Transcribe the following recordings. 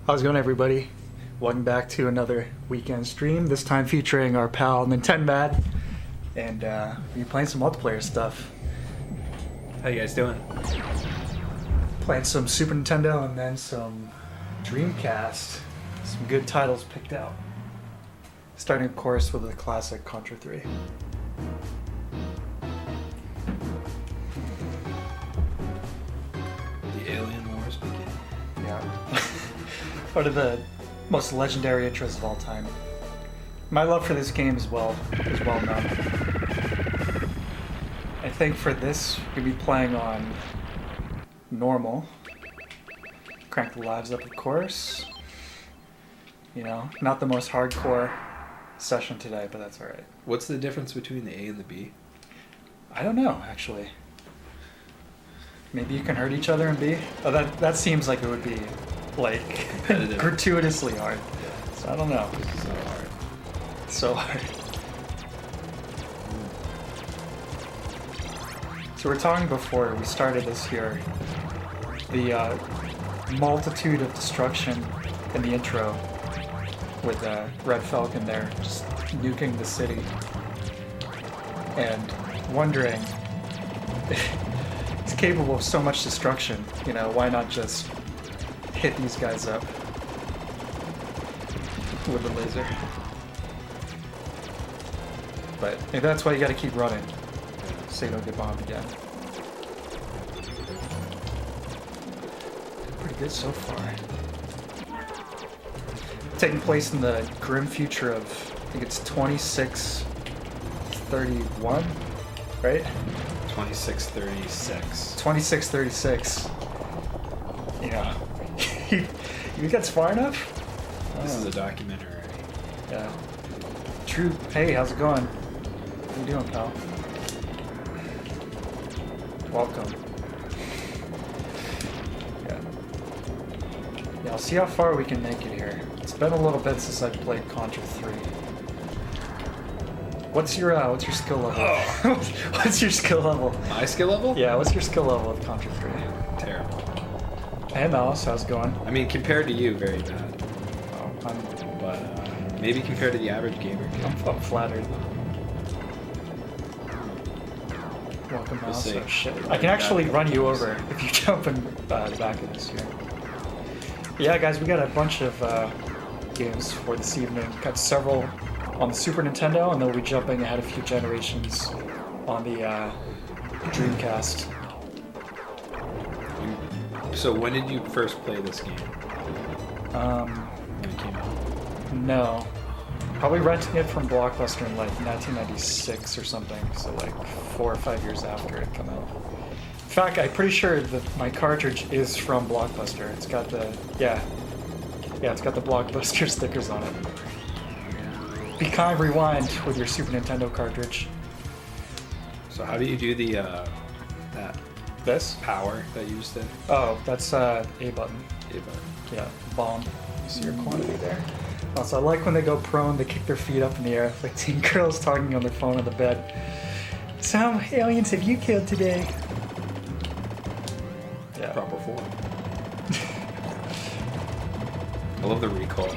How's it going, everybody? Welcome back to another weekend stream, this time featuring our pal NINTENMAD, and we're playing some multiplayer stuff. How you guys doing? Playing some Super Nintendo and then some Dreamcast. Some good titles picked out. Starting, of course, with the classic Contra 3. The Alien Wars begin. Yeah. One of the most legendary intros of all time. My love for this game is well known. I think for this, we'll be playing on normal. Crank the lives up, of course. You know, not the most hardcore session today, but that's alright. What's the difference between the A and the B? I don't know, actually. Maybe you can hurt each other in B? Oh, that seems like it would be, like, gratuitously hard. Yeah. So I don't know. So hard. So hard. So we're talking before we started this here, the multitude of destruction in the intro with Red Falcon there just nuking the city and wondering it's capable of so much destruction, you know, why not just hit these guys up with a laser? But maybe that's why you gotta keep running, so you don't get bombed again. Pretty good so far. Taking place in the grim future of, I think it's 2631, right? 2636. 2636. Yeah. You think that's far enough? This is a documentary. Yeah. True. Hey, how's it going? What are you doing, pal? Welcome. Yeah. Yeah, I'll see how far we can make it here. It's been a little bit since I've played Contra 3. What's your skill level? Oh. What's your skill level? My skill level? Yeah, what's your skill level with Contra 3? Terrible. Hey, Mouse, how's it going? I mean, compared to you, very bad. Oh, But maybe compared to the average gamer. I'm flattered. Welcome, We'll Mouse. see. Oh, shit. I can actually run you over if you jump in the back of this here. Yeah, guys, we got a bunch of games for this evening. Got several on the Super Nintendo, and then we'll be jumping ahead a few generations on the Dreamcast. So when did you first play this game? When it came out? No. Probably renting it from Blockbuster in like 1996 or something, so like 4 or 5 years after it came out. In fact, I'm pretty sure that my cartridge is from Blockbuster. It's got the, it's got the Blockbuster stickers on it. Be kind, rewind with your Super Nintendo cartridge. So how do you do the that This? power that you just did? Oh, that's A button. A button. Yeah, bomb. You see your quantity there. Also, I like when they go prone, they kick their feet up in the air, like teen girls talking on their phone on the bed. So how many aliens have you killed today? Yeah. Proper form. I love the recoil.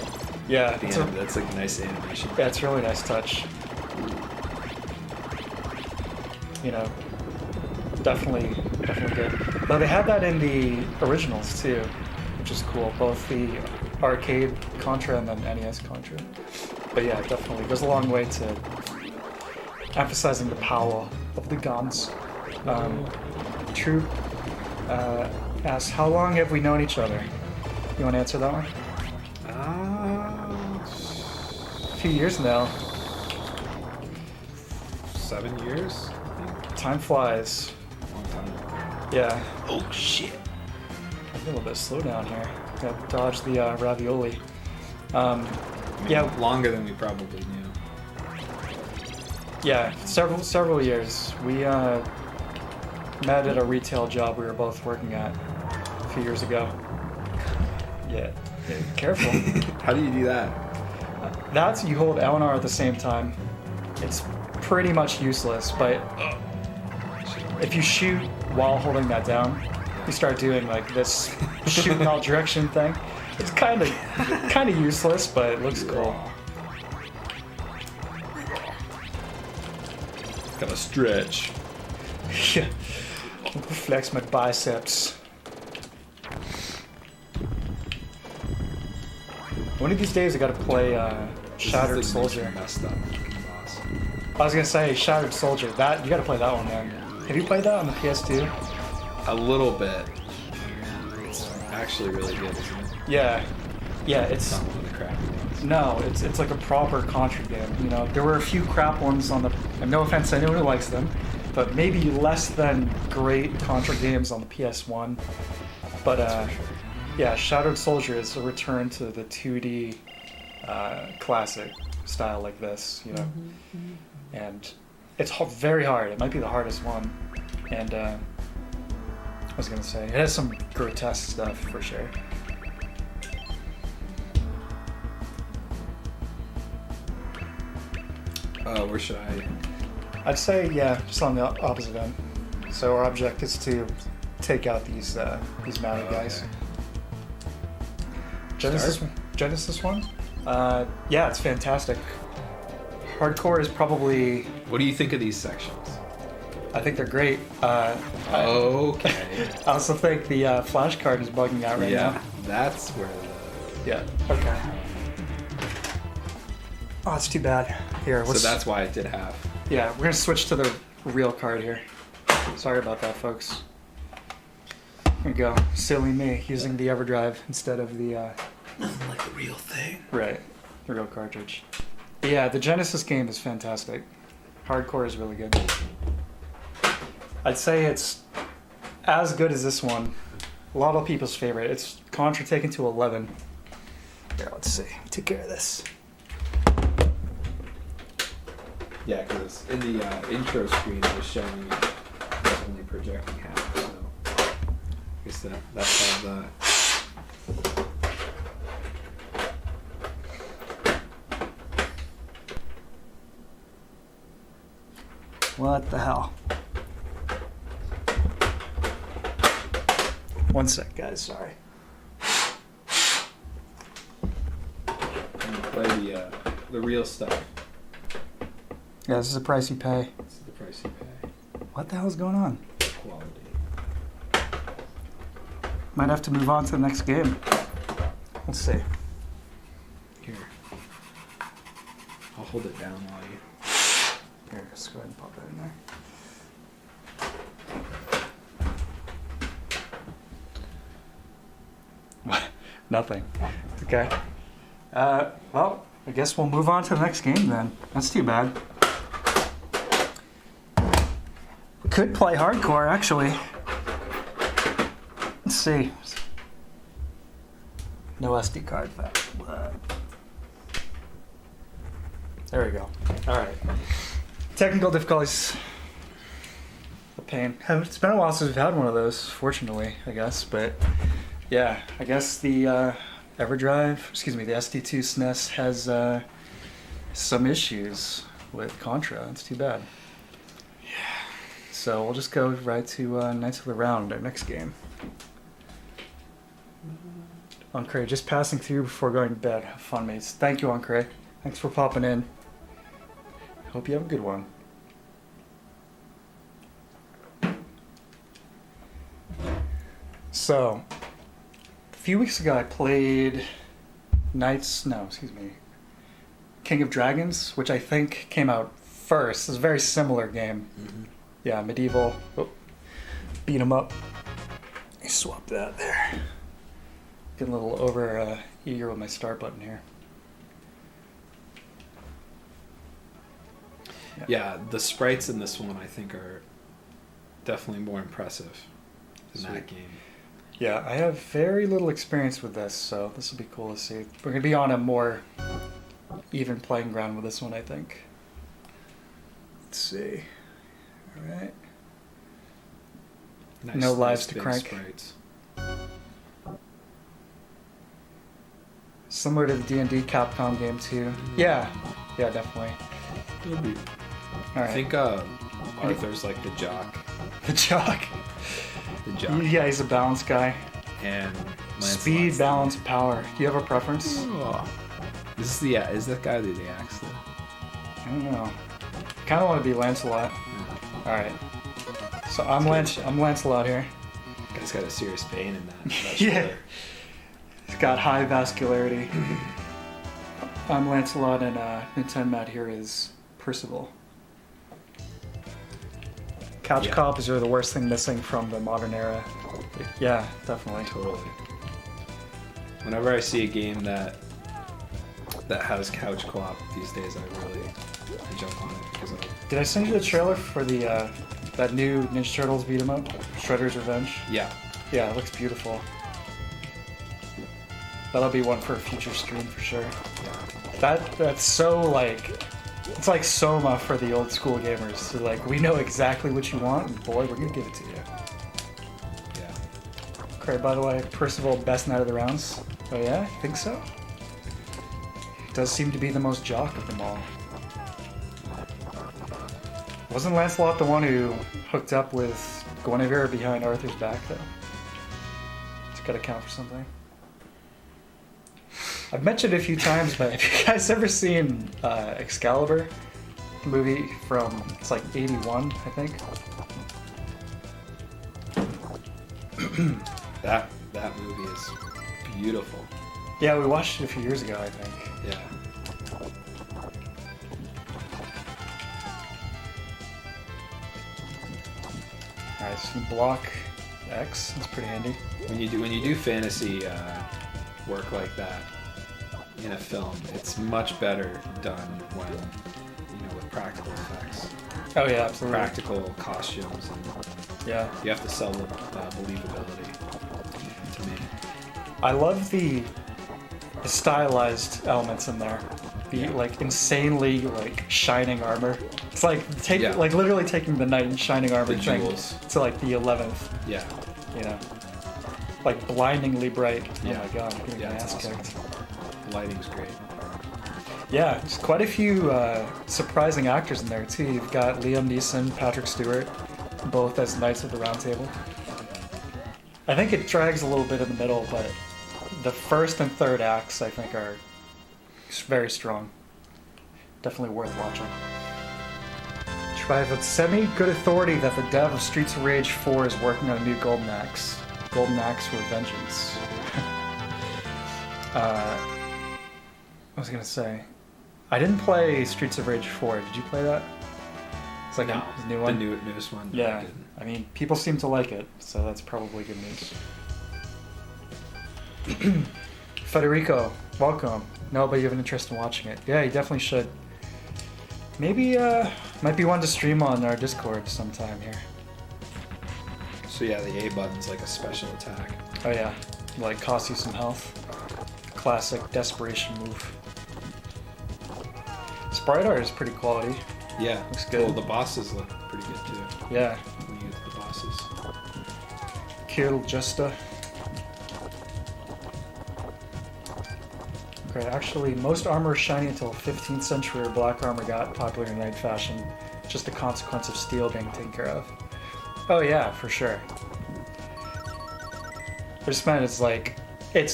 Yeah, At the end, that's like a nice animation. yeah, it's a really nice touch. You know, definitely good. Though they had that in the originals too, which is cool. Both the arcade Contra and then NES Contra. But yeah, it definitely goes a long way to emphasizing the power of the guns. Troop asks, how long have we known each other? You want to answer that one? A few years now. 7 years, I think. Time flies. Long time. Yeah. Oh shit. A little bit slow down here. Gotta dodge the ravioli. I mean, Yeah. Longer than we probably knew. Yeah, several years. We met at a retail job we were both working at a few years ago. Yeah, careful. How do you do that? That's you hold L and R at the same time. It's pretty much useless, but if you shoot while holding that down, you start doing like this shoot in all direction thing. It's kind of useless, but it looks cool. Gotta stretch. Yeah. Flex my biceps. One of these days I gotta play Shattered Soldier. Messed up boss. I was gonna say Shattered Soldier. That you gotta play that one, man. Have you played that on the PS2? A little bit. It's actually really good, isn't it? Yeah. Yeah, it's Not one of the crappy ones. no, it's like a proper Contra game. You know, there were a few crap ones on the. And no offense, to anyone who likes them, but maybe less than great Contra games on the PS1. But yeah, Shattered Soldier is a return to the 2D classic style like this. You know, and it's very hard. It might be the hardest one. And I was gonna say it has some grotesque stuff for sure. Where should I? I'd say yeah, just on the opposite end. So our object is to take out these mounted guys. Genesis one? Yeah, it's fantastic. Hardcore is probably. What do you think of these sections? I think they're great. Okay. I also think the flash card is bugging out right now. Yeah, that's where the. Yeah. Okay. Oh, it's too bad. Here. So that's why it did have. Yeah, we're gonna switch to the real card here. Sorry about that, folks. There we go. Silly me, using the EverDrive instead of the. Nothing like the real thing. Right, the real cartridge. But yeah, the Genesis game is fantastic. Hardcore is really good. I'd say it's as good as this one. A lot of people's favorite. It's Contra taken to 11. Here, let's see. Take care of this. Yeah, because in the intro screen it was showing it was only projecting half. So I guess that's how the. What the hell? One sec, guys. Sorry. And play the real stuff. Yeah, this is the price you pay. This is the price you pay. What the hell is going on? Quality. Might have to move on to the next game. Let's see. Here. I'll hold it down while you. Here, let's go ahead and pop that in there. What? Nothing. Okay. Well, I guess we'll move on to the next game then. That's too bad. We could play hardcore, actually. Let's see. No SD card. There we go. All right. Technical difficulties. A pain. It's been a while since we've had one of those, fortunately, I guess. But yeah, I guess the EverDrive, the SD2 SNES has some issues with Contra. It's too bad. Yeah. So we'll just go right to Knights of the Round, our next game. Ancre, just passing through before going to bed. Have fun, mates. Thank you, Ancre. Thanks for popping in. Hope you have a good one. So, a few weeks ago I played King of Dragons, which I think came out first. It's a very similar game. Mm-hmm. Yeah, medieval. Oh, beat 'em up. I swapped that there. Getting a little over eager with my start button here. Yeah, the sprites in this one I think are definitely more impressive than that game. Yeah, I have very little experience with this, so this will be cool to see. We're going to be on a more even playing ground with this one, I think. Let's see. All right. Nice, no lives nice to big crank. Sprites. Similar to the D&D Capcom game too. Yeah, definitely. All right. I think Arthur's like the jock. The jock. The jock. Yeah, he's a balance guy. And Speed, balance, power. Do you have a preference? Oh. Is that guy the axe though? I don't know. Kind of want to be Lancelot. All right. So I'm Lancelot here. Guy's got a serious vein in that. Yeah. He's got high vascularity. I'm Lancelot, and NINTENMAD here is Percival. Couch cops are the worst thing missing from the modern era. Yeah, definitely. Totally. Whenever I see a game that has couch co-op these days, I jump on it because Did I send you the trailer for the that new Ninja Turtles beat 'em up, Shredder's Revenge? Yeah. Yeah, it looks beautiful. That'll be one for a future stream for sure. That's so like, it's like Soma for the old school gamers. So like, we know exactly what you want, and boy, we're gonna give it to you. Yeah. Okay, by the way, Percival, best knight of the rounds. Oh yeah, I think so. Does seem to be the most jock of them all. Wasn't Lancelot the one who hooked up with Guinevere behind Arthur's back though? It's gotta count for something. I've mentioned it a few times, but have you guys ever seen Excalibur? The movie from, it's like 81, I think. That movie is beautiful. Yeah, we watched it a few years ago, I think. Yeah. Alright, so block X, that's pretty handy. When you do fantasy work like that in a film, it's much better done when with practical effects. Oh yeah, absolutely. Practical costumes, and yeah, you have to sell the believability to me. I love the stylized elements in there. The like insanely like shining armor. It's like like literally taking the knight in shining armor thing to like the 11th. Yeah. You know, like blindingly bright. Yeah. Oh my god, I'm getting my ass kicked. Lighting's great. Yeah, there's quite a few surprising actors in there too. You've got Liam Neeson, Patrick Stewart, both as Knights of the Round Table. I think it drags a little bit in the middle, but the first and third acts I think are very strong. Definitely worth watching. I have a semi-good authority that the dev of Streets of Rage 4 is working on a new Golden Axe. Golden Axe Revengeance. I was gonna say, I didn't play Streets of Rage 4. Did you play that? It's like a new one. The newest one. Yeah, I mean, people seem to like it, so that's probably good news. Federico, welcome. No, but you have an interest in watching it. Yeah, you definitely should. Maybe might be one to stream on our Discord sometime here. So yeah, the A button's like a special attack. Oh yeah, like cost you some health. Classic desperation move. Sprite art is pretty quality. Yeah, looks good. Well, the bosses look pretty good too. Yeah. When you get to the bosses. Kill Justa. Okay, actually, most armor is shiny until 15th century where black armor got popular in knight fashion. Just a consequence of steel being taken care of. Oh yeah, for sure. I just meant it's like, I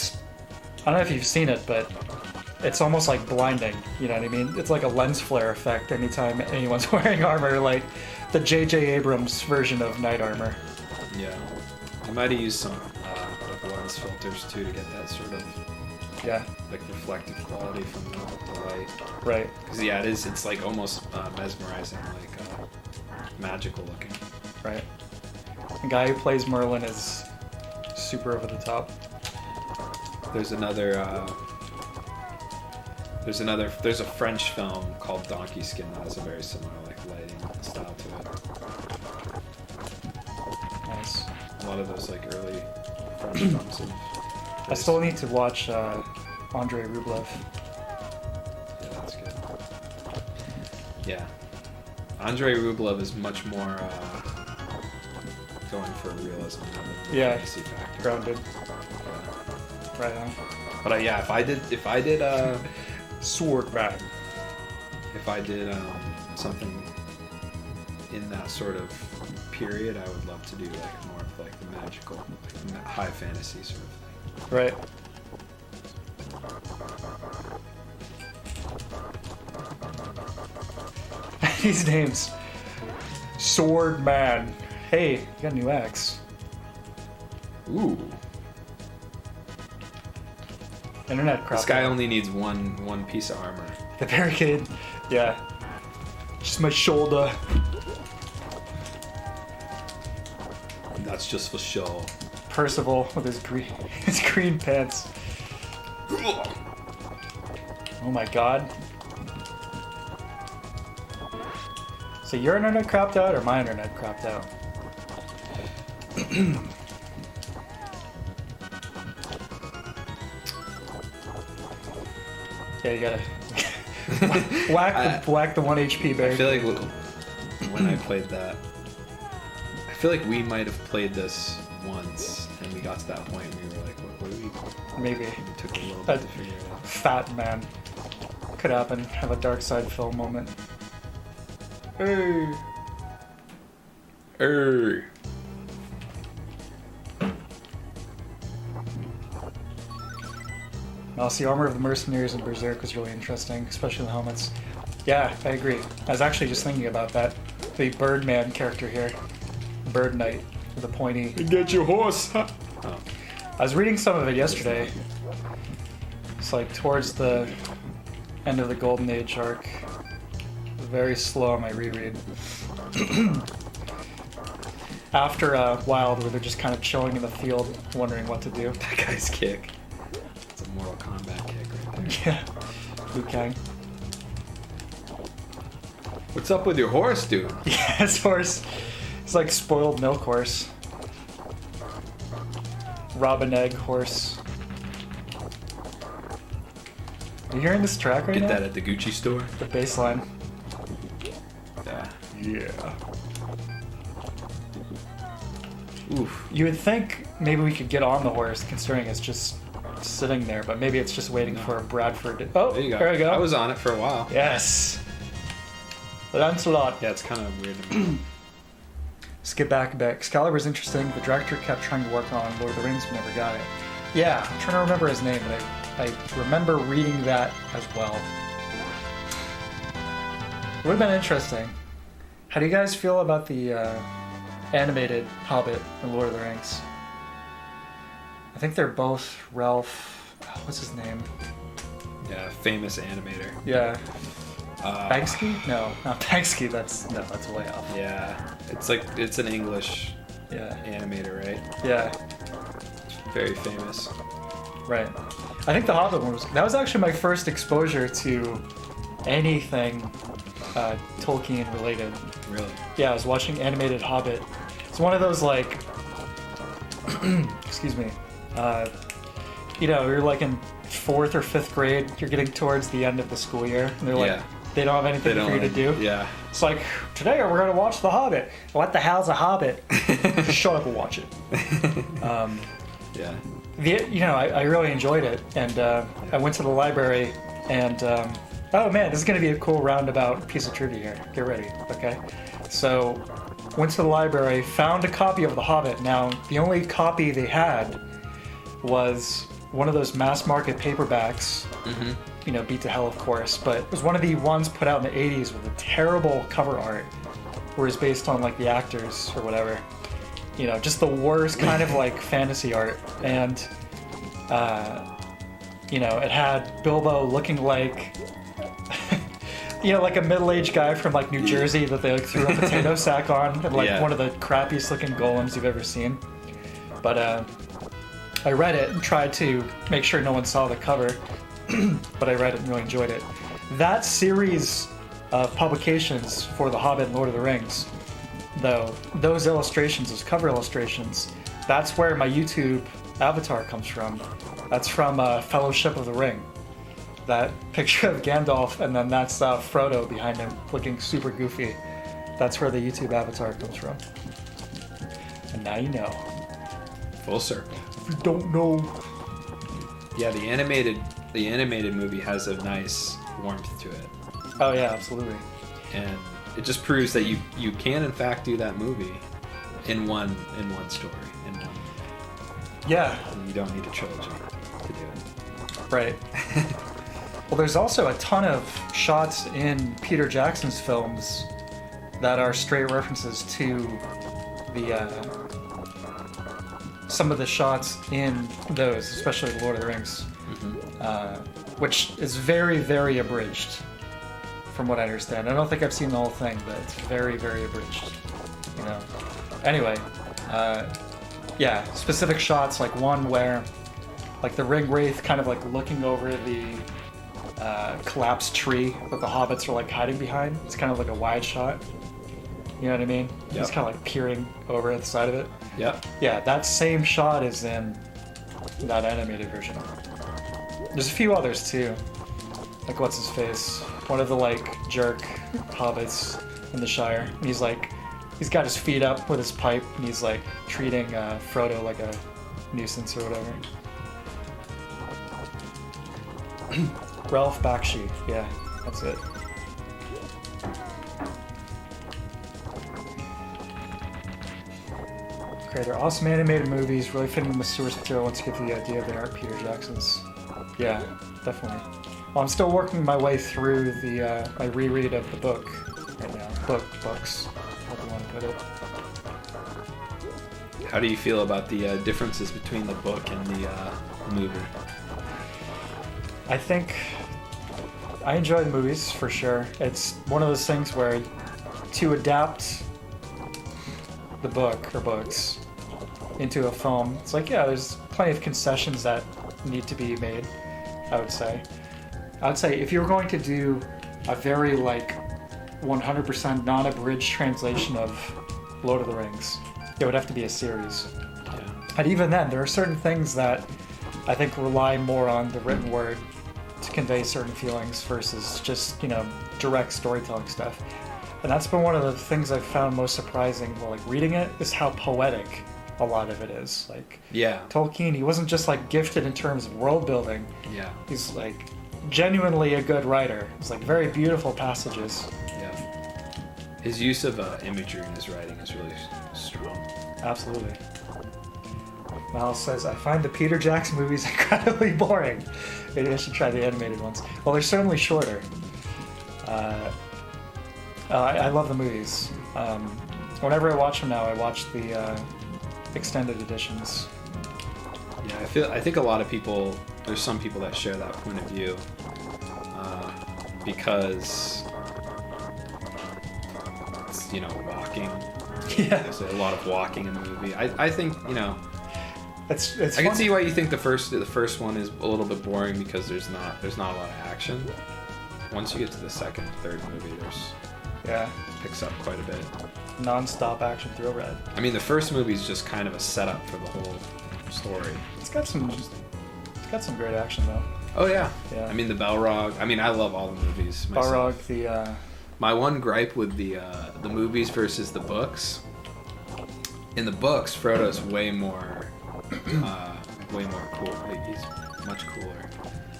don't know if you've seen it, but it's almost like blinding, you know what I mean? It's like a lens flare effect anytime anyone's wearing armor, like the J.J. Abrams version of knight armor. Yeah. I might have used some like lens filters too to get that sort of like reflective quality from the light. Right. Because it's like almost mesmerizing, like magical looking. Right. The guy who plays Merlin is super over the top. There's a French film called Donkey Skin that has a very similar like lighting style to it. Nice. A lot of those like early French films. I still need to watch Andrei Rublev. Yeah, that's good. Yeah. Andrei Rublev is much more going for realism than the fantasy factor. Grounded. Yeah. Right on. But if I did Swordman. If I did something in that sort of period, I would love to do like more of like the magical, like high fantasy sort of thing. Right. These names. Sword Man. Hey, you got a new axe. Ooh. Internet crap. This guy only needs one piece of armor. The barricade. Yeah. Just my shoulder. That's just for show. Percival with his green pants. Oh my god. So your internet crapped out or my internet crapped out? Yeah, you gotta whack the 1 HP bear. I feel like when I played that, I feel like we might have played this once, and we got to that point and we were like, what do we? Maybe. It took a little bit to figure it out. Fat man. Could happen. Have a dark side film moment. Hey. Also, the armor of the mercenaries in Berserk was really interesting, especially the helmets. Yeah, I agree. I was actually just thinking about that. The Birdman character here. Bird Knight with a pointy. Get your horse! Oh. I was reading some of it yesterday. It's like towards the end of the Golden Age arc. Very slow on my reread. After Wild, where they're just kind of chilling in the field, wondering what to do. That guy's kick. It's a Mortal Kombat kick right there. Yeah. Liu Kang. What's up with your horse, dude? Yeah, his horse. It's like spoiled milk horse. Robin egg horse. Are you hearing this track right now? Get that at the Gucci store. The bass line. Yeah. Yeah. Oof. You would think maybe we could get on the horse, considering it's just sitting there, but maybe it's just waiting for Bradford to... Oh, There you go. there we go. I was on it for a while. Yes. Lancelot. Yeah, it's kind of weird to me. Skip back a bit. Excalibur's interesting. The director kept trying to work on Lord of the Rings, but never got it. Yeah, I'm trying to remember his name, but I remember reading that as well. Would have been interesting. How do you guys feel about the animated Hobbit and Lord of the Rings? I think they're both Ralph... What's his name? Yeah, famous animator. Yeah. Banksy? No, not Banksy. That's way off. Yeah, it's an English Yeah. animator, right? Yeah. Very famous. Right. I think the Hobbit one that was actually my first exposure to anything Tolkien related. Really? Yeah, I was watching animated Hobbit. It's one of those like, excuse me, you're like in 4th or 5th grade. You're getting towards the end of the school year, and they're like, Yeah. they don't have anything for you to do. Yeah. It's like, today we're going to watch The Hobbit. What the hell's a Hobbit? Shut up and watch it. Yeah. I really enjoyed it, and I went to the library, and oh man, this is going to be a cool roundabout piece of trivia here. Get ready, okay? So, went to the library, found a copy of The Hobbit. Now, the only copy they had was one of those mass market paperbacks. Mm-hmm. Beat to hell, of course, but it was one of the ones put out in the 80s with a terrible cover art, where it's based on like the actors or whatever. Just the worst kind of like fantasy art. And, it had Bilbo looking like, like a middle-aged guy from like New Jersey that they like threw a potato sack on, and like one of the crappiest looking golems you've ever seen. But I read it and tried to make sure no one saw the cover. But I read it and really enjoyed it. That series of publications for The Hobbit and Lord of the Rings, though, those illustrations, those cover illustrations, that's where my YouTube avatar comes from. That's from Fellowship of the Ring. That picture of Gandalf, and then that's Frodo behind him, looking super goofy. That's where the YouTube avatar comes from. And now you know. Full circle. If you don't know... Yeah, the animated movie has a nice warmth to it. Oh yeah, absolutely. And it just proves that you can in fact do that movie in one story. Yeah. You don't need a trilogy to do it. Right. Well, there's also a ton of shots in Peter Jackson's films that are straight references to the some of the shots in those, especially Lord of the Rings, which is very, very abridged, from what I understand. I don't think I've seen the whole thing, but it's very, very abridged. You know. Anyway, yeah, specific shots, like one where, like the ring wraith kind of like looking over the collapsed tree that the hobbits are like hiding behind. It's kind of like a wide shot. You know what I mean? Yep. He's kind of like peering over at the side of it. Yeah. Yeah, that same shot is in that animated version. There's a few others too. Like what's his face? One of the like jerk hobbits in the Shire. And he's like, he's got his feet up with his pipe and he's like treating Frodo like a nuisance or whatever. Ralph Bakshi, yeah, that's it. Okay, they're awesome animated movies, really fitting in the source material once you get the idea they aren't Peter Jackson's. Yeah, definitely. Well, I'm still working my way through the my reread of the book right now. Books, however you want to put it. How do you feel about the differences between the book and the movie? I think I enjoy the movies for sure. It's one of those things where to adapt the book or books into a film, it's like, yeah, there's plenty of concessions that need to be made, I would say. I would say if you were going to do a very like 100% non-abridged translation of Lord of the Rings, it would have to be a series. Yeah. And even then, there are certain things that I think rely more on the written word to convey certain feelings versus just, you know, direct storytelling stuff. And that's been one of the things I've found most surprising while like reading it, is how poetic a lot of it is. Like, Yeah. Tolkien, he wasn't just like gifted in terms of world building. Yeah. He's like genuinely a good writer. It's like very beautiful passages. Yeah. His use of imagery in his writing is really strong. Absolutely. Miles says, I find the Peter Jackson movies incredibly boring. Maybe I should try the animated ones. Well, they're certainly shorter. I love the movies. Whenever I watch them now, I watch the extended editions. Yeah, I think a lot of people, there's some people that share that point of view because it's, you know, walking. Yeah. There's a lot of walking in the movie. I think, you know, It's I fun. can see why you think the first one is a little bit boring because there's not a lot of action. Once you get to the second, third movie, Yeah. picks up quite a bit. Non-stop action thrill ride. I mean, the first movie is just kind of a setup for the whole story. It's got some great action though. Oh yeah. Yeah. I mean, the Balrog. I mean, I love all the movies myself. Balrog, My one gripe with the movies versus the books. In the books, Frodo's way more cool. Like, he's much cooler.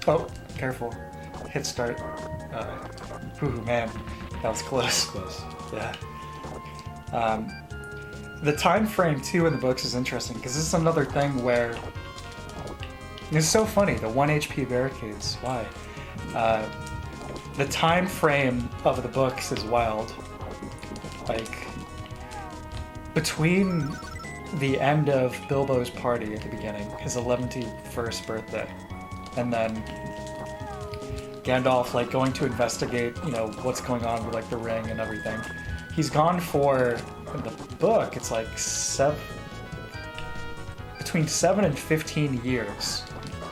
oh, careful. Hit start. Ooh, man. That was close. Close. Yeah. The time frame too in the books is interesting because this is another thing where it's so funny. The 1 HP barricades. Why? The time frame of the books is wild. Like between the end of Bilbo's party at the beginning, his 11th birthday, and then Gandalf like going to investigate, you know, what's going on with like the ring and everything. He's gone for, in the book, it's like between 7 and 15 years.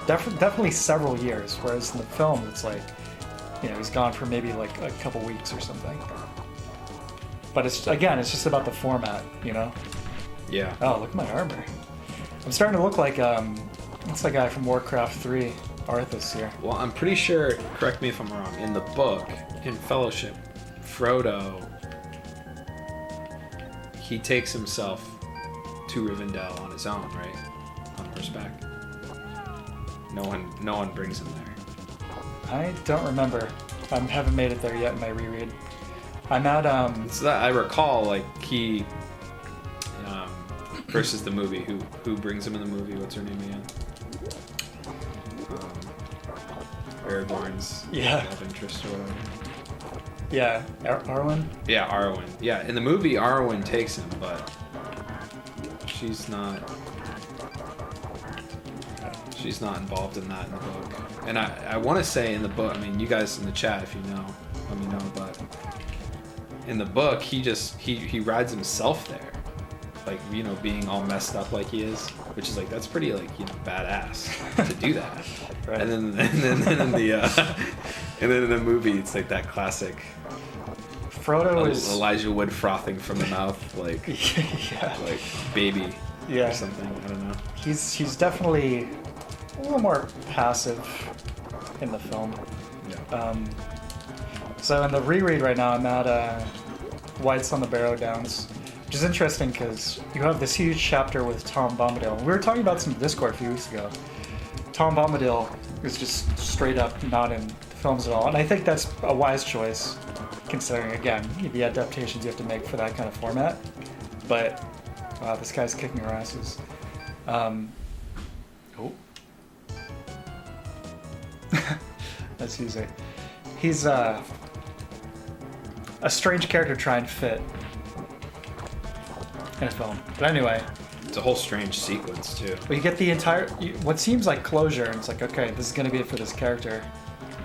Definitely several years, whereas in the film it's like, you know, he's gone for maybe like a couple weeks or something. But it's just about the format, you know? Yeah. Oh, look at my armor. I'm starting to look like, what's that guy from Warcraft 3? Arthas here. Well, I'm pretty sure, correct me if I'm wrong, in the book, in Fellowship, Frodo, he takes himself to Rivendell on his own, right? On horseback. No one brings him there. I don't remember. I haven't made it there yet in my reread. I'm at, So that I recall, like, he versus the movie. Who brings him in the movie? What's her name again? Aragorn's love interest or whatever. Yeah, Arwen. Yeah, Arwen. Yeah, in the movie, Arwen takes him, but she's not involved in that in the book. And I want to say in the book, I mean, you guys in the chat, if you know, let me know, but in the book, he rides himself there. Like, you know, being all messed up like he is, which is like, that's pretty, like, you know, badass to do that. Right. And then in the movie, it's like that classic Frodo is Elijah Wood frothing from the mouth, like like baby or something. I don't know. He's definitely a little more passive in the film. Yeah. So in the reread right now, I'm at Whites on the Barrow Downs, which is interesting because you have this huge chapter with Tom Bombadil. We were talking about this in Discord a few weeks ago. Tom Bombadil is just straight up not in the films at all, and I think that's a wise choice, considering, again, the adaptations you have to make for that kind of format. But wow, this guy's kicking our asses. Let's use it. He's a strange character to try and fit in a film. But anyway, it's a whole strange sequence too. but you get the entire, what seems like closure, and it's like, okay, this is going to be it for this character.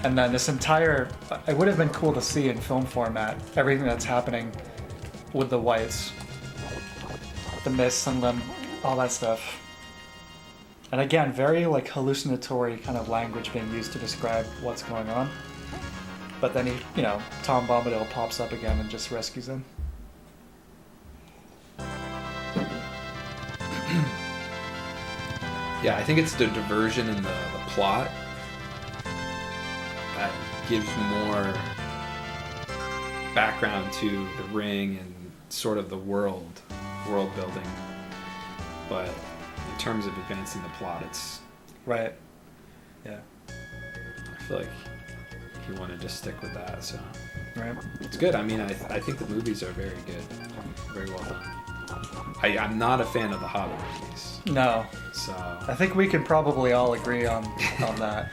And then this entire, it would have been cool to see in film format, everything that's happening with the whites, the mists and them, all that stuff. And again, very like hallucinatory kind of language being used to describe what's going on. But then Tom Bombadil pops up again and just rescues him. Yeah, I think it's the diversion in the plot that gives more background to the ring and sort of the world building. But in terms of advancing the plot, it's Right. Yeah. I feel like he wanted to stick with that, so Right. it's good. I mean, I think the movies are very good, very well done. I'm not a fan of the Hobbit movies, No. so I think we can probably all agree on that.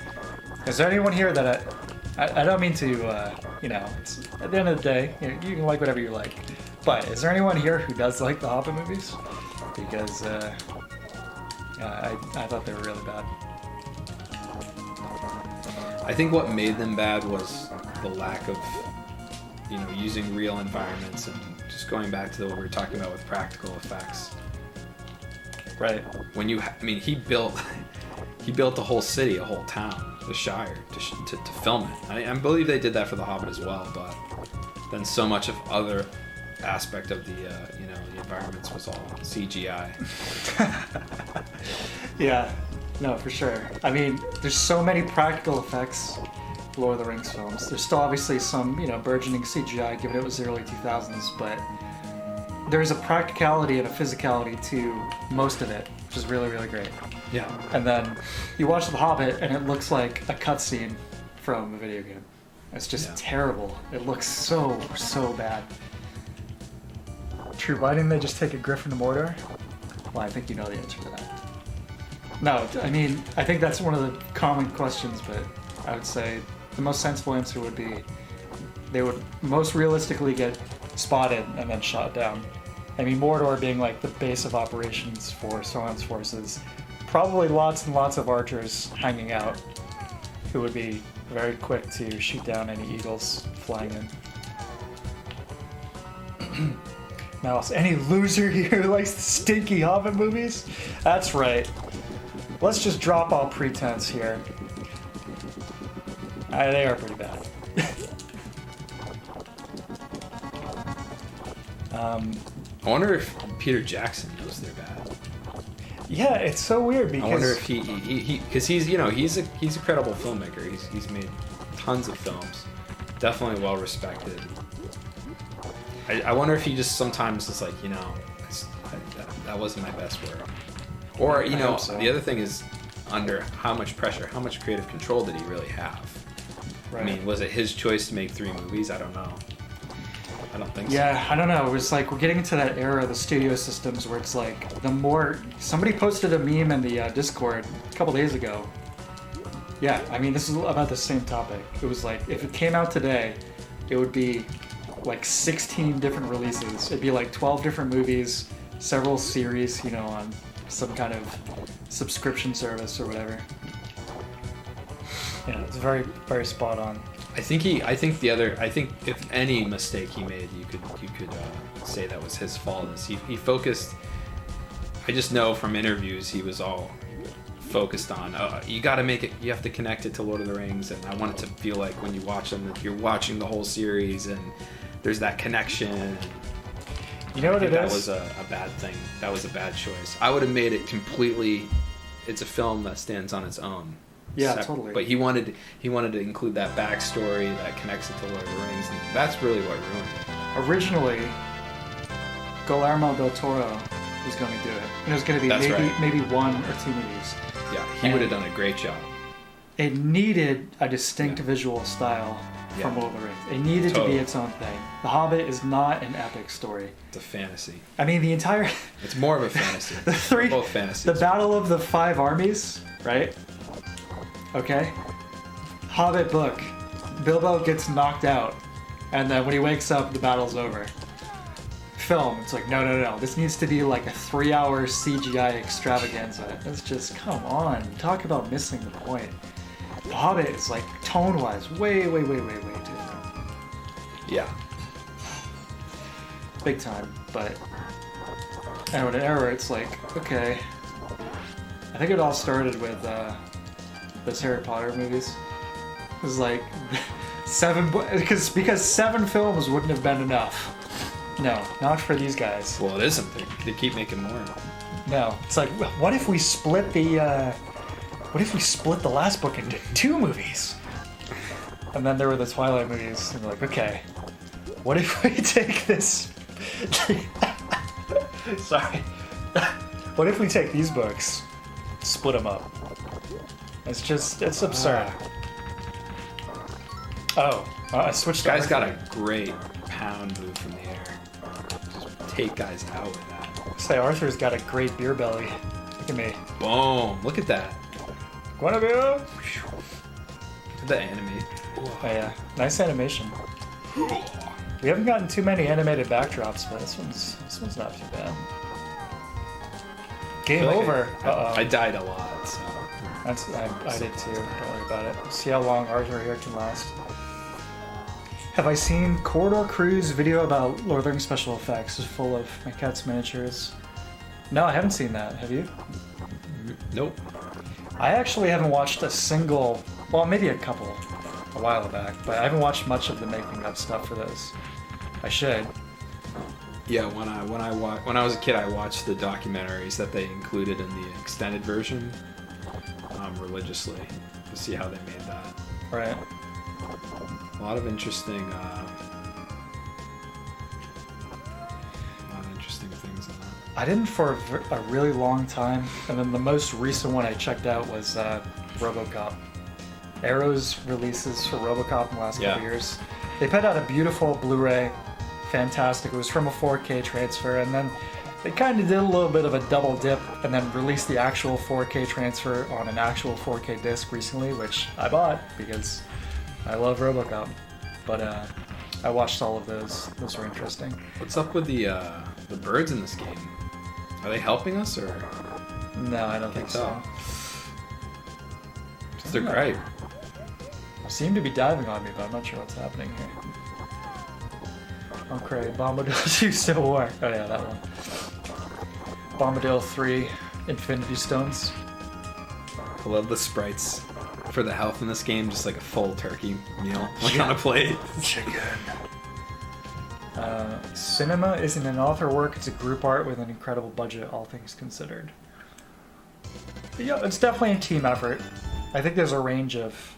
Is there anyone here that I don't mean to, it's, at the end of the day, you can like whatever you like. But is there anyone here who does like the Hobbit movies? Because I thought they were really bad. I think what made them bad was the lack of, using real environments and just going back to what we were talking about with practical effects. Right. When he built the whole city, a whole town, the Shire, to film it. I believe they did that for The Hobbit as well, but then so much of other aspect of the environments was all CGI. Yeah, no, for sure. I mean, there's so many practical effects Lord of the Rings films. There's still obviously some, burgeoning CGI given it was the early 2000s, but there's a practicality and a physicality to most of it, which is really, really great. Yeah. And then you watch The Hobbit and it looks like a cutscene from a video game. It's just terrible. It looks so, so bad. True, why didn't they just take a Griffin to Mordor? Well, I think you know the answer to that. No, I mean, I think that's one of the common questions, but I would say the most sensible answer would be they would most realistically get spotted and then shot down. I mean, Mordor being like the base of operations for Sauron's forces, probably lots and lots of archers hanging out who would be very quick to shoot down any eagles flying in. Now, is any loser here who likes the stinky Hobbit movies? That's right. Let's just drop all pretense here. They are pretty bad. I wonder if Peter Jackson knows they're bad. Yeah, it's so weird because I wonder if he because he's a credible filmmaker. He's made tons of films, definitely well respected. I wonder if he just sometimes is like, that wasn't my best work. Or, so. The other thing is under how much pressure, how much creative control did he really have? Right. I mean, was it his choice to make 3 movies? I don't know. I don't think so. Yeah, I don't know. It was like we're getting into that era of the studio systems where it's like the more somebody posted a meme in the Discord a couple days ago. Yeah, I mean this is about the same topic. It was like if it came out today, it would be like 16 different releases. It'd be like 12 different movies, several series, you know, on some kind of subscription service or whatever. Yeah, it's very, very spot on. I think if any mistake he made, you could say that was his fault. Is he focused? I just know from interviews he was all focused on. You got to make it. You have to connect it to Lord of the Rings, and I want it to feel like when you watch them that you're watching the whole series, and there's that connection. You know what it is? That was a bad thing. That was a bad choice. I would have made it completely. It's a film that stands on its own. Yeah, totally. But he wanted to include that backstory that connects it to Lord of the Rings, and that's really what ruined it. Originally, Guillermo del Toro was going to do it, and it was going to be maybe 1 or 2 movies. Yeah, he would have done a great job. It needed a distinct visual style from Lord of the Rings. It needed to be its own thing. The Hobbit is not an epic story. It's a fantasy. I mean, the entire... It's more of a fantasy. They're both fantasies. The Battle of the Five Armies, right? Okay. Hobbit book. Bilbo gets knocked out, and then when he wakes up, the battle's over. Film, it's like, no. This needs to be like a 3-hour CGI extravaganza. It's just, come on. Talk about missing the point. The Hobbit is like, tone-wise, way different. Yeah. Big time, but... And with an era, it's like, okay. I think it all started with those Harry Potter movies. It was like 7 because 7 films wouldn't have been enough. No, not for these guys. Well, it isn't. They keep making more. No, it's like what if we split the last book into 2 movies? And then there were the Twilight movies, and we're like, okay, what if we take this? Sorry. What if we take these books, split them up? It's absurd. I switched. Guy's got a great pound move from the air. Just take guys out with that. Say Arthur's got a great beer belly. Look at me. Boom! Look at that. Guinevere. Look at the anime. Oh yeah, nice animation. We haven't gotten too many animated backdrops, but this one's not too bad. Game over. I died a lot, so. I did too. Don't worry about it. See how long Arthur here can last. Have I seen Corridor Crew's video about Lord of the Rings special effects? It's full of my cat's miniatures. No, I haven't seen that. Have you? Nope. I actually haven't watched a single, well, maybe a couple, a while back, but I haven't watched much of the making of stuff for those. I should. Yeah, when I was a kid, I watched the documentaries that they included in the extended version religiously to see how they made that. Right. A lot of interesting things in that. I didn't for a really long time, and then the most recent one I checked out was RoboCop. Arrow's releases for RoboCop in the last couple years. They put out a beautiful Blu-ray, fantastic. It was from a 4K transfer, and then they kind of did a little bit of a double dip, and then released the actual 4K transfer on an actual 4K disc recently, which I bought because I love RoboCop. But I watched all of those. Those were interesting. What's up with the birds in this game? Are they helping us or? No, I don't think so. They're great. They seem to be diving on me, but I'm not sure what's happening here. Okay, Bombadil 2 Civil War. Oh yeah, that one. Bombadil 3 Infinity Stones. I love the sprites for the health in this game, just like a full turkey meal, like on a plate. Chicken. Cinema isn't an author work, it's a group art with an incredible budget, all things considered. But yeah, it's definitely a team effort. I think there's a range of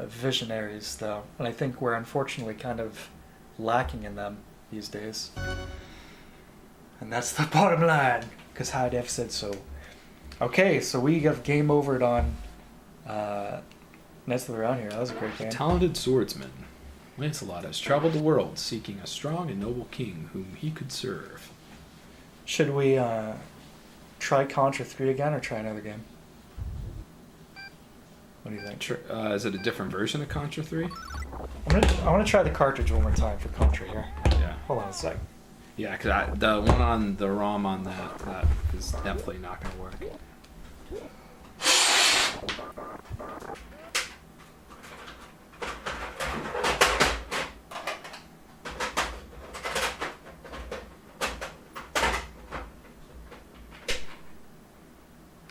visionaries, though, and I think we're unfortunately kind of lacking in them these days. And that's the bottom line, because High Def said so. Okay, so we have game overed on Knights of the Round here. That was a great game. Talented swordsman. Lancelot has traveled the world seeking a strong and noble king whom he could serve. Should we try Contra 3 again or try another game? What do you think? Is it a different version of Contra 3? I want to try the cartridge one more time for Contra here. Yeah. Hold on a sec. Yeah, because the one on the ROM on that is definitely not going to work.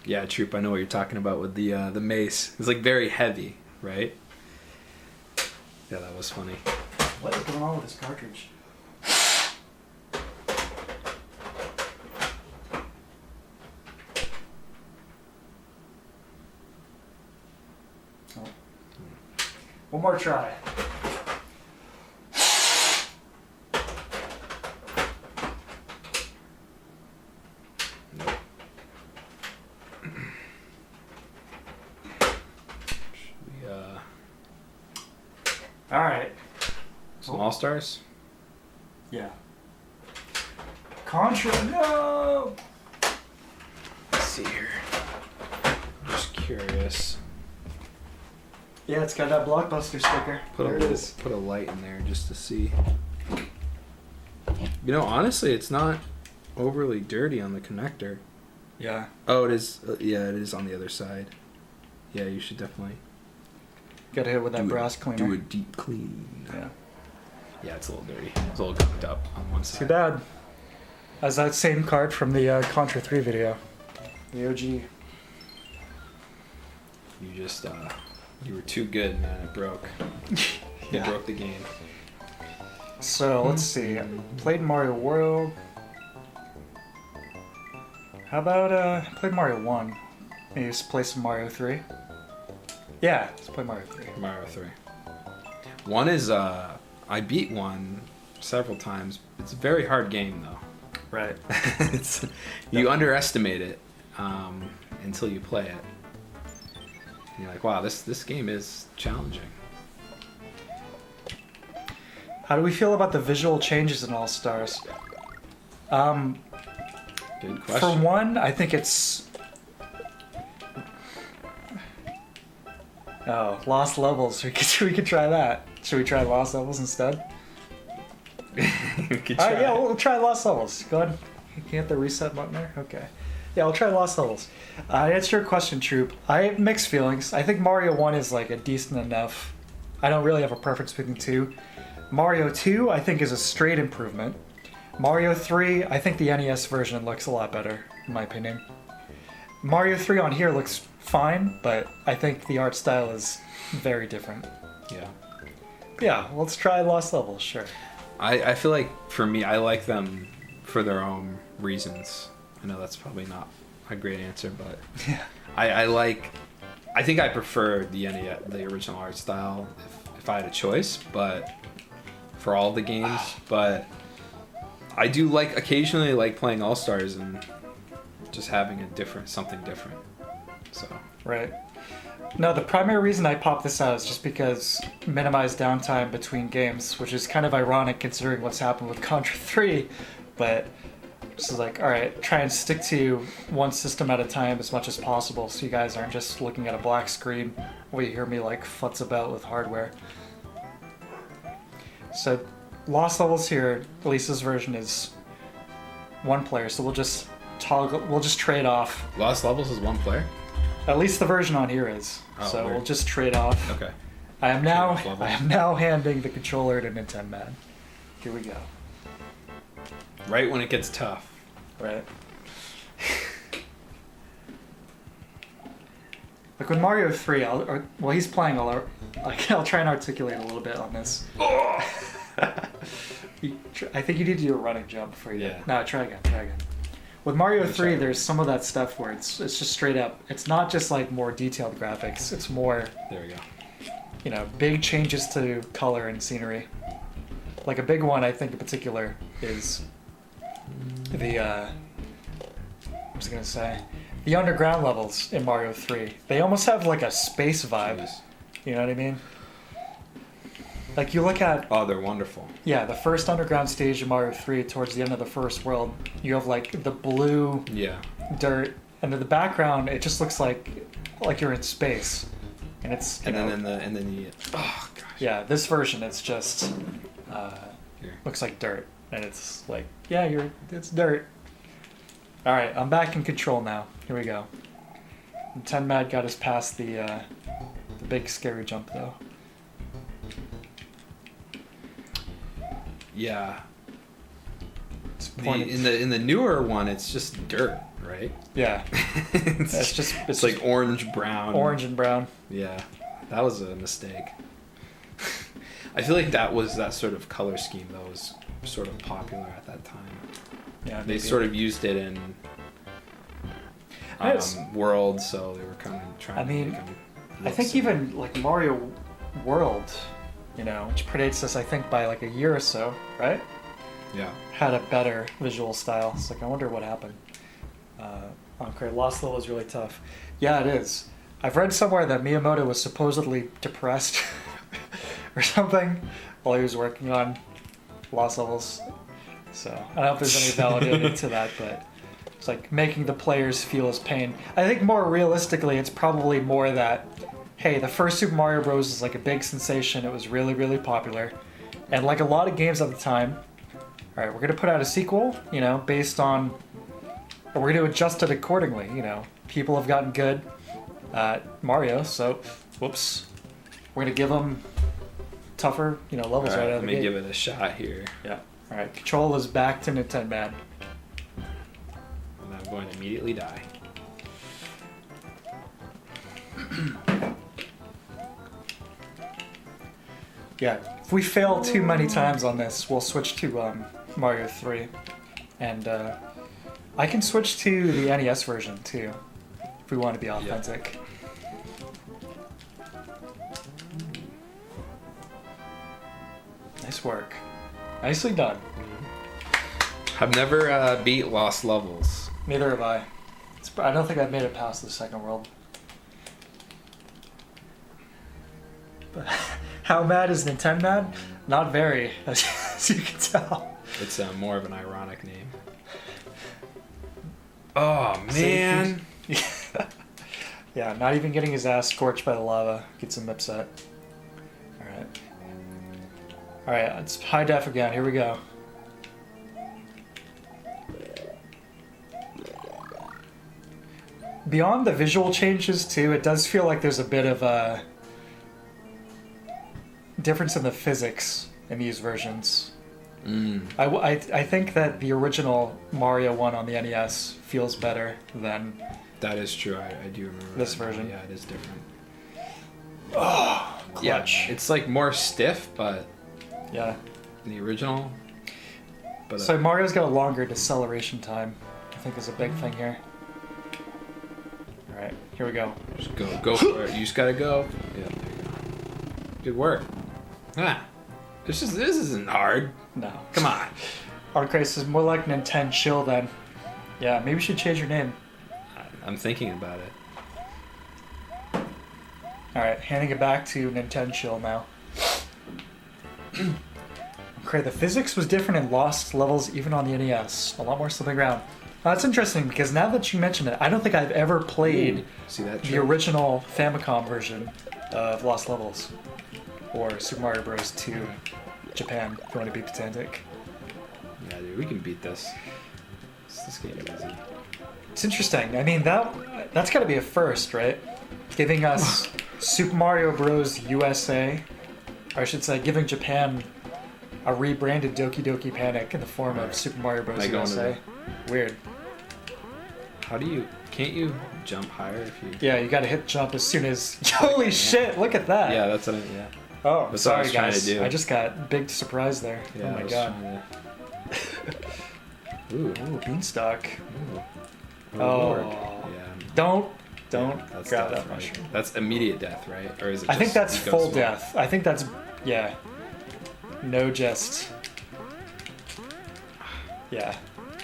Yeah, Troop, I know what you're talking about with the mace. It's like very heavy, right? Yeah, that was funny. What is going on with this cartridge? Oh. One more try. All right. Some All-Stars? Yeah. Contra, no! Let's see here. Just curious. Yeah, it's got that Blockbuster sticker. There it is. Put a light in there just to see. You know, honestly, it's not overly dirty on the connector. Yeah. Oh, it is. Yeah, it is on the other side. Yeah, you should definitely Got to hit with that brass cleaner. do a deep clean. Yeah. Yeah, it's a little dirty. It's a little gunked up on one side. Too bad. As that same card from the Contra 3 video. The OG. You just, you were too good, man. It broke. Yeah. It broke the game. So, let's see. Played Mario World. How about, played Mario 1. Maybe just play some Mario 3. Yeah, let's play Mario 3. Mario 3. One is, I beat one several times. It's a very hard game, though. Right. You underestimate it until you play it. And you're like, wow, this game is challenging. How do we feel about the visual changes in All Stars? Good question. For one, I think it's... Oh, Lost Levels. We could try that. Should we try Lost Levels instead? We could All try. right, yeah, we'll try Lost Levels. Go ahead. You can hit the reset button there? Okay. Yeah, we'll try Lost Levels. To answer your question, Troop, I have mixed feelings. I think Mario 1 is like a decent enough... I don't really have a preference between the two. Mario 2, I think, is a straight improvement. Mario 3, I think the NES version looks a lot better, in my opinion. Mario 3 on here looks fine, but I think the art style is very different. Yeah. Yeah, let's try Lost Levels, sure. I feel like, for me, I like them for their own reasons. I know that's probably not a great answer, but Yeah. I think I prefer the NES, the original art style if I had a choice, but for all the games, but I do occasionally like playing All-Stars and just having something different. So Right. No, the primary reason I popped this out is just because minimize downtime between games, which is kind of ironic considering what's happened with Contra 3, but this is like, alright, try and stick to one system at a time as much as possible so you guys aren't just looking at a black screen where you hear me like futz about with hardware. So Lost Levels here, at least this version is one player, so we'll just trade off. Lost Levels is one player? At least the version on here is. Oh, So weird. we'll just trade off. Okay. I am now Levels. handing the controller to NINTENMAD. Here we go. Right when it gets tough. Right. Like with Mario 3, while he's playing, I'll try and articulate a little bit on this. I think you need to do a running jump before you do. Yeah. No, try again. With Mario 3, there's some of that stuff where it's just straight up. It's not just like more detailed graphics. It's more, There we go. big changes to color and scenery. Like a big one, I think in particular, is the what was I gonna say? The underground levels in Mario 3. They almost have like a space vibe. Jeez. You know what I mean? Like you look at Oh, they're wonderful. yeah, the first underground stage in Mario 3 towards the end of the first world, you have like the blue Yeah. dirt, and in the background it just looks like you're in space, and it's And then the oh gosh. yeah, this version it's just Here. looks like dirt, and it's like yeah, it's dirt. All right, I'm back in control now. Here we go. NINTENMAD got us past the big scary jump though. Yeah. It's pointed. In the newer one, it's just dirt, right? Yeah, it's it's like orange brown. orange and brown. Yeah, that was a mistake. I feel like that sort of color scheme that was sort of popular at that time. Yeah, They maybe. sort of used it in World, so they were kind of trying. I to mean, make them I look think similar. even like Mario World, which predates this I think by like a year or so, right? Yeah. Had a better visual style. It's like I wonder what happened. Okay, Lost Level is really tough. Yeah, it is. I've read somewhere that Miyamoto was supposedly depressed or something while he was working on Lost Levels. So I don't know if there's any validity to that, but it's like making the players feel his pain. I think more realistically, it's probably more that, hey, the first Super Mario Bros. Is like a big sensation. It was really, really popular. And like a lot of games at the time, all right, we're going to put out a sequel, based on, or we're going to adjust it accordingly. People have gotten good at Mario, so, whoops, we're going to give them tougher, levels All right right, out let of the me gate. give it a shot here. Yeah. All right, control is back to NINTENMAD. And I'm going to immediately die. Yeah, if we fail too many times on this, we'll switch to Mario 3. And I can switch to the NES version too, if we want to be authentic. Nice work. Nicely done. I've never beat Lost Levels. Neither have I. I don't think I've made it past the second world. But how mad is NINTENMAD? Not very, as you can tell. It's more of an ironic name. Oh, man. Yeah, not even getting his ass scorched by the lava gets him upset. Alright. Alright, it's high def again. Here we go. Beyond the visual changes, too, it does feel like there's a bit of a difference in the physics in these versions. I think that the original Mario one on the NES feels better than That is true. I do remember this that now. version. Yeah, it is different. Oh, clutch. Yeah, it's like more stiff, but Yeah. in the original. But So Mario's got a longer deceleration time, I think is a big thing here. Alright, here we go. just go for it. You just gotta go. Yeah, there you go. Good work. Ah, this isn't hard. No. Come on. Arcrace is more like Nintendo Chill then. Yeah, maybe you should change your name. I'm thinking about it. Alright, handing it back to Nintendo Chill now. Okay, the physics was different in Lost Levels even on the NES. A lot more slipping around. That's interesting because now that you mention it, I don't think I've ever played See that? the trick? original Famicom version of Lost Levels. Or Super Mario Bros. 2 Japan, if you want to be pedantic. Yeah, dude, we can beat this. This game is easy. It's interesting. I mean, that's got to be a first, right? Giving us Super Mario Bros. USA, or I should say, giving Japan a rebranded Doki Doki Panic in the form of Super Mario Bros. Like going to USA. Weird. Can't you jump higher if you? Yeah, you got to hit jump as soon as. Holy shit! Look at that. Yeah, that's what yeah. Oh, That's what I sorry was trying guys. to do. I just got big surprise there. Yeah, oh I my was god. Ooh. Ooh, beanstalk. Ooh. Oh. Yeah. Don't That's grab death, that right? mushroom. That's immediate death, right? Or is it? I think just that's you go full small? death. I think that's yeah. No just. Yeah.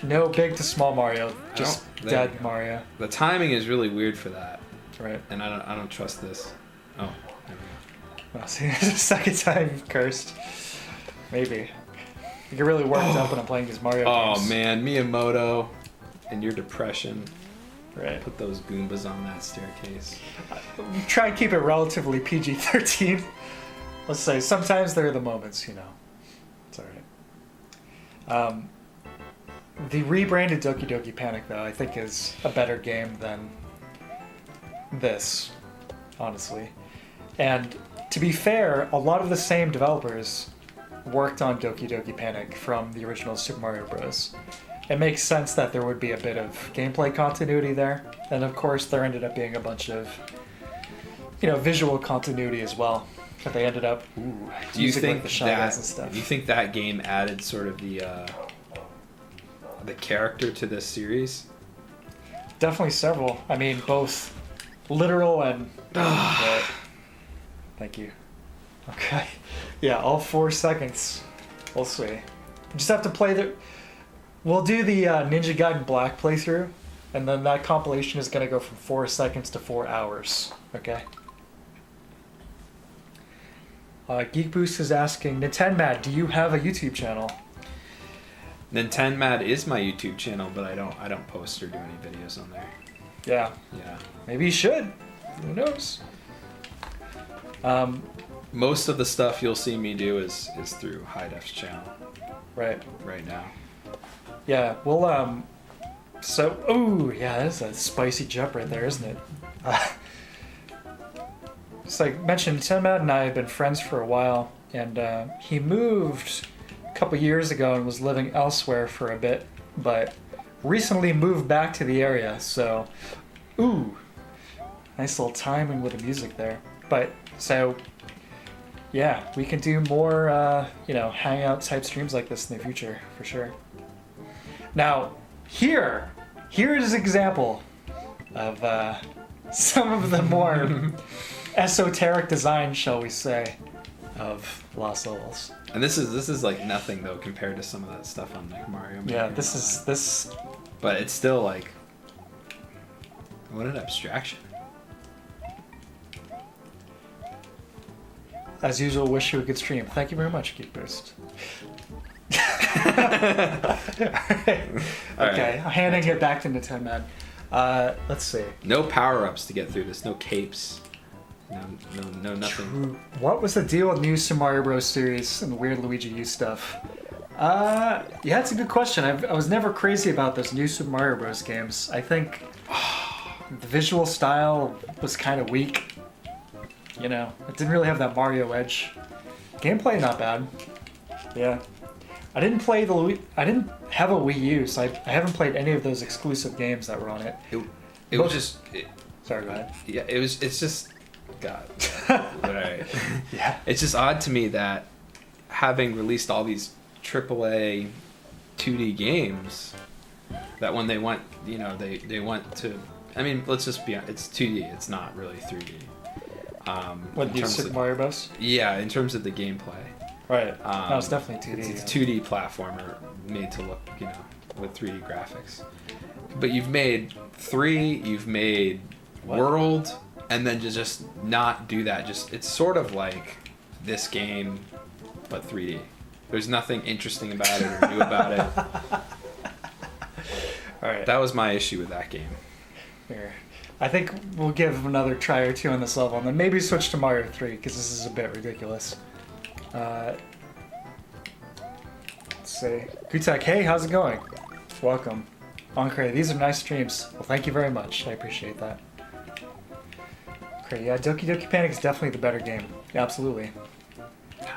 No big to small Mario, just don't- there you dead go. Mario. The timing is really weird for that, Right. and I don't trust this. Oh, there we Well, see, this is the second time you've cursed. Maybe. You get really worked up when I'm playing these Mario games. Oh man, Miyamoto and your depression. Right. Put those Goombas on that staircase. Try and keep it relatively PG-13. Let's say sometimes there are the moments, It's alright. The rebranded Doki Doki Panic, though, I think is a better game than this, honestly. And to be fair, a lot of the same developers worked on Doki Doki Panic from the original Super Mario Bros. It makes sense that there would be a bit of gameplay continuity there. And of course, there ended up being a bunch of, visual continuity as well. But they ended up do you think the shadows and stuff. Do you think that game added sort of the character to this series? Definitely several. I mean, both literal and... Thank you. Okay. Yeah, all 4 seconds. We'll see. You just have to play the... We'll do the Ninja Gaiden Black playthrough, and then that compilation is going to go from 4 seconds to 4 hours. Okay? Geek Boost is asking, NINTENMAD, do you have a YouTube channel? NINTENMAD is my YouTube channel, but I don't post or do any videos on there. Yeah. Yeah. Maybe you should. Who knows? Most of the stuff you'll see me do is through High Def's channel. Right now. Yeah, well, yeah, that's a spicy jump right there, isn't it? Just like mentioned, NINTENMAD and I have been friends for a while, and he moved a couple years ago and was living elsewhere for a bit, but recently moved back to the area, so, nice little timing with the music there. But, so, yeah, we can do more, hangout type streams like this in the future, for sure. Now, here is an example of some of the more esoteric design, shall we say, of Lost Levels. And this is like nothing though compared to some of that stuff on like Mario Maker. Yeah, this. But it's still like, what an abstraction. As usual, wish you a good stream. Thank you very much, Geek Boost. Okay, handing it back to NINTENMAD. Let's see. No power-ups to get through this. No capes. No nothing. True. What was the deal with New Super Mario Bros. Series and the weird Luigi U stuff? Yeah, it's a good question. I was never crazy about those New Super Mario Bros. Games. I think the visual style was kind of weak. It didn't really have that Mario edge. Gameplay not bad. Yeah. I didn't have a Wii U, so I haven't played any of those exclusive games that were on it. It was just... Sorry, go ahead. Yeah, it's just... God. Alright. Yeah. It's just odd to me that having released all these AAA 2D games, that when they went, they went to... I mean, let's just be honest, it's 2D, it's not really 3D. What, New Super Mario Bros? Yeah, in terms of the gameplay. Right. No, it's definitely 2D. It's a 2D platformer made to look, with 3D graphics. But you've made 3, you've made World, and then to just not do that. It's sort of like this game, but 3D. There's nothing interesting about it or new about it. All right. That was my issue with that game. Here. I think we'll give another try or two on this level, and then maybe switch to Mario 3, because this is a bit ridiculous. Let's see. Kutak, hey, how's it going? Welcome. Encre, these are nice streams. Well, thank you very much. I appreciate that. Okay, yeah, Doki Doki Panic is definitely the better game. Yeah, absolutely.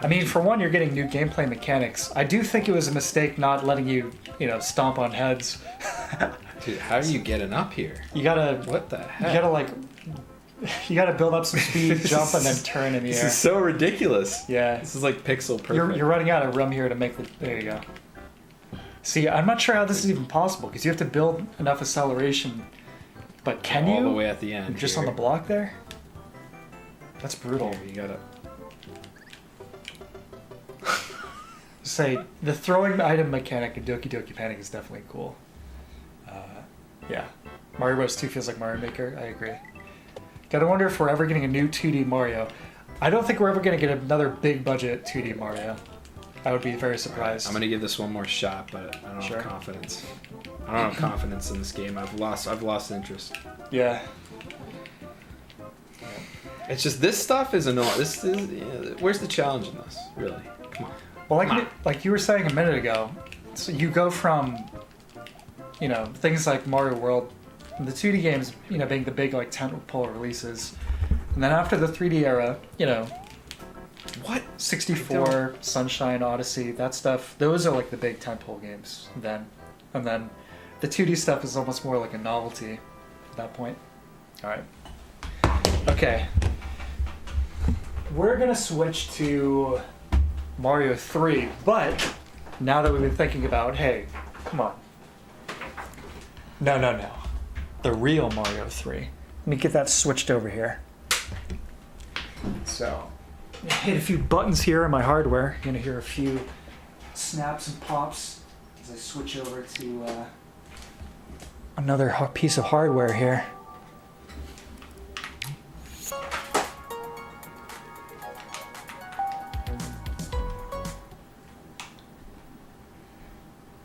I mean, for one, you're getting new gameplay mechanics. I do think it was a mistake not letting you, stomp on heads. Dude, how do you get up here? You gotta... What the heck? You gotta build up some speed, jump, and then turn in the air. This is so ridiculous. Yeah. This is like pixel perfect. You're running out of room here to make the... There you go. See, I'm not sure how this is even possible, because you have to build enough acceleration. But can you? All the way at the end. Just on the block there? That's brutal. Here, you gotta... Say, the throwing item mechanic in Doki Doki Panic is definitely cool. Yeah. Mario Bros. 2 feels like Mario Maker. I agree. Gotta wonder if we're ever getting a new 2D Mario. I don't think we're ever going to get another big budget 2D Mario. I would be very surprised. I'm gonna give this one more shot, but I don't have confidence. I don't have confidence in this game. I've lost interest. Yeah. It's just this stuff is annoying. Where's the challenge in this? Really? Come on. Well, like you were saying a minute ago, so you go from, things like Mario World, the 2D games, being the big like tentpole releases, and then after the 3D era, What? 64, Sunshine, Odyssey, that stuff, those are like the big tentpole games then. And then the 2D stuff is almost more like a novelty at that point. Alright. Okay. We're gonna switch to Mario 3, but now that we've been thinking about, hey, come on. No. The real Mario 3. Let me get that switched over here. So, hit a few buttons here on my hardware. You're gonna hear a few snaps and pops as I switch over to another piece of hardware here.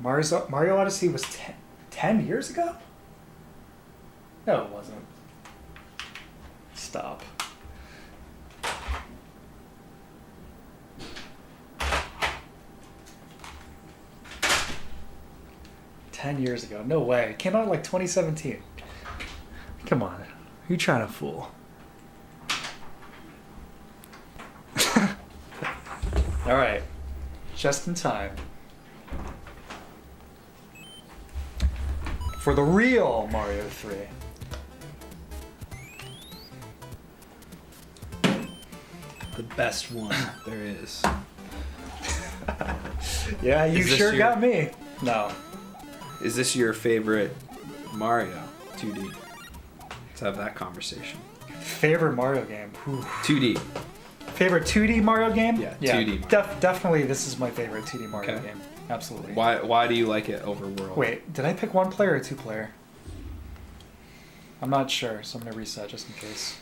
Mario Odyssey was 10 years ago? No, it wasn't. Stop. $10 ago. No way. It came out in like 2017. Come on. Who you trying to fool? Alright. Just in time. For the real Mario 3. The best one there is. Yeah, you sure got me. No. Is this your favorite Mario 2D? Let's have that conversation. Favorite Mario game? Ooh. 2D. Favorite 2D Mario game? Yeah, 2D. Definitely this is my favorite 2D Mario game. Absolutely. Why do you like it over World? Wait, did I pick one player or two player? I'm not sure, so I'm going to reset just in case.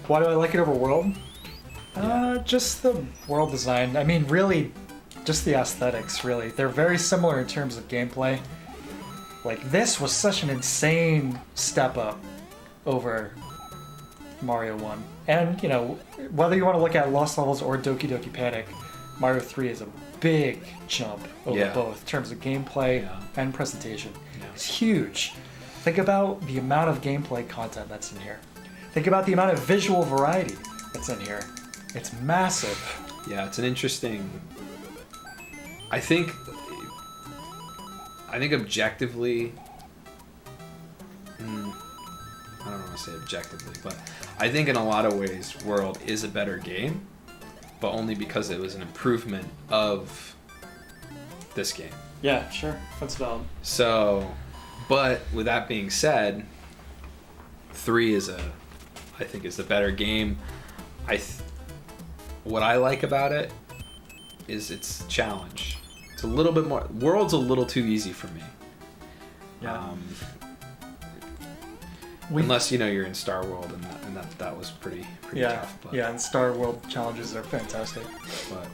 Why do I like it over World? Just the world design. I mean, really, just the aesthetics, really. They're very similar in terms of gameplay. Like, this was such an insane step up over Mario 1. And, whether you want to look at Lost Levels or Doki Doki Panic, Mario 3 is a big jump over both in terms of gameplay and presentation. Yeah. It's huge. Think about the amount of gameplay content that's in here. Think about the amount of visual variety that's in here. It's massive. Yeah, it's an interesting... I think objectively... I don't want to say objectively, but I think in a lot of ways World is a better game, but only because it was an improvement of this game. Yeah, sure. That's valid. So, but with that being said, 3 I think is the better game. What I like about it is its challenge. It's a little bit more... World's a little too easy for me. Yeah. Unless you're in Star World, and that was pretty tough. But, yeah, and Star World challenges are fantastic. But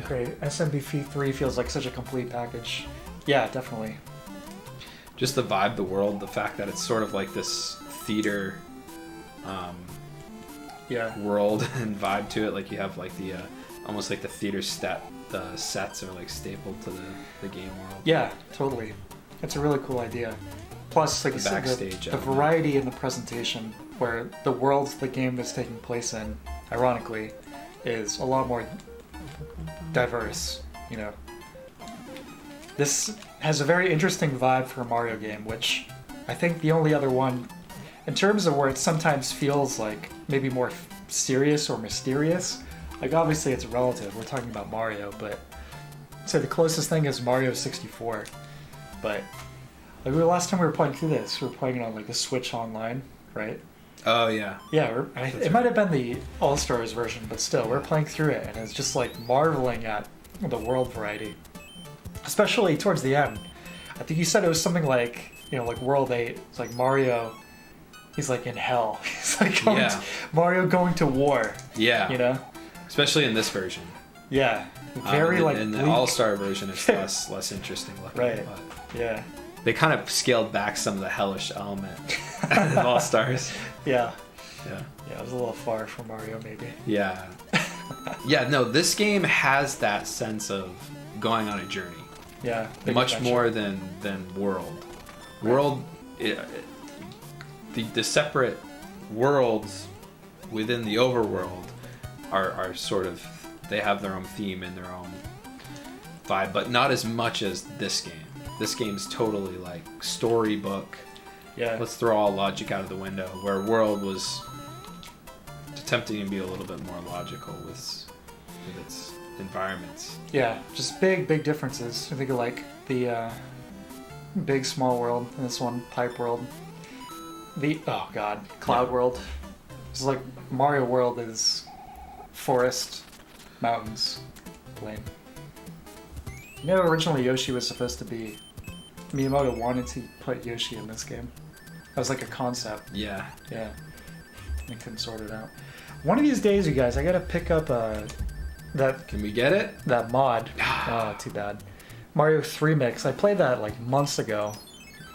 great. SMBF 3 feels like such a complete package. Yeah, definitely. Just the vibe, the world, the fact that it's sort of like this theater world and vibe to it. Like you have like the almost like the theater the sets are like stapled to the game world. Yeah, totally. It's a really cool idea. Plus, like you said, the variety in the presentation, where the worlds the game is taking place in, ironically, is a lot more diverse. This has a very interesting vibe for a Mario game, which I think the only other one, in terms of where it sometimes feels like maybe more serious or mysterious. Like obviously it's relative. We're talking about Mario, but I'd say the closest thing is Mario 64. But like last time we were playing through this, we were playing it on like the Switch Online, right? Oh yeah. Yeah, it might have been the All Stars version, but still, we're playing through it, and it's just like marveling at the world variety, especially towards the end. I think you said it was something like like World 8. It's like Mario he's like in hell. He's like going Yeah. Mario going to war. Yeah. You know? Especially in this version. Yeah. Very like in the bleak. All-Star version, it's less interesting looking. Right. But Yeah. they kind of scaled back some of the hellish element of All-Stars. Yeah. Yeah. Yeah, it was a little far from Mario maybe. Yeah. Yeah, no, this game has that sense of going on a journey. Yeah. Big Much adventure. more than World. World, the separate worlds within the overworld are sort of, they have their own theme and their own vibe, but not as much as this game. This game's totally like storybook. Yeah. Let's throw all logic out of the window, where World was attempting to be a little bit more logical with its environments. Yeah, just big differences. I think of like the big small world and this one pipe world. The cloud world. It's like Mario World is forest, mountains, plain. You know, originally Yoshi was supposed to be. Miyamoto wanted to put Yoshi in this game. That was like a concept. Yeah. Yeah. I couldn't sort it out. One of these days, you guys, I gotta pick up that Can we get it? that mod. Oh, too bad. Mario 3 Mix. I played that like months ago.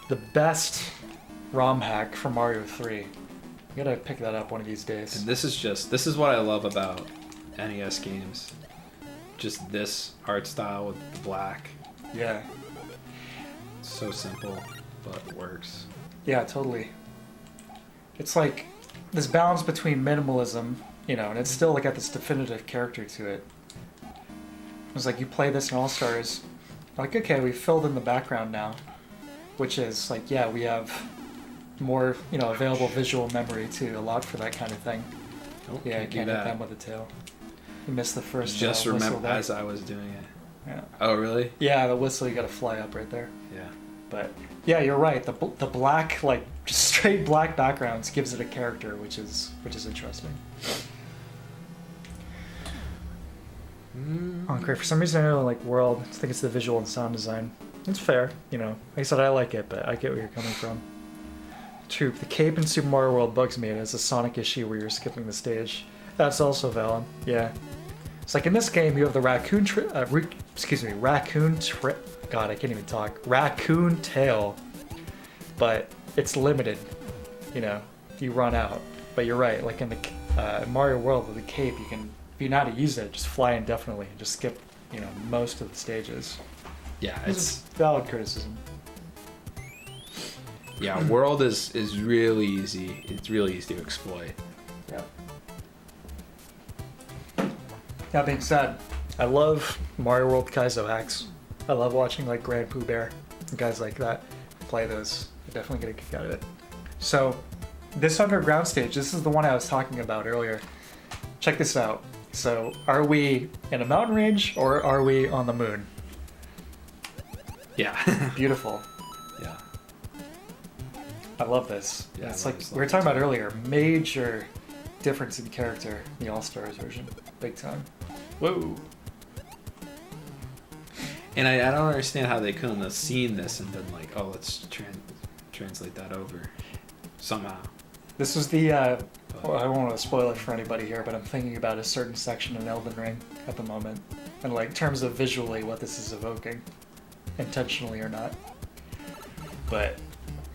The best ROM hack for Mario 3. I gotta pick that up one of these days. And this is what I love about NES games. Just this art style with the black. Yeah. It's so simple, but it works. Yeah, totally. It's like this balance between minimalism, you know, and it's still like got this definitive character to it. It's like you play this in All-Stars, like, okay, we've filled in the background now, which is like, yeah, we have more, you know, available visual memory to allow for that kind of thing. Nope, Yeah, you do can't hit that. them with a tail. You missed the first Just whistle remember there. as I was doing it. Yeah. Oh, really? Yeah, the whistle, you gotta fly up right there. Yeah. But yeah, you're right. The black, like just straight black backgrounds gives it a character, which is interesting. Oh, great. For some reason, I know like World. I think it's the visual and sound design. It's fair, you know. Like I said, I like it, but I get where you're coming from. True. The cape in Super Mario World bugs me. It has a Sonic issue where you're skipping the stage. That's also valid. Yeah. It's like in this game, you have the raccoon. God, I can't even talk. Raccoon tail, but it's limited. You know, you run out. But you're right. Like in the Mario World with the cape, you can, if you know how to use it, just fly indefinitely and just skip, you know, most of the stages. Yeah, It's valid criticism. yeah. World is really easy. It's really easy to exploit. Yeah. That being said, I love Mario World Kaizo hacks. I love watching like Grand Pooh Bear and guys like that play those. I definitely get a kick out of it. So, this underground stage, this is the one I was talking about earlier. Check this out. So, are we in a mountain range or are we on the moon? Yeah. Beautiful. Yeah. I love this. Yeah, It's I like love this we were talking about earlier, major difference in character in the All-Stars version. Big time. Whoa. And I don't understand how they couldn't have seen this and been like, oh, let's translate that over somehow. This was the, well, I won't want to spoil it for anybody here, but I'm thinking about a certain section in Elden Ring at the moment. And like, in terms of visually what this is evoking, intentionally or not. But,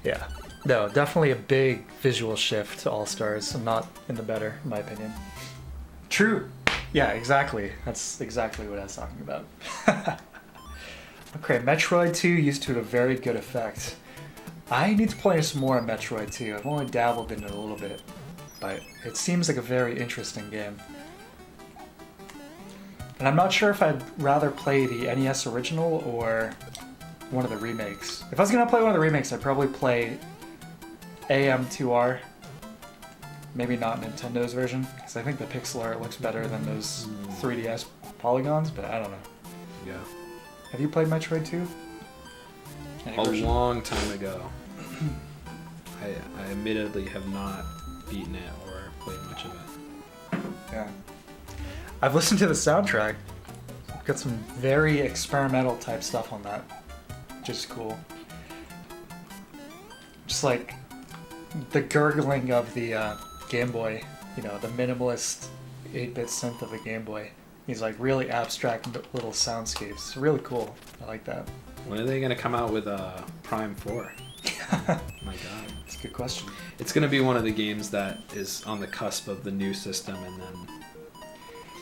yeah. No, definitely a big visual shift to All-Stars, and not in the better, in my opinion. True. Yeah, exactly. That's exactly what I was talking about. Okay, Metroid 2 used to a very good effect. I need to play some more on Metroid 2. I've only dabbled in it a little bit, but it seems like a very interesting game. And I'm not sure if I'd rather play the NES original or one of the remakes. If I was going to play one of the remakes, I'd probably play AM2R. Maybe not Nintendo's version, because I think the pixel art looks better than those 3DS polygons, but I don't know. Yeah. Have you played Metroid 2? Any A version? long time ago. I admittedly have not beaten it or played much of it. Yeah. I've listened to the soundtrack. Got some very experimental type stuff on that, which is cool. Just like the gurgling of the Game Boy, you know, the minimalist 8-bit synth of the Game Boy. These like really abstract little soundscapes. Really cool. I like that. When are they gonna come out with Prime 4? My God, That's a good question. it's gonna be one of the games that is on the cusp of the new system and then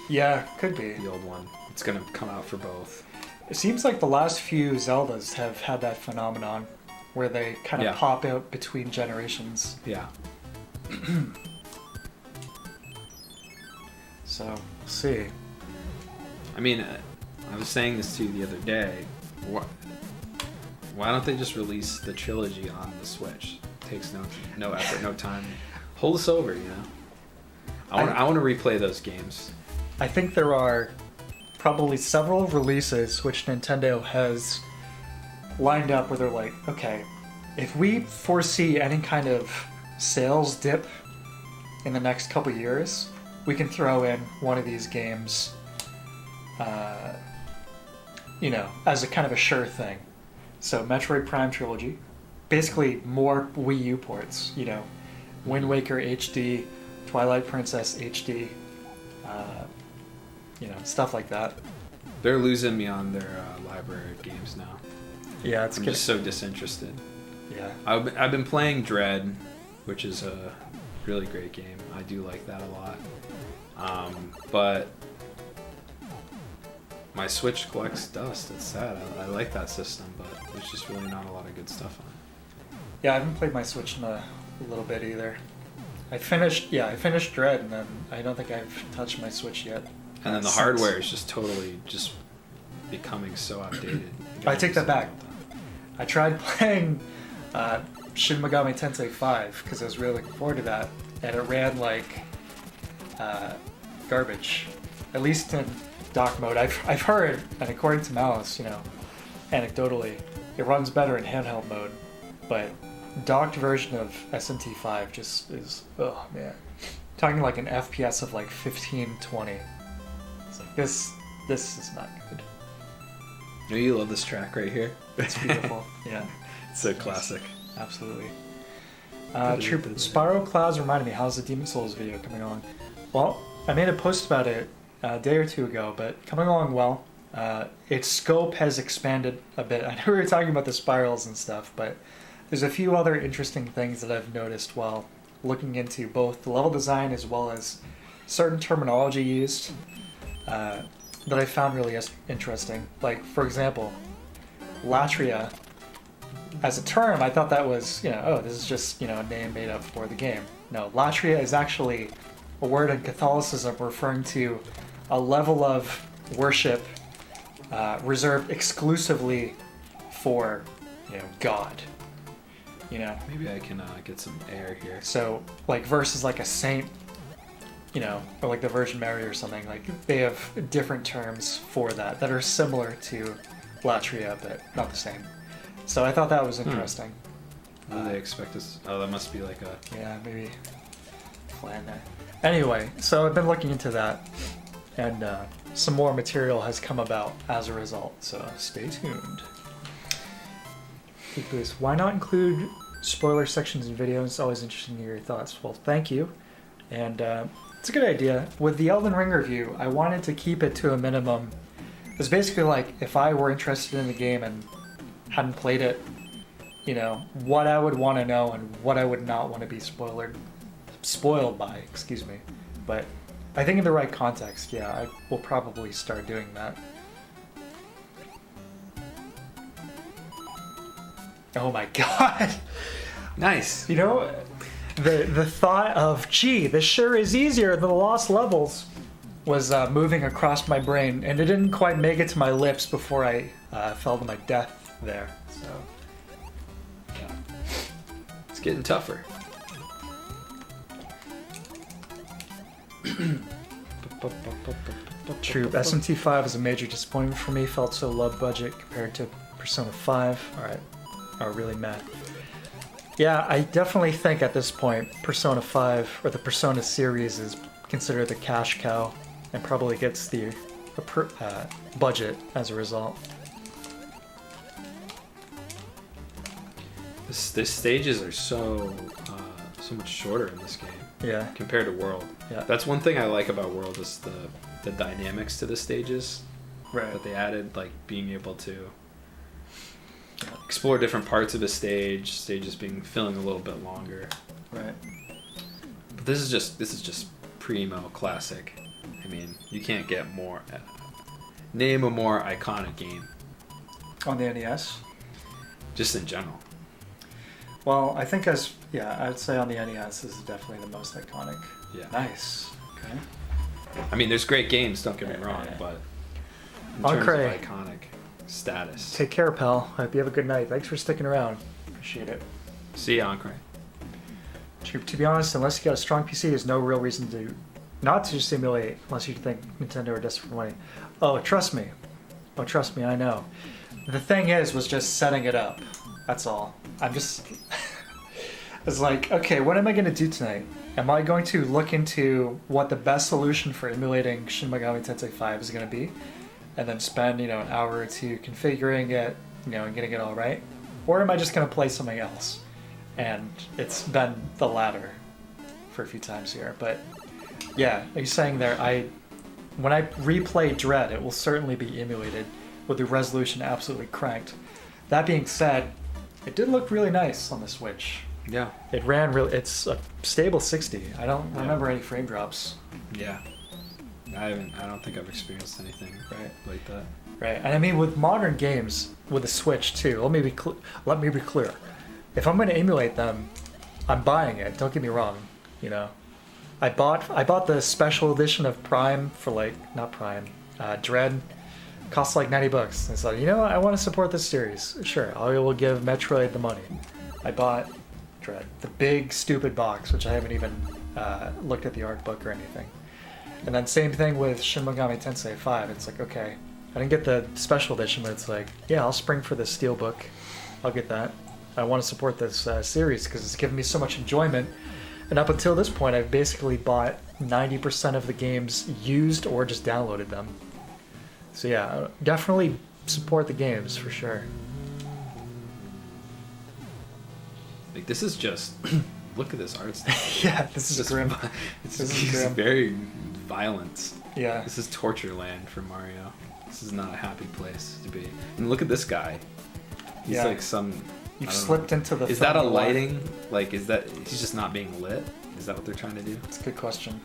Yeah, could be. the old one. It's gonna come out for both. It seems like the last few Zeldas have had that phenomenon where they kind of Yeah. pop out between generations. Yeah. So, we'll see. I mean, I was saying this to you the other day. Why don't they just release the trilogy on the Switch? It takes no effort, no time. Hold us over, you know. I want to replay those games. I think there are probably several releases which Nintendo has lined up where they're like, okay, if we foresee any kind of sales dip in the next couple years, we can throw in one of these games, you know, as a kind of a sure thing. So Metroid Prime Trilogy, basically more Wii U ports, you know, Wind Waker HD, Twilight Princess HD, you know, stuff like that. They're losing me on their library of games now. Yeah, it's I'm good. just so disinterested. Yeah. I've been playing Dread, which is a really great game. I do like that a lot. But my Switch collects dust. It's sad. I like that system, but there's just really not a lot of good stuff on it. Yeah, I haven't played my Switch in a little bit either. I finished Dread, and then I don't think I've touched my Switch yet. And then the Since- hardware is just totally just becoming so outdated. I take that back. I tried playing Shin Megami Tensei 5 because I was really looking forward to that, and it ran like garbage. At least in dock mode, I've heard, and according to Malice, you know, anecdotally, it runs better in handheld mode, but docked version of SMT5 just is, oh man, talking like an FPS of like 15-20. It's like this is not good. No, you love this track right here. It's beautiful. Yeah. It's so classic. Absolutely. Troop Spyro Clouds reminded me, how's the Demon Souls video coming along? Well, I made a post about it a day or two ago, but coming along well. Its scope has expanded a bit. I know we were talking about the spirals and stuff, but there's a few other interesting things that I've noticed while looking into both the level design as well as certain terminology used that I found really interesting. Like, for example, Latria. As a term, I thought that was, you know, oh, this is just, you know, a name made up for the game. No, Latria is actually a word in Catholicism referring to a level of worship reserved exclusively for, you know, God. You know? Maybe I can get some air here. So, like, versus like a saint, you know, or like the Virgin Mary or something, like, they have different terms for that are similar to Latria, but not the same. So I thought that was interesting. What do they expect us? Oh, that must be like a... Yeah, maybe plan that. Anyway, so I've been looking into that, and some more material has come about as a result, so stay tuned. Geek Boost, why not include spoiler sections in videos? It's always interesting to hear your thoughts. Well, thank you. And it's a good idea. With the Elden Ring review, I wanted to keep it to a minimum. It was basically like, if I were interested in the game and hadn't played it, you know, what I would want to know and what I would not want to be spoiled by, excuse me. But I think in the right context, yeah, I will probably start doing that. Oh my god! Nice! You know, the thought of, gee, this sure is easier than the Lost Levels was moving across my brain, and it didn't quite make it to my lips before I fell to my death there, so yeah. It's getting tougher. True, SMT5 is a major disappointment for me. Felt so low budget compared to Persona 5. Alright. Oh, really mad. Yeah, I definitely think at this point Persona 5, or the Persona series, is considered the cash cow and probably gets the budget as a result. The stages are so so much shorter in this game Yeah. compared to World. Yeah. That's one thing I like about World is the dynamics to the stages Right. that they added, like being able to explore different parts of a stage, stages feeling a little bit longer. Right. But this is just primo classic. I mean, you can't get more. Name a more iconic game. On the NES? Just in general. Well, I think I'd say on the NES this is definitely the most iconic. Yeah. Nice. Okay. I mean, there's great games, don't get me wrong, but in terms Ancre. of iconic status. Take care, pal. Hope you have a good night. Thanks for sticking around. Appreciate it. See ya, Ancre. To be honest, unless you got a strong PC, there's no real reason to not to just emulate unless you think Nintendo are desperate for money. Oh, trust me. Oh, trust me, I know. The thing was just setting it up. That's all. I'm just... It's like, okay, what am I going to do tonight? Am I going to look into what the best solution for emulating Shin Megami Tensei 5 is going to be? And then spend, an hour or two configuring it, and getting it all right? Or am I just going to play something else? And it's been the latter for a few times here. But yeah, are you saying there, when I replay Dread, it will certainly be emulated with the resolution absolutely cranked. That being said, it did look really nice on the Switch. Yeah. It ran it's a stable 60. I don't remember any frame drops. Yeah. I don't think I've experienced anything like that. Right. And I mean, with modern games, with the Switch too, let me be clear. If I'm going to emulate them, I'm buying it. Don't get me wrong. I bought the special edition of Prime for not Prime, Dread. Costs like $90. And so, I want to support this series. Sure, I will give Metroid the money. I bought Dread, the big stupid box, which I haven't even looked at the art book or anything. And then same thing with Shin Megami Tensei 5. It's like, okay, I didn't get the special edition, but it's like, yeah, I'll spring for the steelbook. I'll get that. I want to support this series because it's given me so much enjoyment. And up until this point, I've basically bought 90% of the games used or just downloaded them. So yeah, definitely support the games for sure. Like, this is just look at this art style. Yeah, this is Just grim. It's This just is grim. very violent. Yeah. This is torture land for Mario. This is not a happy place to be. And look at this guy. He's Yeah. like some. You've I don't slipped know. into the. Is that a film noir. lighting? Like, is that he's just not being lit? Is that what they're trying to do? It's a good question.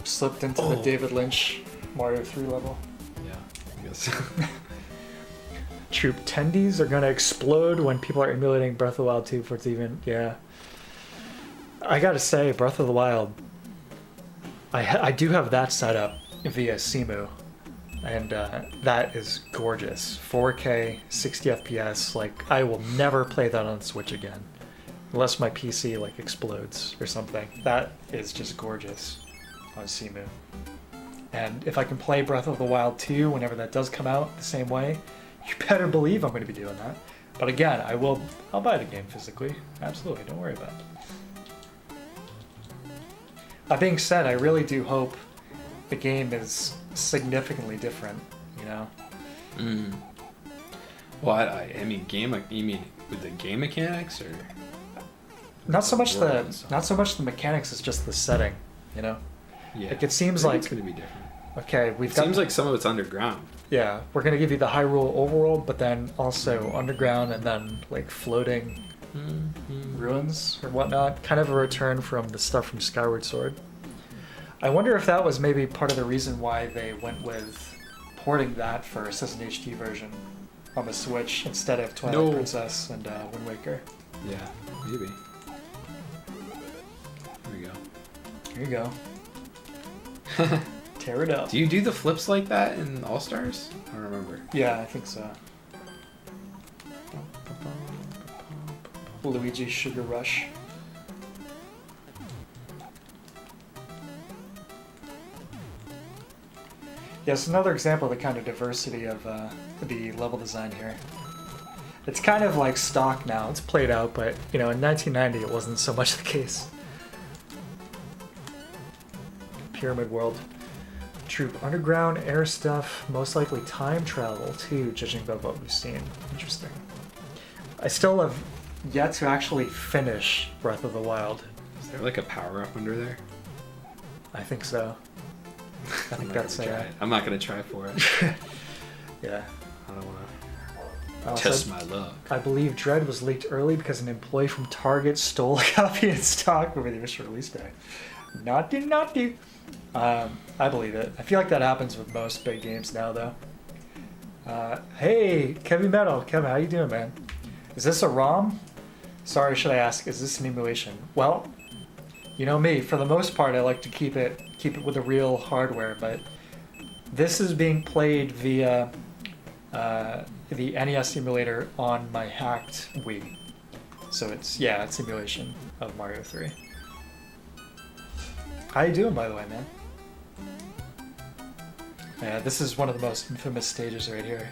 Slipped into the David Lynch Mario 3 level. Yeah, I guess. Troop tendies are gonna explode when people are emulating Breath of the Wild 2 for it's even. Yeah. I gotta say, Breath of the Wild. I do have that set up via Simu, and that is gorgeous. 4K, 60 FPS. Like, I will never play that on Switch again, unless my PC explodes or something. That is just gorgeous on Simu. And if I can play Breath of the Wild 2 whenever that does come out the same way, you better believe I'm going to be doing that. But again, I'll buy the game physically. Absolutely, don't worry about it. That being said, I really do hope the game is significantly different, Well, I mean, you mean with the game mechanics or? Not so much World the mechanics, it's just the setting, Yeah. it seems I think like it's gonna be different. okay, It seems like some of it's underground. yeah, we're gonna give you the Hyrule overworld, but then also underground and then floating ruins or whatnot, kind of a return from the stuff from Skyward Sword. I wonder if that was maybe part of the reason why they went with porting that for Assassin HD version on the Switch instead of Twilight Princess and Wind Waker. Yeah, maybe. There we go. Here you go. Tear it up. Do you do the flips like that in All Stars? I don't remember. Yeah, I think so. Luigi Sugar Rush. Yeah, it's another example of the kind of diversity of the level design here. It's kind of like stock now. It's played out, but in 1990 it wasn't so much the case. Pyramid World. Troop underground, air stuff, most likely time travel too, judging by what we've seen. Interesting. I still have yet to actually finish Breath of the Wild, Is there like a power up under there? I think so. I think that's it. I'm not gonna try for it. Yeah. I don't wanna test my luck. I believe Dread was leaked early because an employee from Target stole a copy in stock before the initial release day. Naughty, naughty. I believe it. I feel like that happens with most big games now, though. Hey, Kevin Metal. Kevin, how you doing, man? Is this a ROM? Sorry, should I ask? Is this an emulation? Well, you know me. For the most part, I like to keep it with the real hardware, but this is being played via the NES emulator on my hacked Wii. So it's emulation of Mario 3. How you doing, by the way, man? Yeah, this is one of the most infamous stages right here.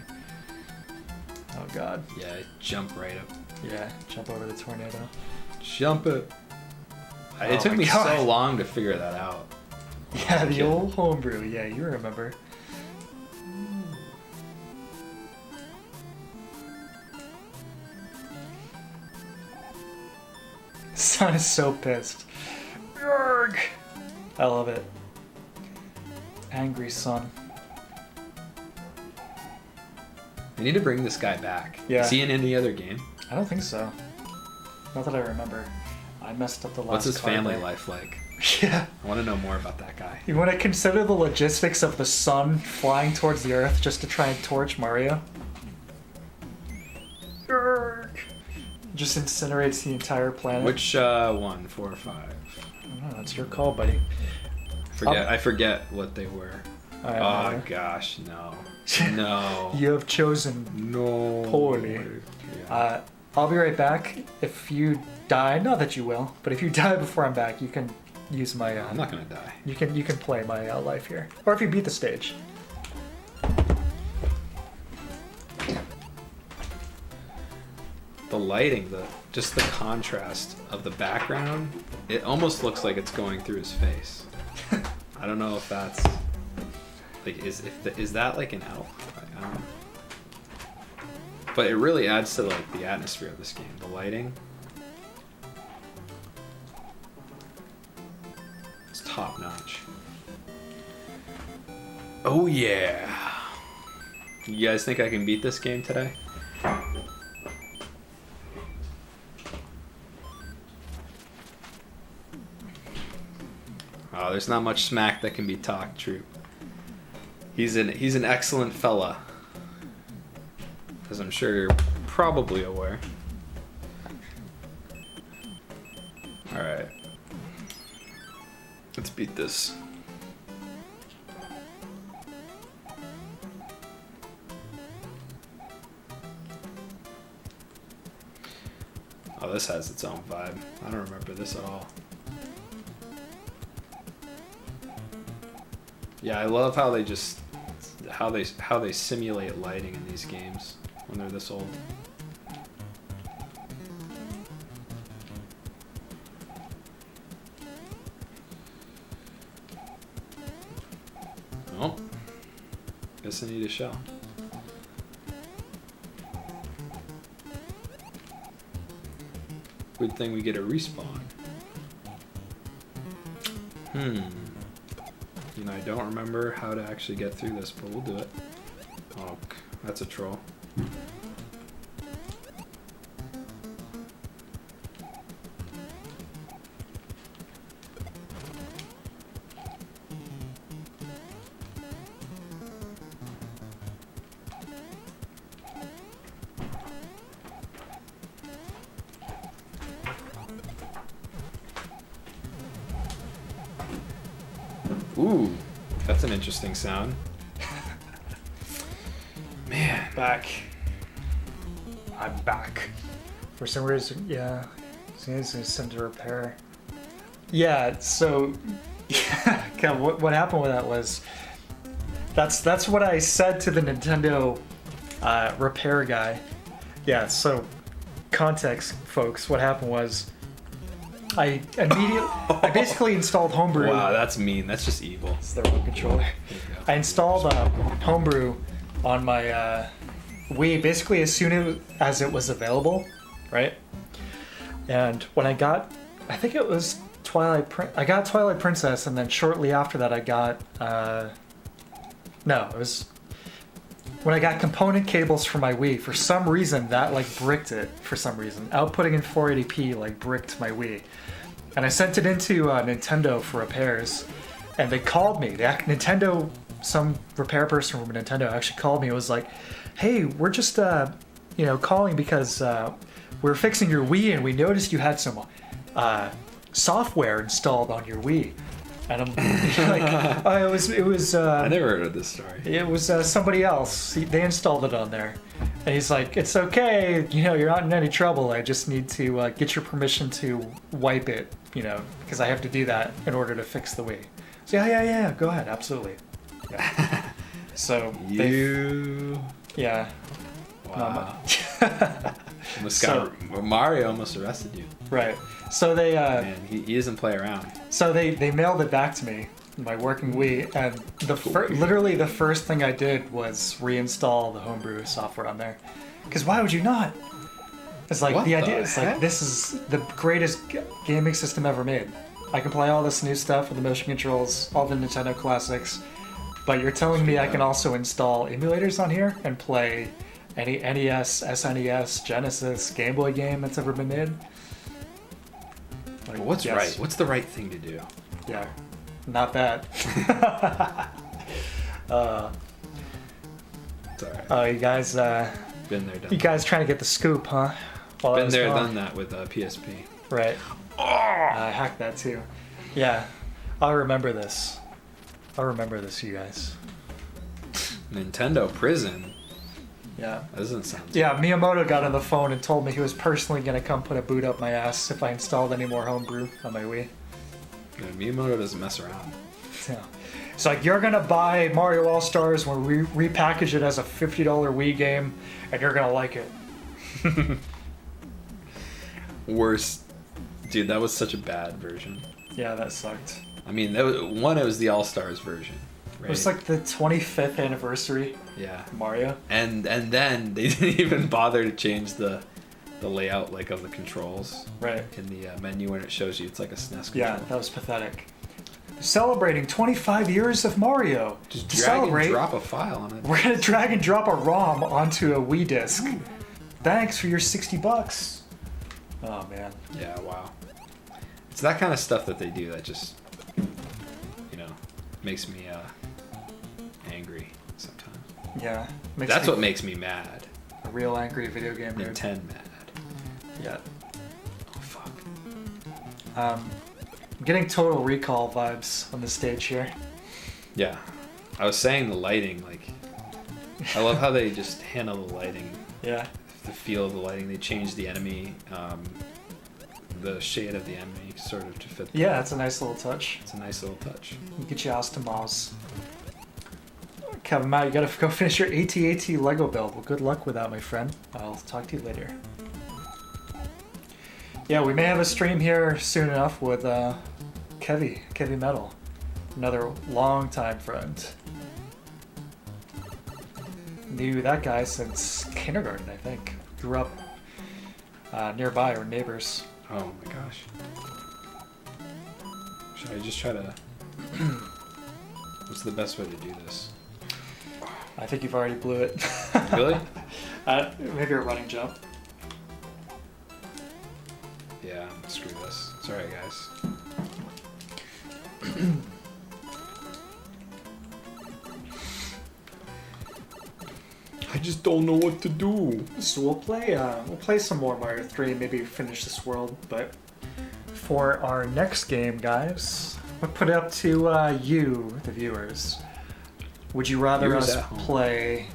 Oh god. Yeah, jump right up. Yeah, jump over the tornado. Jump it. Oh It took my me God. so long to figure that out. Yeah, the old homebrew. Yeah, you remember. Son is so pissed. Yarg! I love it. Angry son. We need to bring this guy back. Yeah. Is he in any other game? I don't think so. Not that I remember. I messed up the last What's his card family there. life like? Yeah. I want to know more about that guy. You want to consider the logistics of the sun flying towards the Earth just to try and torch Mario? Yarg! Just incinerates the entire planet. Which 1, 4, or 5? I don't know, that's your call, buddy. I forget what they were. I don't Oh know. gosh, no. No. You have chosen No. poorly. Yeah. I'll be right back. If you die, not that you will, but if you die before I'm back, you can use my. I'm not gonna die. You can play my life here, or if you beat the stage. The lighting, just the contrast of the background, it almost looks like it's going through his face. I don't know if that's like is that like an elf? I don't know. But it really adds to like the atmosphere of this game. The lighting, it's top notch. Oh yeah! You guys think I can beat this game today? Oh, there's not much smack that can be talked, Troop. He's an excellent fella, as I'm sure you're probably aware. All right, let's beat this. Oh, this has its own vibe. I don't remember this at all. Yeah, I love how they just how they simulate lighting in these games when they're this old. Oh, guess I need a shell. Good thing we get a respawn. You know, I don't remember how to actually get through this, but we'll do it. Oh, that's a troll. Ooh, that's an interesting sound. Man. Back. I'm back. For some reason, yeah. It's sent to repair. Yeah, so yeah, what happened with that was that's what I said to the Nintendo repair guy. Yeah, so context, folks, what happened was I basically installed Homebrew. Wow, that's mean. That's just evil. It's the remote controller. I installed Homebrew on my Wii basically as soon as it was available, right? And when I think it was I got Twilight Princess, and then shortly after that I got no, it was when I got component cables for my Wii. For some reason that like bricked it. For some reason, outputting in 480p like bricked my Wii, and I sent it into Nintendo for repairs, and they called me. Nintendo, some repair person from Nintendo actually called me. It was like, hey, we're just calling because we're fixing your Wii and we noticed you had some software installed on your Wii. And I'm like, oh, it was. I never heard of this story. It was somebody else. They installed it on there, and he's like, "It's okay. You're not in any trouble. I just need to get your permission to wipe it. Because I have to do that in order to fix the Wii." So yeah. Go ahead, absolutely. Yeah. So yeah. Wow. Mario almost arrested you. Right. So they Man, he doesn't play around. So they mailed it back to me, my working Wii, and literally the first thing I did was reinstall the homebrew software on there. Because why would you not? It's like What the the idea is like heck? this is the greatest gaming system ever made. I can play all this new stuff with the motion controls, all the Nintendo classics, but you're telling me I can also install emulators on here and play any NES, SNES, Genesis, Game Boy game that's ever been made? Like, But what's yes. right? What's the right thing to do? Yeah, not that. It's alright. You guys, Been there, done you guys trying to get the scoop, huh? While I Been was there, gone. done that with PSP. Right. I hacked that too. Yeah, I'll remember this. You guys. Nintendo prison. Yeah. That doesn't sound. Yeah, Miyamoto got on the phone and told me he was personally gonna come put a boot up my ass if I installed any more homebrew on my Wii. Yeah, Miyamoto doesn't mess around. Yeah. It's like, you're gonna buy Mario All-Stars when we repackage it as a $50 Wii game, and you're gonna like it. Worst. Dude, that was such a bad version. Yeah, that sucked. I mean, that was, one, it was the All-Stars version. Right? It was like the 25th anniversary Yeah. of Mario. And then they didn't even bother to change the layout like of the controls. Right. In the menu when it shows you it's like a SNES control. Yeah, that was pathetic. Celebrating 25 years of Mario. Just To drag celebrate, and drop a file on it. we're gonna drag and drop a ROM onto a Wii disc. Thanks for your $60. Oh man. Yeah, wow. It's that kind of stuff that they do that just, makes me angry sometimes. Yeah. That's what makes me mad. a real angry video game nerd. NINTENMAD. Yeah. Oh, fuck. I'm getting Total Recall vibes on the stage here. Yeah. I was saying the lighting, like, I love how they just handle the lighting. Yeah. The feel of the lighting. They change the enemy, the shade of the enemy sort of to fit. Yeah, that's a nice little touch. It's a nice little touch. Get your ass to Moz. Kevin, Matt, you gotta go finish your AT-AT Lego build. Well, good luck with that, my friend. I'll talk to you later. Yeah, we may have a stream here soon enough with Kevy Metal, another longtime friend. Knew that guy since kindergarten, I think. Grew up nearby, or neighbors. Oh my gosh. Should I just try to... What's the best way to do this? I think you've already blew it. Really? Maybe a running jump. Yeah, screw this. Sorry, guys. I just don't know what to do. So we'll play some more Mario 3, maybe finish this world, but for our next game, guys, we'll put it up to you, the viewers. Would you rather Viewers us at home. play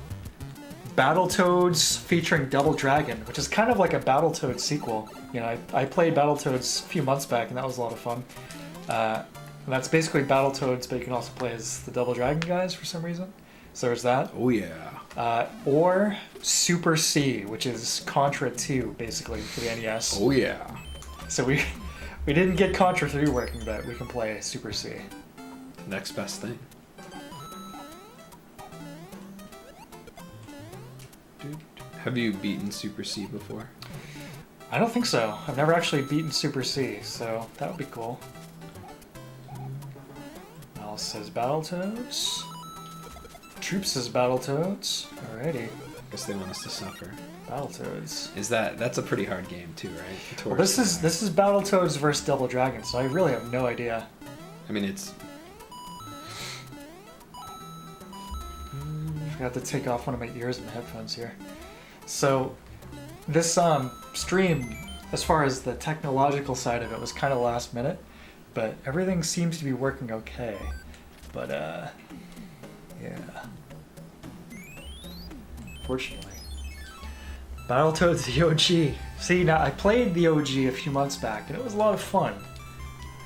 Battletoads featuring Double Dragon, which is kind of like a Battletoads sequel? You know, I played Battletoads a few months back, and that was a lot of fun. And that's basically Battletoads, but you can also play as the Double Dragon guys for some reason. So there's that. Oh yeah. Or Super C, which is Contra 2, basically, for the NES. Oh yeah. So we didn't get Contra 3 working, but we can play Super C. Next best thing. Have you beaten Super C before? I don't think so. I've never actually beaten Super C, so that would be cool. Mouse says Battletoads. Troops says Battletoads. Alrighty. Guess they want us to suffer. Battletoads. That's a pretty hard game too, right? Well, this is Battletoads versus Double Dragon, so I really have no idea. I mean, it's. I have to take off one of my ears and headphones here. So, this stream, as far as the technological side of it, was kind of last minute, but everything seems to be working okay. But yeah. Fortunately. Battletoads the OG. See, now I played the OG a few months back, and it was a lot of fun.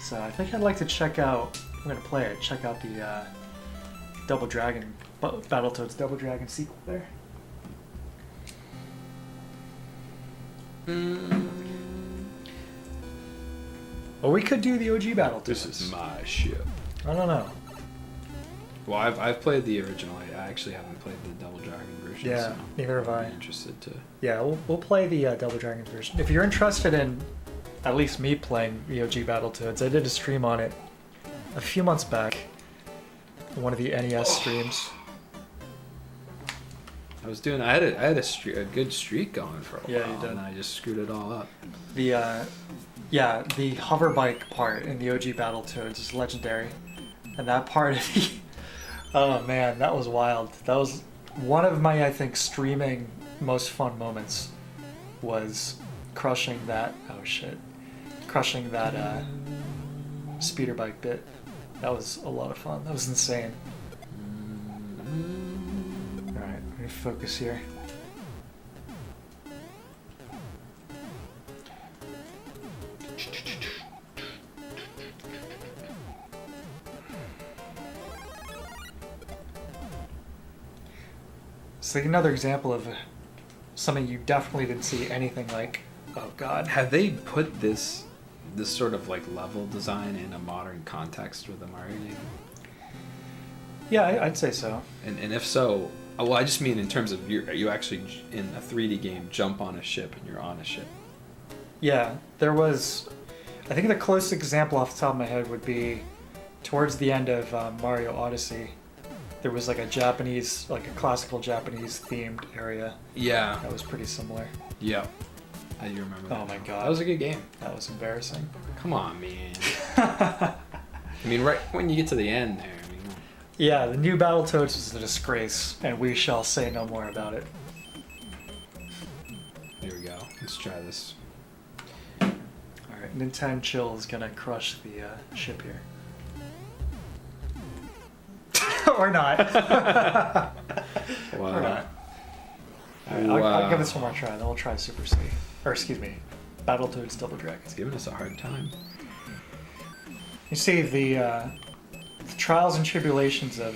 So I think I'd like to check out. I'm gonna play it. Check out the Double Dragon, Battletoads Double Dragon sequel there. Well, we could do the OG Battletoads. This is my ship. I don't know. Well, I've played the original. I actually haven't played the Double Dragon version. Yeah, so neither have I. I'm interested to. Yeah, we'll play the Double Dragon version. If you're interested in at least me playing the OG Battletoads, I did a stream on it a few months back. One of the NES streams. I had a good streak going for a while. Yeah, you did. And I just screwed it all up. The hover bike part in the OG Battletoads is legendary, and that part of the oh man, that was wild. That was one of my, I think, streaming most fun moments. Was crushing that speeder bike bit. That was a lot of fun. That was insane. Alright, let me focus here. It's like another example of something you definitely didn't see anything like. Oh god. Have they put this sort of like level design in a modern context with the Mario game? Yeah, I'd say so. And if so, well, I just mean in terms of you actually in a 3D game jump on a ship and you're on a ship. Yeah, there was. I think the closest example off the top of my head would be towards the end of Mario Odyssey. There was like a classical Japanese themed area. Yeah. That was pretty similar. Yeah. I do remember that. Oh my god. That was a good game. That was embarrassing. Come on, man. I mean, right when you get to the end there, I mean. Yeah, the new Battletoads is a disgrace, and we shall say no more about it. Here we go. Let's try this. Alright, Nintendo Chill is gonna crush the ship here. Or not. Wow. Or not. Alright, I'll give this one more try, then we'll try Super C. Or excuse me, Battletoads Double Dragon. It's giving us a hard time. You see the trials and tribulations of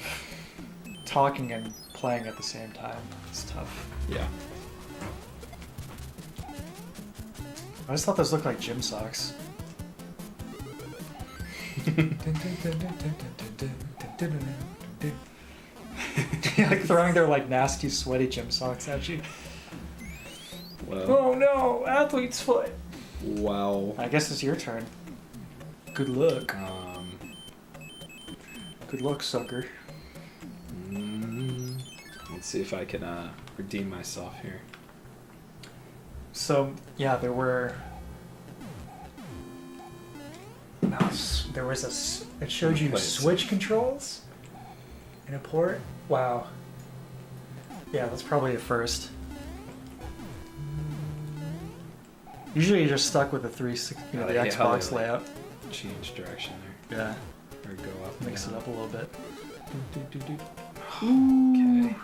talking and playing at the same time. It's tough. Yeah. I just thought those looked like gym socks. Like throwing their like nasty, sweaty gym socks at you. Well. Oh no, athlete's foot. Wow. I guess it's your turn. Good luck. Good luck, sucker. Let's see if I can redeem myself here. So yeah, there were. There was it showed you Switch controls in a port. Wow. Yeah, that's probably a first. Usually you're just stuck with the the Xbox layout. Change direction there. Yeah. Or go up. Mix it up a little bit. Okay.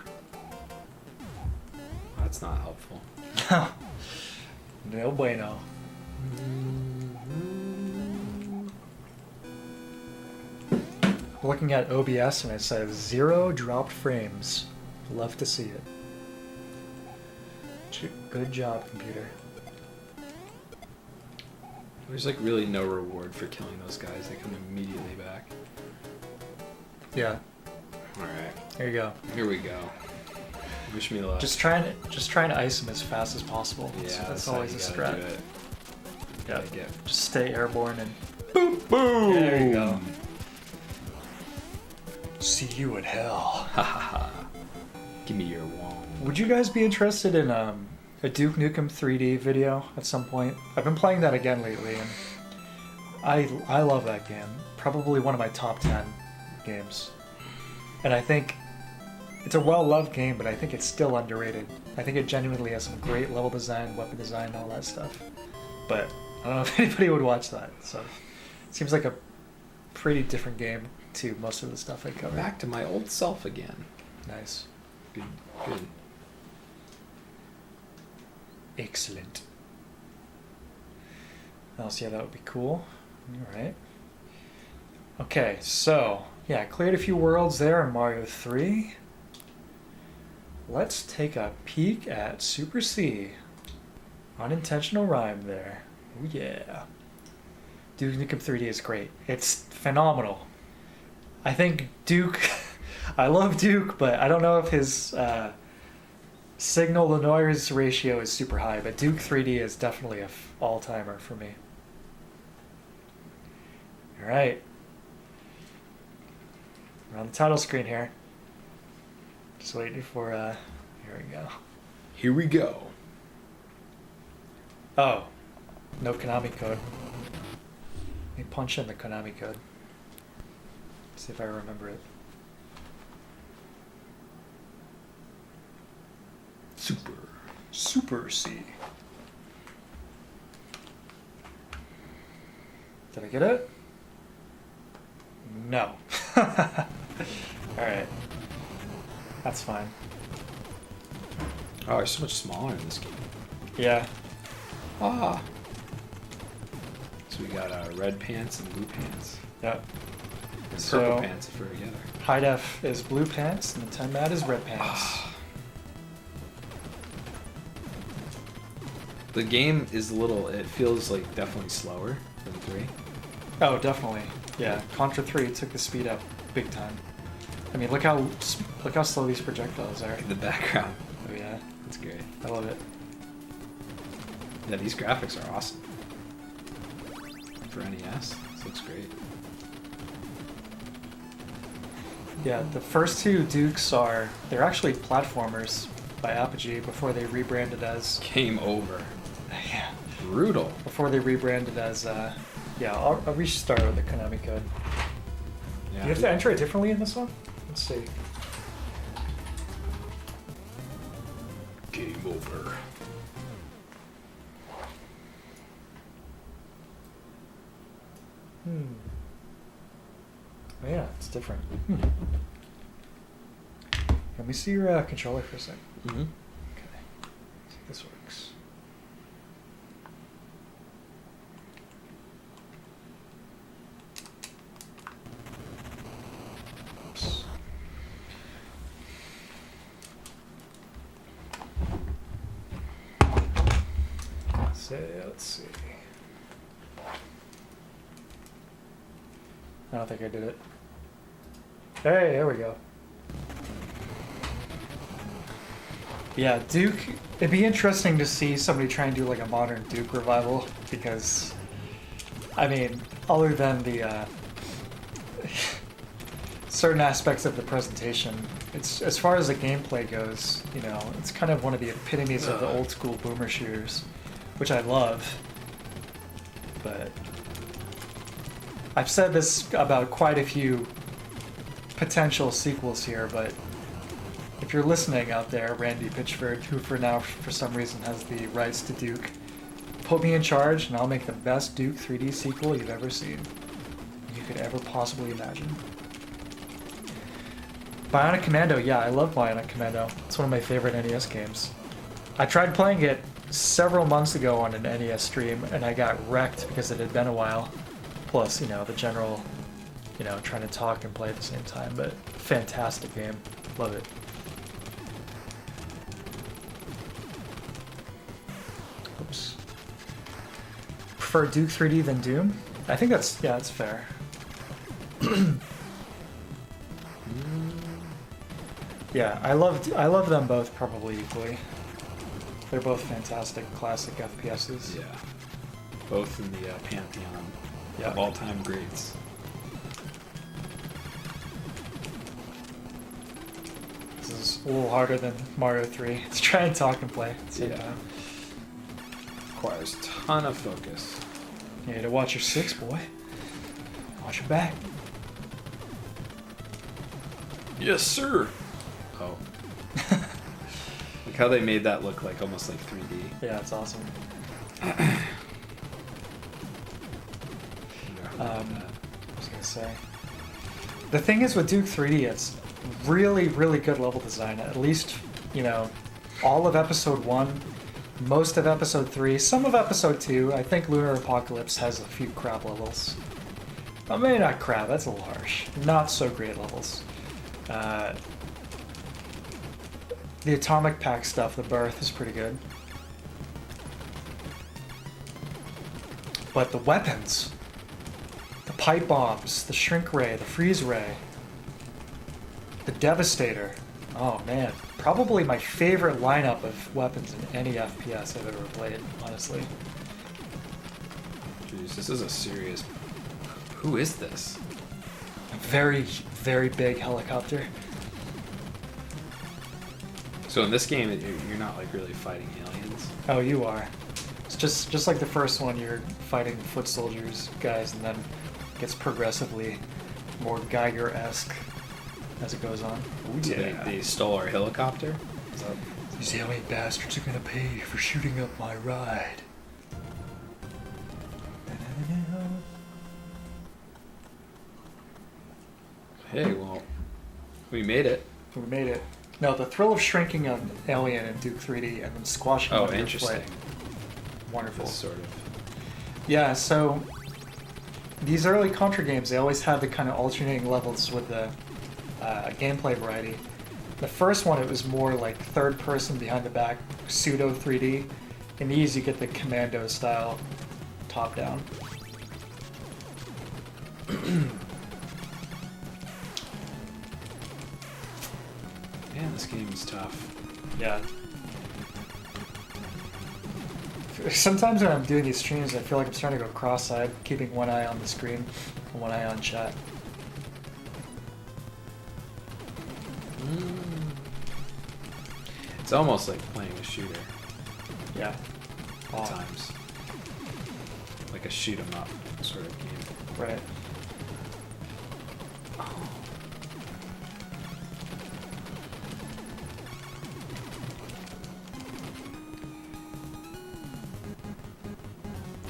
That's not helpful. No bueno. Looking at OBS and it says 0 dropped frames. Love to see it. Good job, computer. There's like really no reward for killing those guys. They come immediately back. Yeah. Alright. There you go. Here we go. Wish me luck. Just trying to ice them as fast as possible. Yeah, that's always a strat. Yeah. Just stay airborne and boom, boom. there you go. See you in hell. Ha ha ha. Give me your wand. Would you guys be interested in a Duke Nukem 3D video at some point? I've been playing that again lately, and I love that game. Probably one of my top 10 games. And I think it's a well-loved game, but I think it's still underrated. I think it genuinely has some great level design, weapon design, and all that stuff. But I don't know if anybody would watch that. So it seems like a pretty different game to most of the stuff I cover. Back to my old self again. Nice. Good. Good. Excellent. Else, yeah, that would be cool. All right. Okay, so yeah, I cleared a few worlds there in Mario 3. Let's take a peek at Super C. Unintentional rhyme there. Oh yeah. Duke Nukem 3D is great. It's phenomenal. I think Duke, I love Duke, but I don't know if his signal to noise ratio is super high, but Duke 3D is definitely a all-timer for me. All right. We're on the title screen here. Just waiting for, here we go. Here we go. Oh, no Konami code. Let me punch in the Konami code. See if I remember it. Super C. Did I get it? No. Alright. That's fine. Oh, it's so much smaller in this game. Yeah. Ah. So we got red pants and blue pants. Yep. And So- purple pants if we're together. High def is blue pants, and NINTENMAD is red pants. The game is a little, it feels like definitely slower than 3. Oh, definitely. Yeah, Contra 3 took the speed up big time. I mean, look how slow these projectiles are. The background. Oh yeah, That's great. I love it. Yeah, these graphics are awesome. For NES, this looks great. Yeah, the first two Dukes they're actually platformers by Apogee before they rebranded as, Game over. yeah, Brutal. before they rebranded as, yeah, I'll restart with the Konami code. Yeah. Do you have to enter it differently in this one? Let's see. Game over. Oh yeah, it's different. Let me see your controller for a sec. Mm-hmm. Okay. See if this works. Oops. Let's see. I don't think I did it. Hey, there we go. Yeah, Duke, it'd be interesting to see somebody try and do like a modern Duke revival, because, I mean, other than the certain aspects of the presentation, it's, as far as the gameplay goes, you know, it's kind of one of the epitomes of the old school boomer shooters, which I love. But I've said this about quite a few potential sequels here, but if you're listening out there, Randy Pitchford, who for some reason has the rights to Duke, put me in charge and I'll make the best Duke 3D sequel you've ever seen. You could ever possibly imagine. Bionic Commando, yeah, I love Bionic Commando. It's one of my favorite NES games. I tried playing it several months ago on an NES stream and I got wrecked because it had been a while. Plus, you know, the general, you know, trying to talk and play at the same time, but fantastic game. Love it. Oops. Prefer Duke 3D than Doom? I think that's, yeah, that's fair. Yeah, I love them both probably equally. They're both fantastic classic FPSs. Yeah. Both in the pantheon Yeah. of all-time greats. is a little harder than Mario 3. Let's try and talk and play at the same Yeah. time. Requires a ton of focus. Yeah, to watch your 6, boy. Watch your back. Yes, sir. Oh. Look how they made that look like almost like 3D. Yeah, it's awesome. I was gonna say. The thing is with Duke 3D, it's really, really good level design. At least, you know, all of Episode 1, most of Episode 3, some of Episode 2. I think Lunar Apocalypse has a few crap levels. I mean, not crap, that's a little harsh. Not so great levels. The Atomic Pack stuff, the Birth, is pretty good. But the weapons, the pipe bombs, the shrink ray, the freeze ray, the Devastator. Oh man, probably my favorite lineup of weapons in any FPS I've ever played, honestly. Jeez, this is a serious... Who is this? A very, very big helicopter. So in this game, you're not like really fighting aliens. Oh, you are. It's just like the first one, you're fighting foot soldiers, guys, and then it gets progressively more Geiger-esque as it goes on. So they stole our helicopter? Is that... These alien bastards are gonna pay for shooting up my ride. Hey, well, we made it. We made it. No, the thrill of shrinking an alien in Duke 3D and then squashing Oh, it with your interesting. foot. Wonderful. Sort of. Yeah, so these early Contra games, they always had the kind of alternating levels with the gameplay variety. The first one, it was more like third person behind the back, pseudo 3D. In these, you get the commando style top down. Man, this game is tough. Yeah. Sometimes when I'm doing these streams, I feel like I'm starting to go cross-eyed, keeping one eye on the screen and one eye on chat. It's almost like playing a shooter Yeah. at times. Like a shoot 'em up sort of game. Right.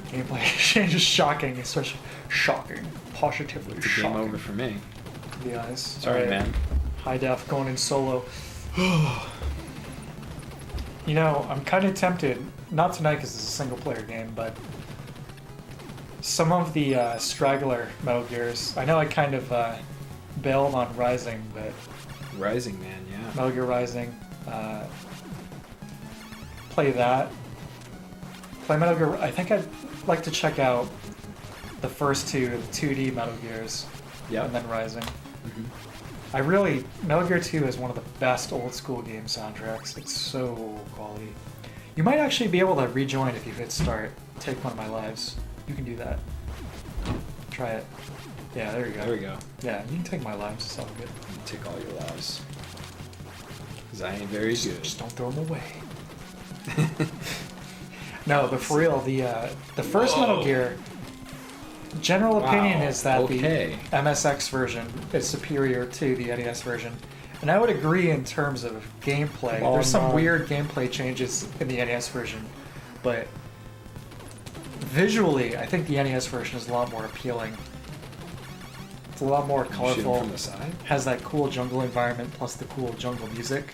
Gameplay exchange is shocking, especially shocking, positively It's a game shocking. over for me. To be honest. Sorry, Alright. man. High def going in solo. You know, I'm kind of tempted, not tonight because it's a single player game, but some of the straggler Metal Gears. I know I kind of bailed on Rising, but Rising Man, yeah. Metal Gear Rising, play that. Play Metal Gear. I think I'd like to check out the first two, the 2D Metal Gears, Yep. and then Rising. Mhm. I really, Metal Gear 2 is one of the best old school game soundtracks. It's so quality. You might actually be able to rejoin if you hit start. Take one of my lives. You can do that. Try it. Yeah, there you go. There we go. Yeah, you can take my lives. It's all good. You take all your lives. Because I ain't very good. Just don't throw them away. No, but for real, the first Metal Gear. General opinion Wow, is that okay. the MSX version is superior to the NES version, and I would agree in terms of gameplay. Come on, There's some man. weird gameplay changes in the NES version, but visually, I think the NES version is a lot more appealing. It's a lot more You shoot 'em colorful. from the side? Has that cool jungle environment plus the cool jungle music.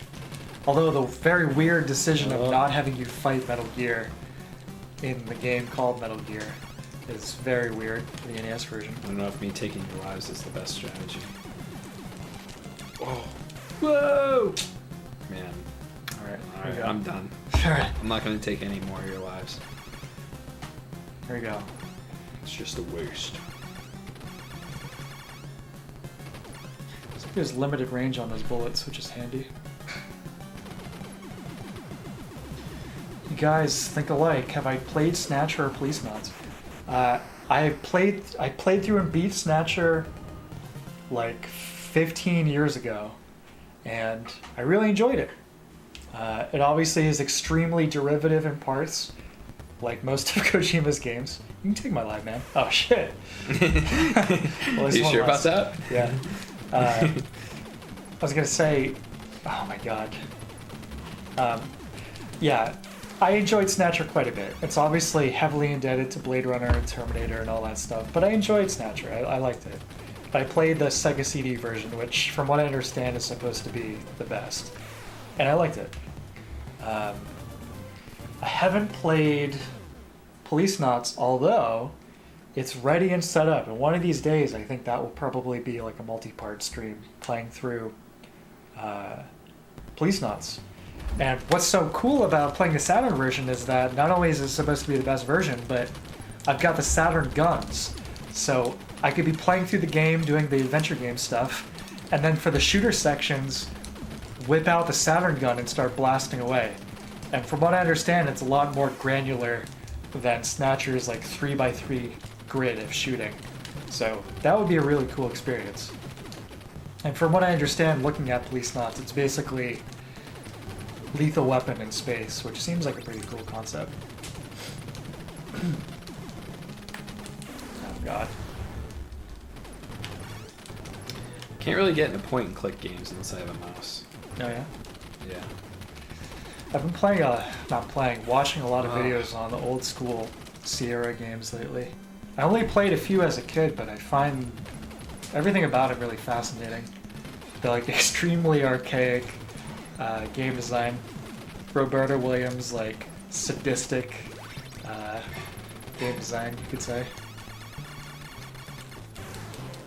Although the very weird decision of not having you fight Metal Gear in the game called Metal Gear is very weird in the NES version. I don't know if me taking your lives is the best strategy. Oh. Whoa! Man. Alright, Alright, I'm done. Alright, I'm not going to take any more of your lives. here we go. It's just the worst. There's limited range on those bullets, which is handy. You guys think alike. Have I played Snatcher or Policenauts? I played through and beat Snatcher like 15 years ago, and I really enjoyed it. It obviously is extremely derivative in parts, like most of Kojima's games. You can take my life, man. Oh shit. Well, you sure about that? Yeah. I was gonna say, oh my god. Yeah, I enjoyed Snatcher quite a bit. It's obviously heavily indebted to Blade Runner and Terminator and all that stuff, but I enjoyed Snatcher. I liked it. I played the Sega CD version, which, from what I understand, is supposed to be the best, and I liked it. I haven't played Police Knots, although it's ready and set up, and one of these days I think that will probably be like a multi-part stream playing through Police Knots. And what's so cool about playing the Saturn version is that not only is it supposed to be the best version, but I've got the Saturn guns. So I could be playing through the game, doing the adventure game stuff, and then for the shooter sections, whip out the Saturn gun and start blasting away. And from what I understand, it's a lot more granular than Snatcher's like 3x3 grid of shooting. So that would be a really cool experience. And from what I understand, looking at Police Knots, it's basically Lethal Weapon in space, which seems like a pretty cool concept. Oh god. Can't really get into point and click games unless I have a mouse. Oh yeah? Yeah. I've been playing, watching a lot of videos on the old school Sierra games lately. I only played a few as a kid, but I find everything about it really fascinating. They're like extremely archaic game design. Roberta Williams, like sadistic game design, you could say.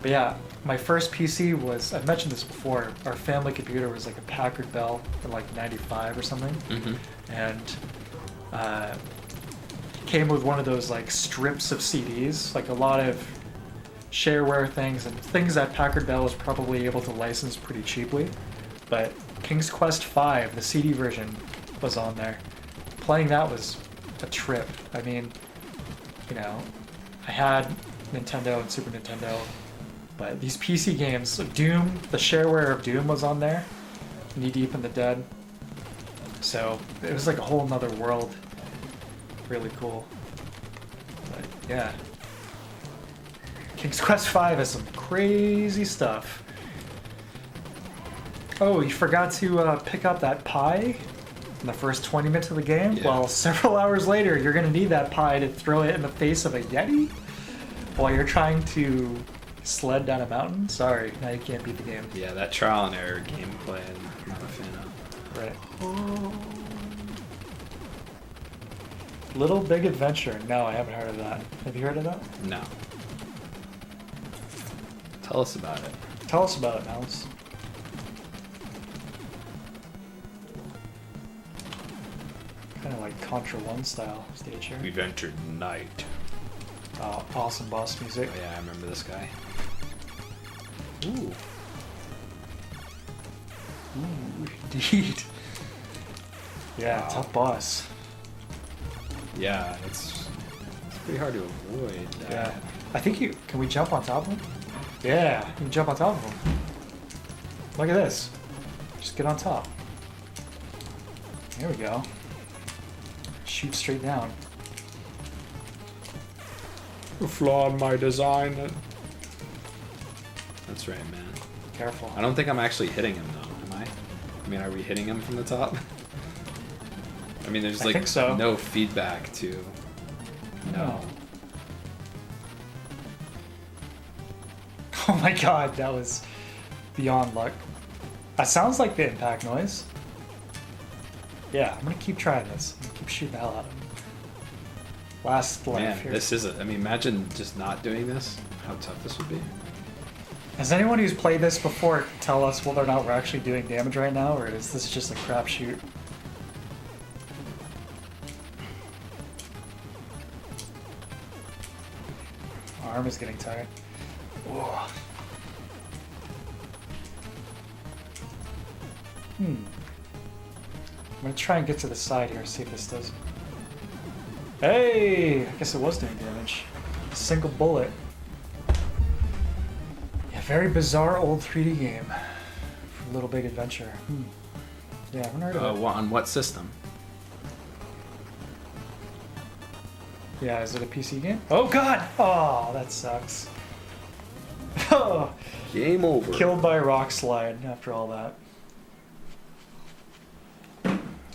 But yeah, my first PC was, I've mentioned this before, our family computer was like a Packard Bell from like 95 or something. Mm-hmm. And came with one of those like strips of CDs, like a lot of shareware things and things that Packard Bell was probably able to license pretty cheaply. But King's Quest V, the CD version, was on there. Playing that was a trip. I mean, you know, I had Nintendo and Super Nintendo, but these PC games, Doom, the shareware of Doom was on there, Knee Deep in the Dead. So it was like a whole nother world. Really cool. But yeah. King's Quest V has some crazy stuff. Oh, you forgot to pick up that pie in the first 20 minutes of the game? Yeah. Well, several hours later, you're going to need that pie to throw it in the face of a Yeti while you're trying to sled down a mountain? Sorry, now you can't beat the game. Yeah, that trial and error gameplay I'm not a fan of. Right. Little Big Adventure. No, I haven't heard of that. Have you heard of that? No. Tell us about it. Tell us about it, Mouse. Kind of like Contra 1 style stage here. We've entered night. Awesome boss music. Oh yeah, I remember this guy. Ooh. Ooh, indeed. Yeah, Wow. tough boss. Yeah, it's pretty hard to avoid. Yeah. I think you... Can we jump on top of him? Yeah, you can jump on top of him. Look at this. Just get on top. There we go. Shoot straight down. A flaw in my design. That's right, man. Careful. I don't think I'm actually hitting him though, am I? I mean, are we hitting him from the top? I mean, there's I like think so. no feedback to. No. Oh my god, that was beyond luck. That sounds like the impact noise. Yeah, I'm gonna keep trying this. I'm gonna keep shooting the hell out of him. Last life Man, here. this is. I mean, imagine just not doing this. How tough this would be. Has anyone who's played this before tell us whether or not we're actually doing damage right now, or is this just a crapshoot? My arm is getting tired. Whoa. I'm gonna try and get to the side here and see if this does. Hey! I guess it was doing damage. Single bullet. Yeah, very bizarre old 3D game. Little Big Adventure. Yeah, I haven't heard of it. On what system? Yeah, is it a PC game? Oh god! Oh, that sucks. Oh, Game over. killed by a rock slide after all that.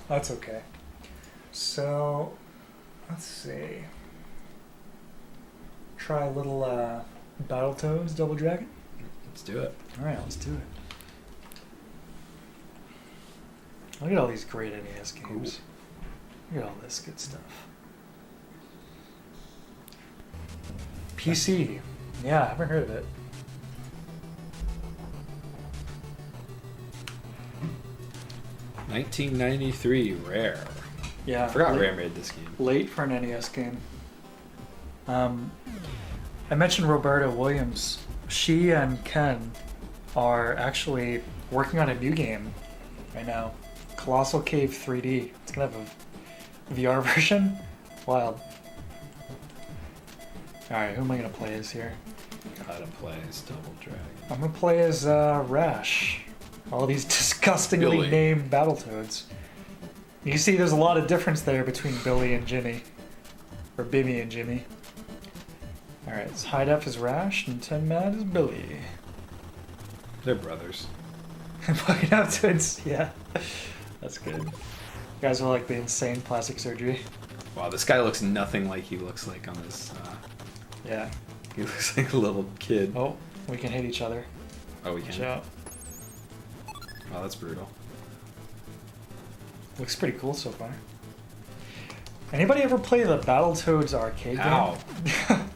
That's okay. So, let's see. Try a little Battletoads Double Dragon. Let's do it. Alright, let's do it. Look at all these great NES games. Look at all this good stuff. PC. Yeah, I haven't heard of it. $1993, Rare. Yeah. I forgot late, Rare made this game. Late for an NES game. I mentioned Roberta Williams. She and Ken are actually working on a new game right now. Colossal Cave 3D. It's gonna have a VR version. Wild. Alright, who am I gonna play as here? Gotta play as Double Dragon. I'm gonna play as Rash. All these disgustingly Billy. named Battletoads. You see there's a lot of difference there between Billy and Jimmy. Or Bimmy and Jimmy. Alright, so High Def is Rash and NINTENMAD is Billy. They're brothers. Fucking up twins, yeah. That's good. You guys are like the insane plastic surgery. Wow, this guy looks nothing like he looks like on this. Yeah. He looks like a little kid. Oh, we can hit each other. Oh, we Watch can. out. Wow, that's brutal. Looks pretty cool so far. Anybody ever play the Battletoads arcade Ow. game?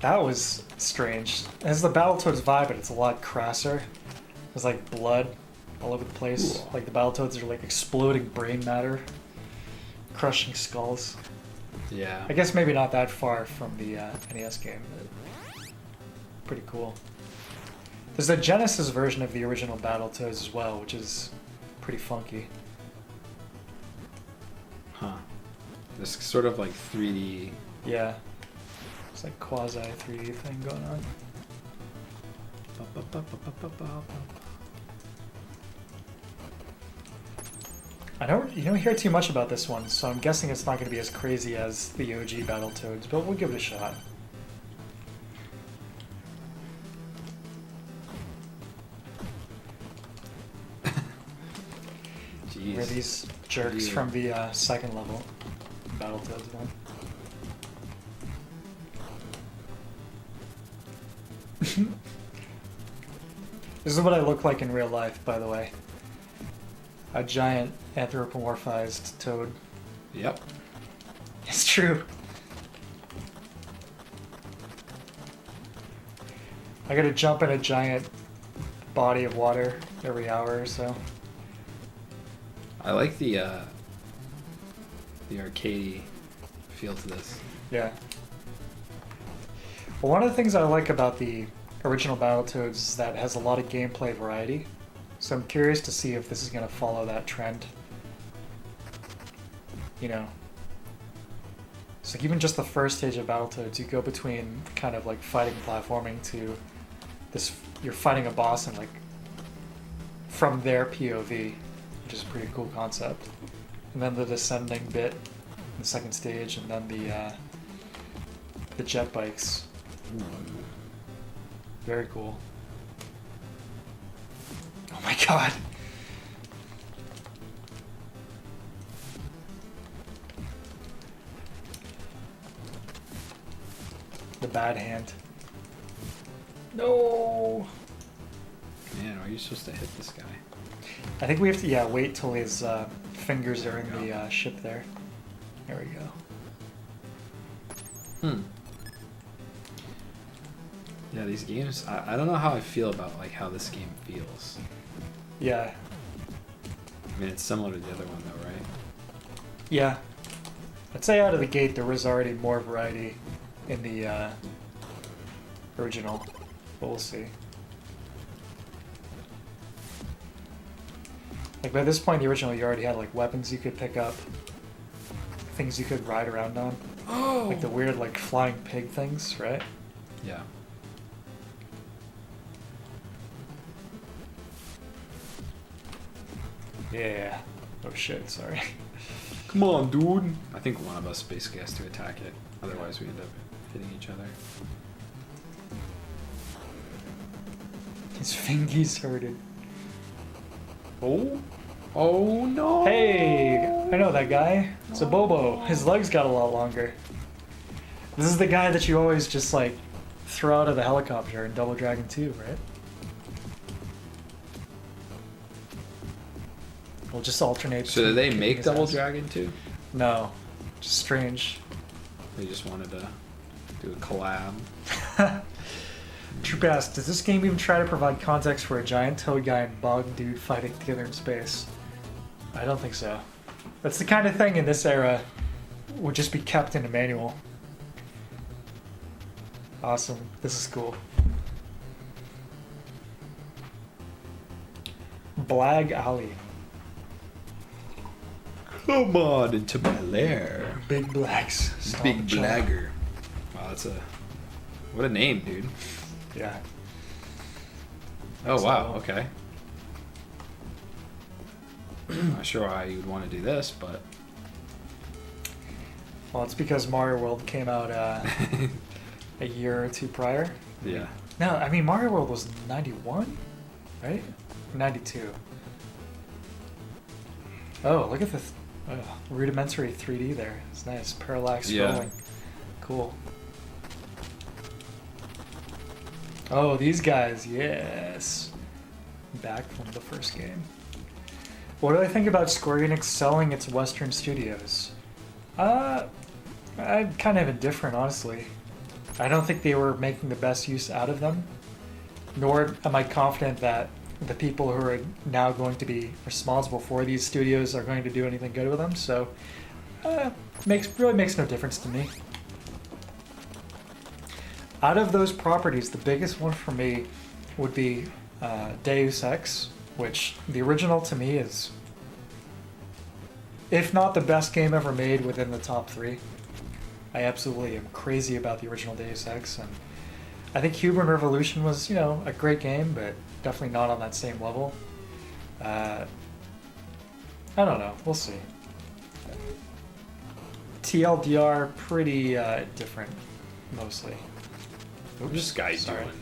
That was strange. It has the Battletoads vibe, but it's a lot crasser. There's like blood all over the place. Ooh. Like the Battletoads are like exploding brain matter, crushing skulls. Yeah. I guess maybe not that far from the NES game, but pretty cool. There's a Genesis version of the original Battletoads as well, which is pretty funky. Huh. This sort of like 3D. Yeah. It's like quasi 3D thing going on. You don't hear too much about this one, so I'm guessing it's not going to be as crazy as the OG Battletoads, but we'll give it a shot. Jeez. We're these jerks Yeah. from the second level Battletoads one. This is what I look like in real life, by the way. A giant anthropomorphized toad. Yep. It's true. I gotta jump in a giant body of water every hour or so. I like the arcadey feel to this. Yeah. Well, one of the things I like about the original Battletoads is that it has a lot of gameplay variety. So I'm curious to see if this is going to follow that trend. You know. It's like even just the first stage of Battletoads, you go between kind of like fighting platforming to this, you're fighting a boss and like from their POV, which is a pretty cool concept. And then the descending bit in the second stage, and then the jet bikes. Very cool. Oh my god! The bad hand. No! Man, are you supposed to hit this guy? I think we have to, wait till his fingers are in the ship there. There we go. Yeah, these games, I don't know how I feel about like how this game feels. Yeah. I mean, it's similar to the other one though, right? Yeah. I'd say out of the gate there was already more variety in the original, but we'll see. Like by this point in the original you already had like weapons you could pick up, things you could ride around on. Oh! Like the weird like flying pig things, right? Yeah. Yeah. Oh shit, sorry. Come on, dude. I think one of us basically has to attack it. Otherwise, we end up hitting each other. His fingies hurted. Oh? Oh no! Hey! I know that guy. It's a Bobo. His legs got a lot longer. This is the guy that you always just like throw out of the helicopter in Double Dragon 2, right? We'll just alternate. So did they between make his Double ass. Dragon 2? No. Just strange. They just wanted to do a collab. Troop asks, does this game even try to provide context for a giant toad guy and bug dude fighting together in space? I don't think so. That's the kind of thing in this era would just be kept in a manual. Awesome. This is cool. Blag Alley. Come on into my lair. Big Blags. Big Blagger. Wow, that's a... What a name, dude. Yeah. Oh, So- wow, okay. Not sure why you would want to do this, but... Well, it's because Mario World came out a year or two prior. Yeah. No, I mean, Mario World was 91, right? 92. Oh, look at the rudimentary 3D there. It's nice. Parallax Yeah. scrolling. Cool. Oh, these guys, yes. Back from the first game. What do I think about Square Enix selling its Western studios? I'm kind of indifferent, honestly. I don't think they were making the best use out of them, nor am I confident that the people who are now going to be responsible for these studios are going to do anything good with them, so really makes no difference to me. Out of those properties, the biggest one for me would be Deus Ex, which the original to me is, if not the best game ever made, within the top 3. I absolutely am crazy about the original Deus Ex, and I think Human Revolution was, a great game, but definitely not on that same level. I don't know. We'll see. TLDR, pretty different, mostly. What's this guy Sorry. doing?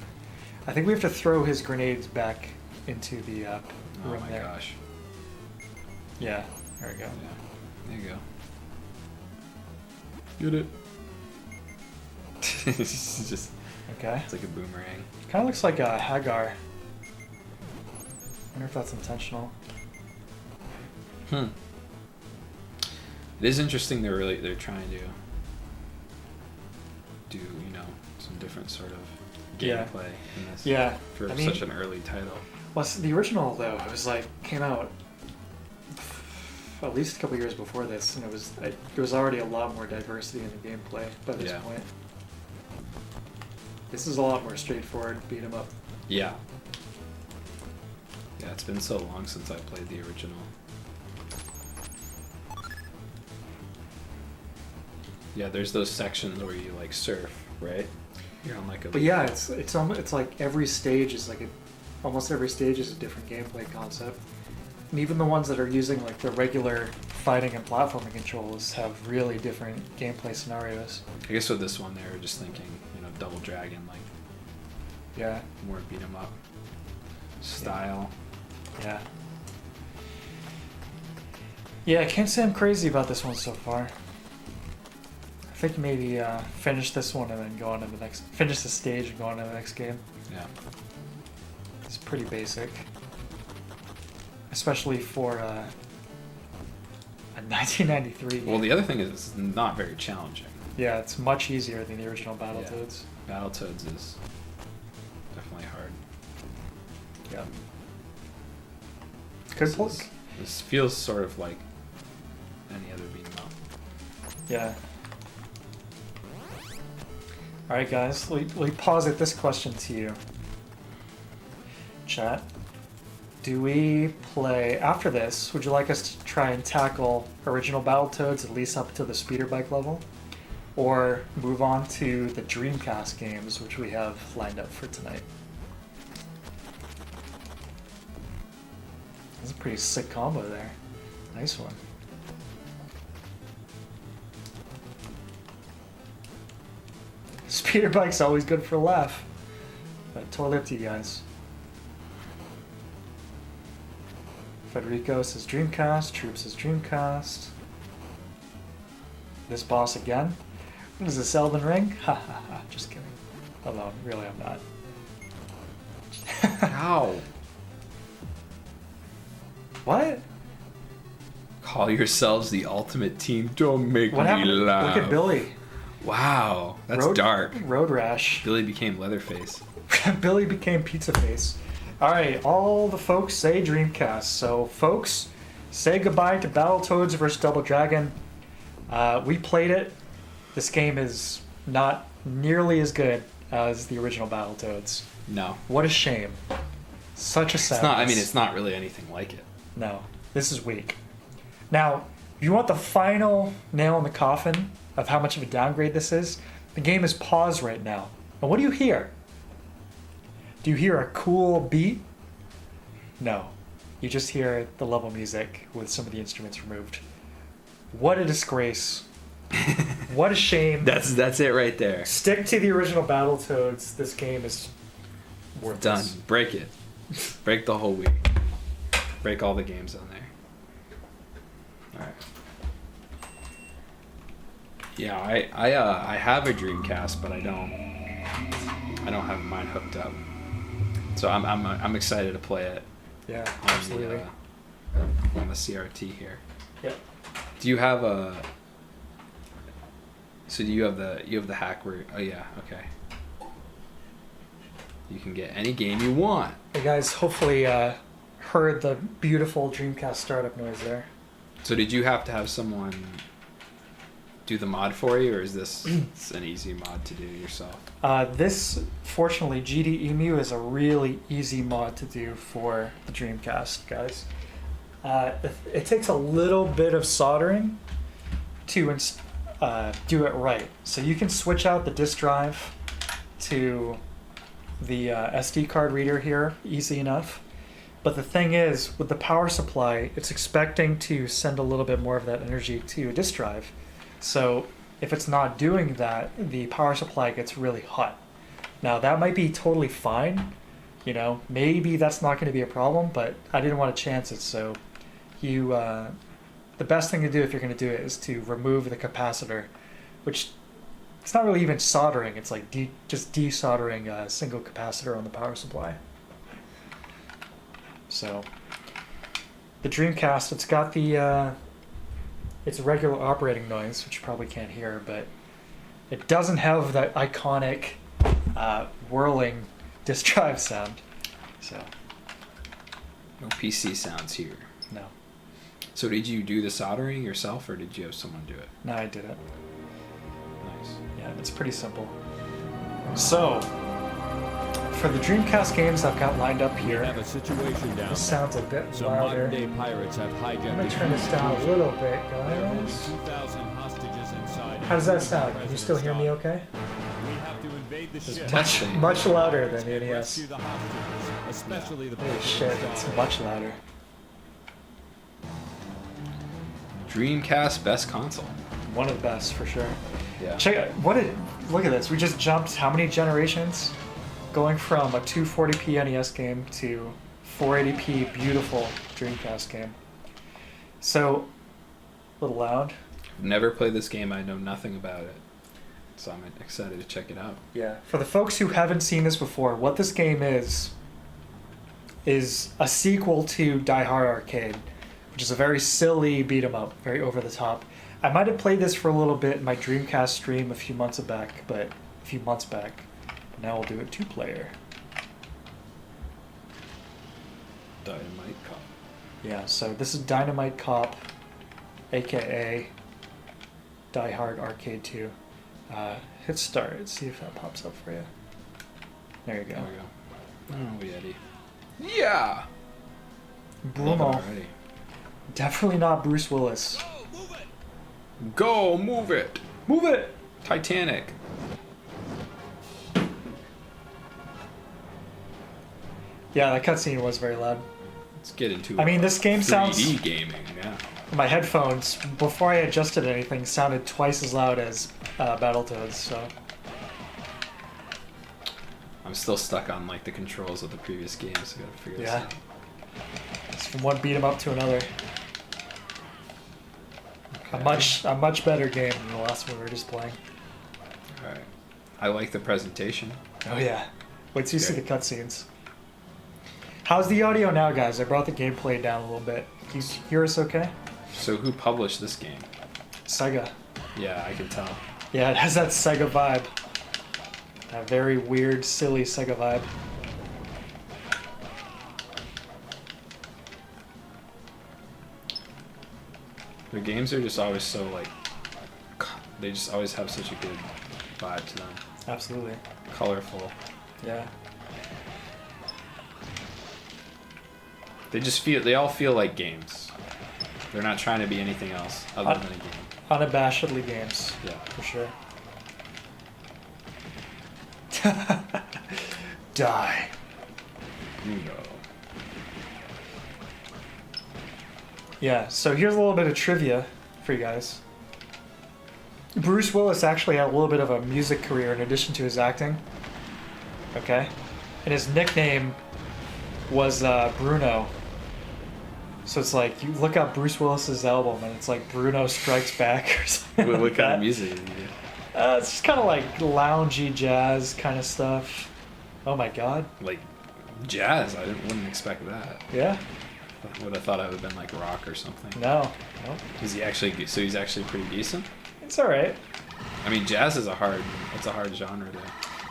I think we have to throw his grenades back into the Oh room my there. gosh. Yeah, there we go. Yeah. There you go. Get it. It's just... Okay. It's like a boomerang. Kind of looks like a Hagar. Wonder if that's intentional. It is interesting they're trying to do, some different sort of Yeah. gameplay in this. Yeah. For I mean, such an early title. well, the original though, it was came out at least a couple years before this, and there was already a lot more diversity in the gameplay by this Yeah. point. This is a lot more straightforward, beat 'em up. Yeah. Yeah, it's been so long since I played the original. Yeah, there's those sections where you surf, right? You're on a But yeah, it's like every stage is almost every stage is a different gameplay concept. And even the ones that are using the regular fighting and platforming controls have really different gameplay scenarios. I guess with this one they were just thinking, Double Dragon, Yeah, more beat 'em up style. yeah. Yeah, I can't say I'm crazy about this one so far. I think maybe finish this one and then go on to the next. Finish the stage and go on to the next game. Yeah. It's pretty basic, especially for a 1993 game. Well, the other thing is it's not very challenging. Yeah, it's much easier than the original Battletoads. Battletoads is definitely hard. Yeah. Good plug. This feels sort of like any other beat 'em up. Yeah. Alright guys, let me posit this question to you. Chat. Do we play, after this, would you like us to try and tackle original Battletoads at least up to the speeder bike level? Or move on to the Dreamcast games, which we have lined up for tonight? That's a pretty sick combo there. Nice one. Speeder bike's always good for a laugh. But totally up to you guys. Federico says Dreamcast. Troop says Dreamcast. This boss again. What is this, Elden Ring? Ha ha ha. Just kidding. Although, really, I'm not. Ow. What? Call yourselves the ultimate team. Don't make What me happened? laugh. Look at Billy. Wow, that's dark. Road rash. Billy became Leatherface. Billy became Pizza Face. Alright, all the folks say Dreamcast. So, folks, say goodbye to Battletoads vs. Double Dragon. We played it. This game is not nearly as good as the original Battletoads. No. What a shame. Such a sadness. It's not, I mean, it's not really anything like it. No, this is weak. Now, if you want the final nail in the coffin of how much of a downgrade this is, the game is paused right now. And what do you hear? Do you hear a cool beat? No. You just hear the level music with some of the instruments removed. What a disgrace. What a shame. That's it right there. Stick to the original Battletoads. This game is worthless. Done. Break it. Break the whole Wii. Break all the games on there. Alright. Yeah, I have a Dreamcast, but I don't have mine hooked up. So I'm excited to play it. Yeah, on absolutely. On the CRT here. Yep. Do you have a? So do you have the hack where? Oh yeah, okay. You can get any game you want. You guys hopefully heard the beautiful Dreamcast startup noise there. So did you have to have someone do the mod for you, or is this an easy mod to do yourself? This, fortunately, GD Emu is a really easy mod to do for the Dreamcast, guys. It takes a little bit of soldering to do it right. So you can switch out the disk drive to the SD card reader here, easy enough. But the thing is, with the power supply, it's expecting to send a little bit more of that energy to a disk drive. So if it's not doing that, the power supply gets really hot. Now that might be totally fine, you know, maybe that's not going to be a problem, but I didn't want to chance it. So the best thing to do if you're going to do it is to remove the capacitor, which it's not really even soldering, it's like just desoldering a single capacitor on the power supply. So the Dreamcast, it's got the it's a regular operating noise, which you probably can't hear, but it doesn't have that iconic whirling disk drive sound. So No PC sounds here. no, So did you do the soldering yourself, or did you have someone do it? no, I did it. Nice. Yeah, it's pretty simple. So for the Dreamcast games I've got lined up here, Have a situation down. this sounds a bit Some louder. modern-day pirates have hijacked. I'm gonna turn this down a little bit, There are more guys. than 2,000 hostages inside. How does that sound? Can you still hear me okay? We have to invade the ship. Touching. Much louder than the And NES. rescue the hostages, especially the Holy people shit, inside. it's much louder. Dreamcast best console. One of the best for sure. Yeah. Check out look at this. We just jumped how many generations? Going from a 240p NES game to 480p beautiful Dreamcast game. So, a little loud. Never played this game. I know nothing about it, so I'm excited to check it out. Yeah. For the folks who haven't seen this before, what this game is a sequel to Die Hard Arcade, which is a very silly beat 'em up, very over the top. I might have played this for a little bit in my Dreamcast stream a few months back. Now we'll do it 2-player. Dynamite Cop. Yeah, so this is Dynamite Cop, aka Die Hard Arcade 2. Hit start, see if that pops up for you. There you go. There we go. Oh, Yeti. Yeah. Love it Bruno. already. Definitely not Bruce Willis. Go, move it. Move it! Titanic. Yeah, that cutscene was very loud. Let's get into. I mean, this game 3D sounds. gaming now. My headphones, before I adjusted anything, sounded twice as loud as Battletoads. So I'm still stuck on like the controls of the previous games. So I gotta figure this yeah, out. it's from one beat 'em up to another. Okay. A much better game than the last one we were just playing. All right. I like the presentation. Oh yeah. Wait till you see the Okay. cutscenes. How's the audio now, guys? I brought the gameplay down a little bit. Can you hear us okay? So who published this game? Sega. Yeah, I can tell. Yeah, it has that Sega vibe. That very weird, silly Sega vibe. Their games are just always so like, they just always have such a good vibe to them. Absolutely. Colorful. Yeah. They all feel like games. They're not trying to be anything else other than a game. Unabashedly games. Yeah. For sure. Die. Bruno. Yeah, so here's a little bit of trivia for you guys. Bruce Willis actually had a little bit of a music career in addition to his acting. Okay? And his nickname was Bruno. So it's like, you look up Bruce Willis's album and it's like Bruno Strikes Back or something. What like kind that. of music did you do? It's just kind of like loungy jazz kind of stuff. Oh my god. Like jazz? Wouldn't expect that. Yeah? I would have thought it would have been like rock or something. No. No. Is he actually? So he's actually pretty decent. It's alright. I mean, jazz is a hard genre to.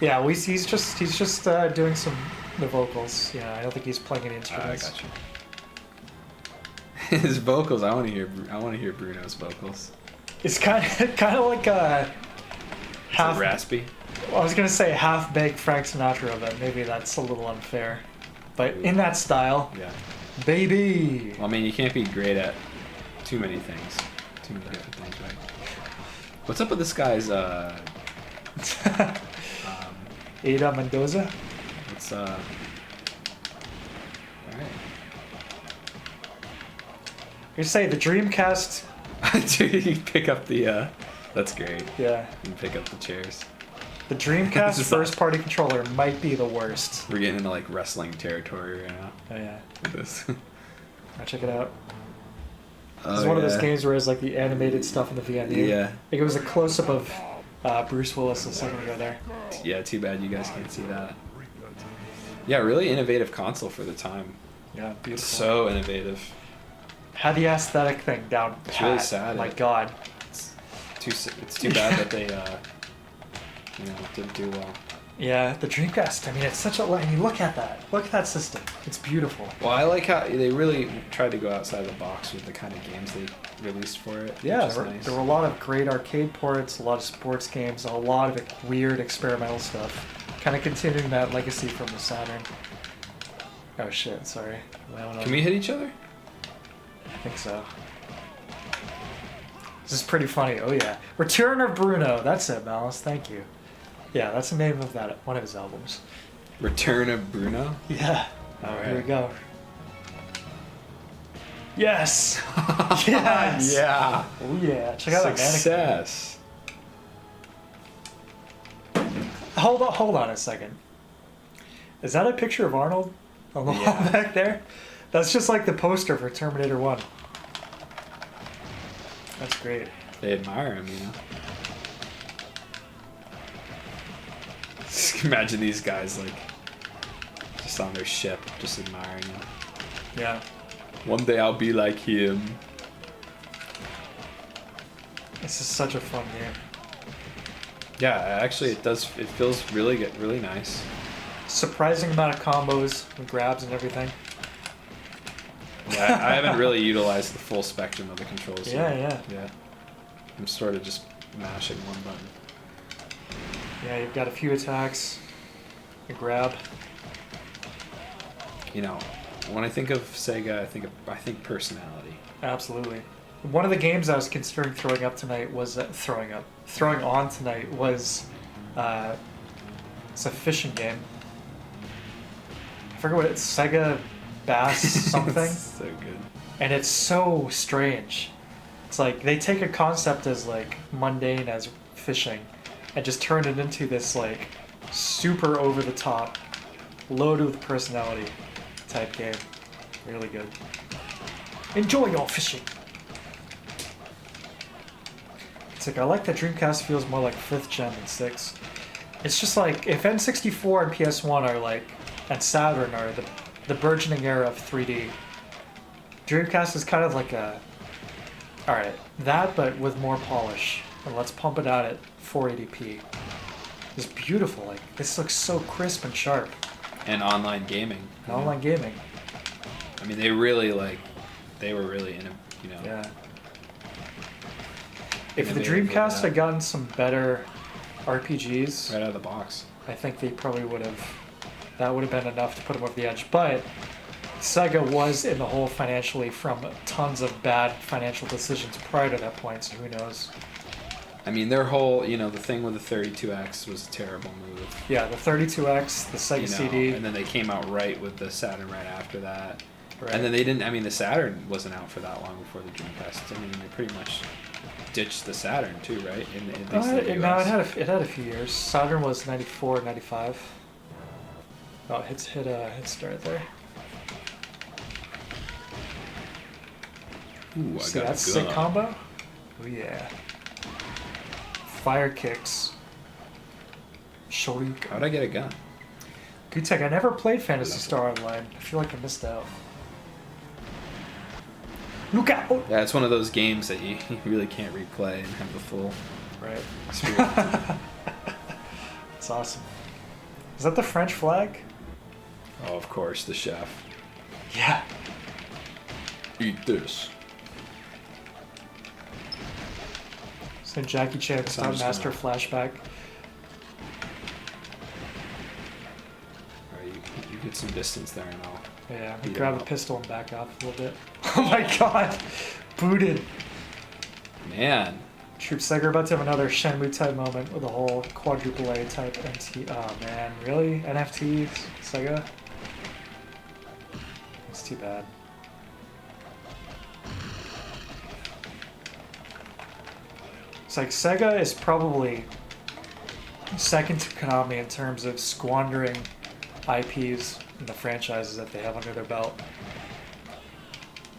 Yeah, well, he's just doing the vocals. Yeah, I don't think he's playing any I instruments. got you. His vocals, I want to hear Bruno's vocals. It's kind of like a Is half. it raspy? Well, I was gonna say half-baked Frank Sinatra, but maybe that's a little unfair. But in that style, Yeah. baby. Well, I mean, you can't be great at too many things, too many different things, right? What's up with this guy's? Ada Mendoza. It's all right. You say the Dreamcast. Dude, you pick up the. That's great. Yeah, You pick up the chairs. the Dreamcast Just- first-party controller might be the worst. We're getting into like wrestling territory right now Oh yeah, with this. I'll check it out. Oh, It's one of those yeah. games where it's like the animated stuff in the VMU. Yeah. Like it was a close-up of Bruce Willis a second ago there. Yeah, too bad you guys can't see that. Yeah, really innovative console for the time. Yeah, beautiful. So innovative. Had the aesthetic thing down pat. It's really sad. My God. It's too bad that they didn't do well. Yeah, the Dreamcast. I mean, it's such a. I mean, look at that. Look at that system. It's beautiful. Well, I like how they really tried to go outside the box with the kind of games they released for it. Yeah, which is nice. there were a lot of great arcade ports, a lot of sports games, a lot of weird experimental stuff. Kind of continuing that legacy from the Saturn. Oh shit! Sorry. Can we hit each other? I think so. This is pretty funny. Oh yeah, Return of Bruno. That's it, Malice. Thank you. Yeah, that's the name of that one of his albums. Return of Bruno. Yeah. All Here we right. go. Yes. Yes. Yeah. Oh yeah. Check out that mannequin. Success. Hold on a second. Is that a picture of Arnold on the wall Yeah. back there? That's just like the poster for Terminator 1. That's great. They admire him, you know. Just imagine these guys like just on their ship, just admiring him. Yeah. One day I'll be like him. This is such a fun game. Yeah, actually, it does. It feels really good, really nice. Surprising amount of combos and grabs and everything. Yeah, I haven't really utilized the full spectrum of the controls. Yeah, yet. Yeah. I'm sort of just mashing one button. Yeah, you've got a few attacks, a grab. You know, when I think of Sega, I think personality. Absolutely. One of the games I was considering throwing on tonight was it's a fishing game. I forget what it's Sega bass something, So good. and it's so strange. It's like they take a concept as like mundane as fishing, and just turn it into this like super over the top, loaded with personality type game. Really good. Enjoy your fishing. It's like I like that Dreamcast feels more like 5th gen than 6th. It's just like if N64 and PS1 are like, and Saturn are the burgeoning era of 3D, Dreamcast is kind of like a, alright, that but with more polish, and let's pump it out at 480p. It's beautiful, like this looks so crisp and sharp. And online gaming. And online gaming. I mean, they really like, they were really in a, you know. Yeah. If the innovative with Dreamcast that. had gotten some better RPGs, Right out of the box. I think they probably would have. That would have been enough to put them over the edge. But Sega was in the hole financially from tons of bad financial decisions prior to that point. So who knows? I mean, their whole, you know, the thing with the 32X was a terrible move. Yeah, the 32X, the Sega You know, CD. and then they came out right with the Saturn right after that. Right. And then they didn't. I mean, the Saturn wasn't out for that long before the Dreamcast. I mean, they pretty much ditched the Saturn too, right? In at least in the No, US. it had a few years. Saturn was 94, 95. Oh, hit start there. Ooh, I See got that a sick gun. combo? Oh yeah. Fire kicks. Shoryuken. How'd I get a gun? Good tech. I never played Phantasy Star Online. I feel like I missed out. Look out! Yeah, it's one of those games that you really can't replay and have the full Right. experience. It's awesome. Is that the French flag? Oh, of course, the chef. Yeah. Eat this. So Jackie Chan Guess I'm just Stuntmaster flashback. Alright, you get some distance there and I'll... Yeah, Beat grab him a up. pistol and back off a little bit. Oh my god! Booted. Man. Troop Sega about to have another Shenmue type moment with a whole quadruple A type NT. Oh man, really? NFTs? Sega? It's too bad. It's like Sega is probably second to Konami in terms of squandering IPs and the franchises that they have under their belt.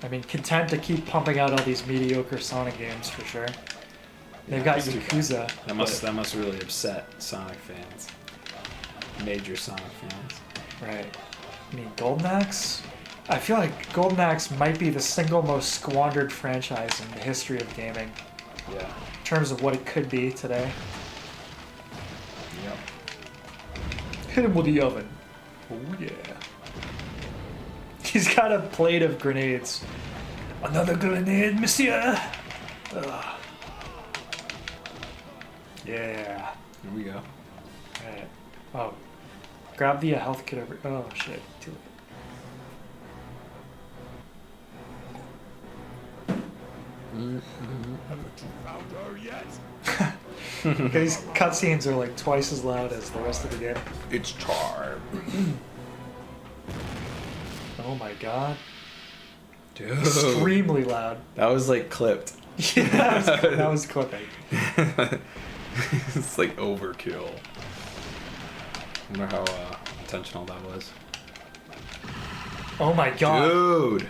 I mean, content to keep pumping out all these mediocre Sonic games for sure. They've got that's too bad. Yakuza. That must really upset Sonic fans. Major Sonic fans. Right. I mean, Golden Axe? I feel like Golden Axe might be the single most squandered franchise in the history of gaming Yeah. in terms of what it could be today. Yep. Hit him with the oven. Oh yeah. He's got a plate of grenades. Another grenade, monsieur. Ugh. Yeah. Here we go. Right. Oh. Grab the health kit over. Oh shit. Too late. Haven't you found her yet? These cutscenes are like twice as loud as the rest of the game. It's charm. Oh my god. Dude. Extremely loud. That was like clipped. Yeah, that was clipping. It's like overkill. I wonder how intentional that was. Oh my god. Dude.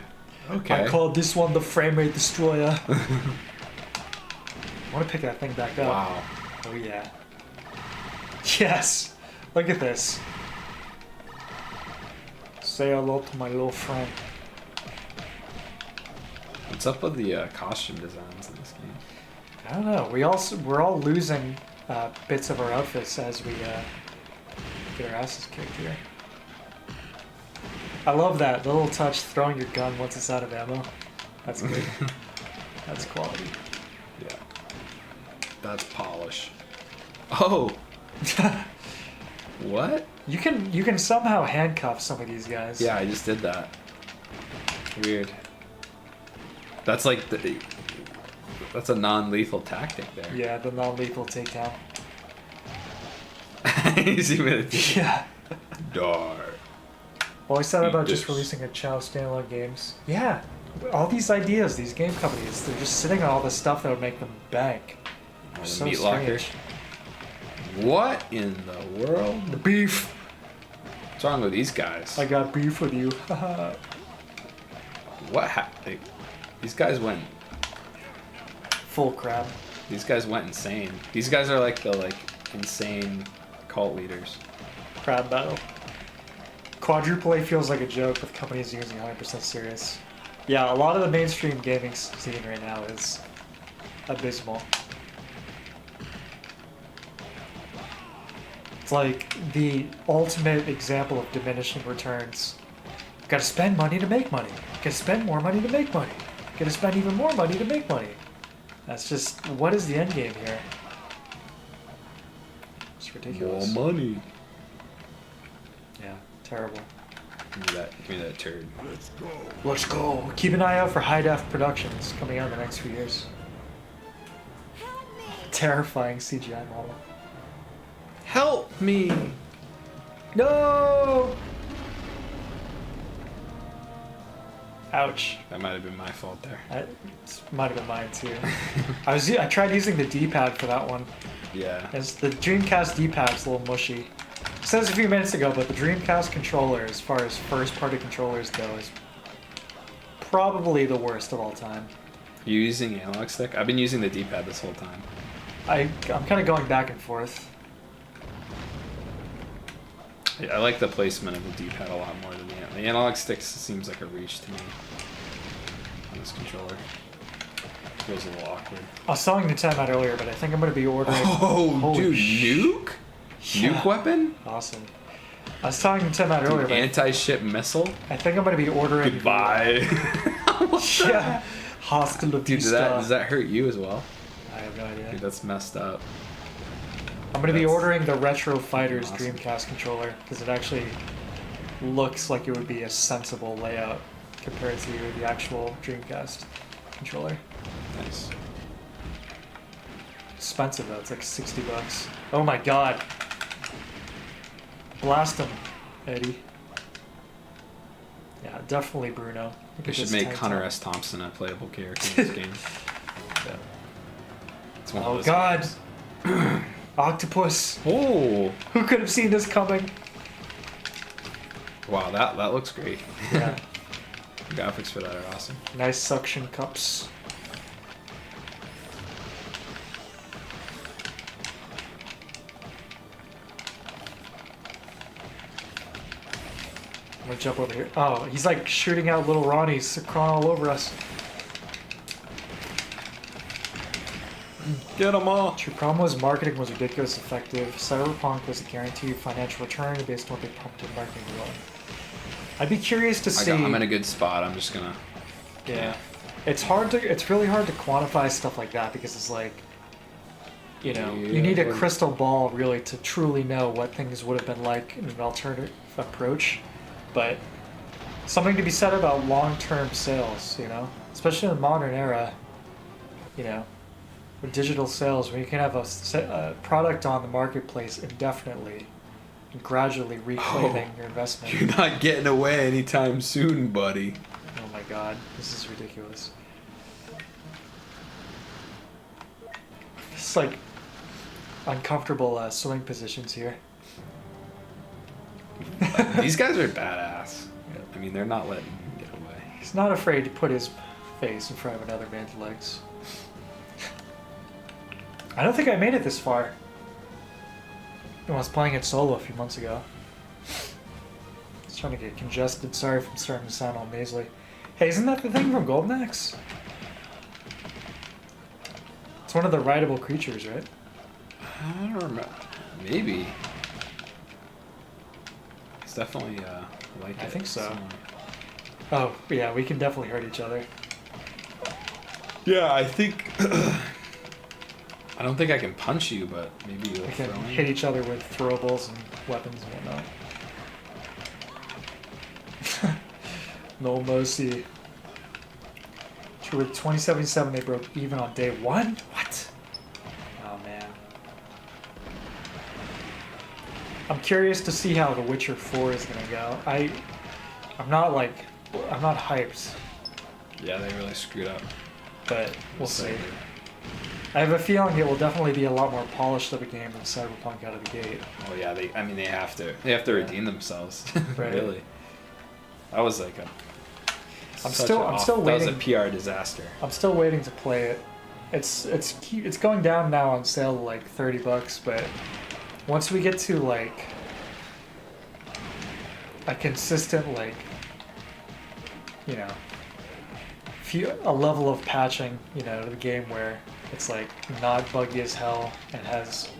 Okay. I called this one the frame rate destroyer. I want to pick that thing back up. Wow. Oh yeah. Yes. Look at this. Say hello to my little friend. What's up with the costume designs in this game? I don't know. We're all losing bits of our outfits as we get our asses kicked here. I love that the little touch throwing your gun once it's out of ammo. That's good. That's quality. Yeah. That's polish. Oh. What? You can somehow handcuff some of these guys. Yeah, I just did that. Weird. That's like that's a non-lethal tactic there. Yeah, the non-lethal takedown. He's even Yeah. Dar. Well, I said Eat about just this. releasing a Chow standalone games. Yeah, all these ideas, these game companies, they're just sitting on all this stuff that would make them bank. Oh, the So meat locker. strange. What in the world? The beef. What's wrong with these guys? I got beef with you. What happened? These guys went. Full crap. These guys went insane. These guys are like the insane cult leaders. Crab battle. Quadruple A feels like a joke with companies using 100% serious. Yeah, a lot of the mainstream gaming scene right now is abysmal. It's like the ultimate example of diminishing returns. Gotta spend money to make money. Gotta spend more money to make money. Gotta spend even more money to make money. That's just, what is the end game here? It's ridiculous. More money. Yeah, terrible. Give me that turd. Let's go. Let's go. Keep an eye out for high def productions coming out in the next few years. Terrifying CGI model. Help me! No! Ouch. That might have been my fault there. It might have been mine too. I tried using the D-pad for that one. Yeah. As the Dreamcast D-pad's a little mushy. It says a few minutes ago, but the Dreamcast controller, as far as first-party controllers go, is probably the worst of all time. You using analog stick? I've been using the D-pad this whole time. I'm kind of going back and forth. I like the placement of the D-pad a lot more than the analog stick. Seems like a reach to me on this controller. Feels a little awkward. I was telling NINTENMAD earlier, but I think I'm going to be ordering... Oh, Holy dude, nuke? Yeah. Nuke weapon? Awesome. I was telling NINTENMAD earlier, Dude, but anti-ship missile? I think I'm going to be ordering... Goodbye. Yeah. Hostile Dude, Vista. does that hurt you as well? I have no idea. Dude, that's messed up. I'm going to be That's ordering the Retro Fighters awesome. Dreamcast controller because it actually looks like it would be a sensible layout compared to the actual Dreamcast controller. Nice. Expensive though, it's like $60. Oh my god. Blast him, Eddie. Yeah, definitely Bruno. Look We at should this make tank Hunter top. S. Thompson a playable character in this game. Yeah. It's one of Oh those god. games. Octopus. Oh! Who could have seen this coming? Wow, that looks great. Yeah. The graphics for that are awesome. Nice suction cups. I'm gonna jump over here. Oh, he's like shooting out little Ronnies crawling all over us. Get them all! True problem was marketing was ridiculous effective. Cyberpunk was a guaranteed financial return based on what they pumped in marketing alone. I'd be curious to see. I'm in a good spot. I'm just gonna. Yeah. It's really hard to quantify stuff like that because it's like, you know, you need a crystal ball really to truly know what things would have been like in an alternative approach. But something to be said about long-term sales, you know, especially in the modern era, you know, with digital sales, where you can have a product on the marketplace indefinitely and gradually reclaiming your investment. You're not getting away anytime soon, buddy. Oh my god, this is ridiculous. It's like uncomfortable swing positions here. These guys are badass. I mean, they're not letting him get away. He's not afraid to put his face in front of another man's legs. I don't think I made it this far. I was playing it solo a few months ago. I was trying to get congested. Sorry if I'm starting to sound all nasally. Hey, isn't that the thing from Golden Axe? It's one of the rideable creatures, right? I don't remember. Maybe. It's definitely like I it think so. somewhere. Oh, yeah, we can definitely hurt each other. Yeah, I think. I don't think I can punch you, but maybe you'll We can throw me. hit each other with throwables and weapons and whatnot. No mercy. True, with 2077 they broke even on day one? What? Oh man. I'm curious to see how The Witcher 4 is gonna go. I'm not hyped, Yeah, they really screwed up. but we'll see. Later. I have a feeling it will definitely be a lot more polished of a game than Cyberpunk out of the gate. Oh yeah, they have to. They have to redeem themselves. Right. Really. That was like a. I'm still waiting. That was a PR disaster. I'm still waiting to play it. It's going down now on sale to like $30, but once we get to like a consistent like, you know, a level of patching, you know, to the game where it's like not buggy as hell and has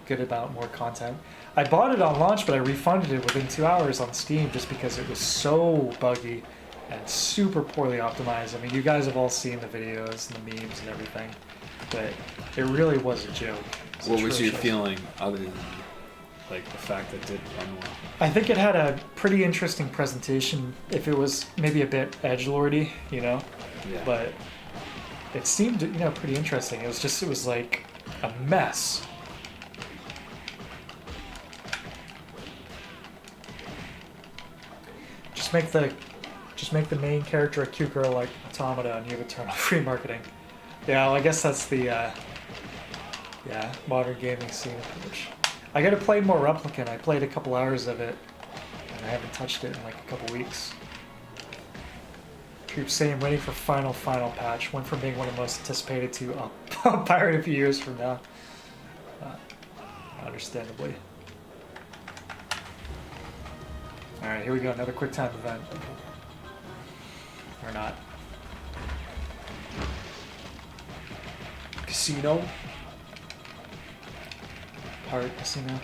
good amount more content. I bought it on launch, but I refunded it within 2 hours on Steam just because it was so buggy and super poorly optimized. I mean, you guys have all seen the videos and the memes and everything, but it really was a joke. What was your feeling other than like the fact that it did run well? I think it had a pretty interesting presentation. If it was maybe a bit edgelordy, you know, Yeah. but it seemed, you know, pretty interesting. It was like a mess. Just make the main character a cute girl like Automata, and you have eternal free marketing. Yeah, well, I guess that's the modern gaming scene approach. I gotta play more Replicant. I played a couple hours of it, and I haven't touched it in like a couple weeks. Keep saying waiting for final patch. Went from being one of the most anticipated to a pirate a few years from now. Understandably. Alright, here we go, another quick time event. Or not. Casino. Pirate Casino.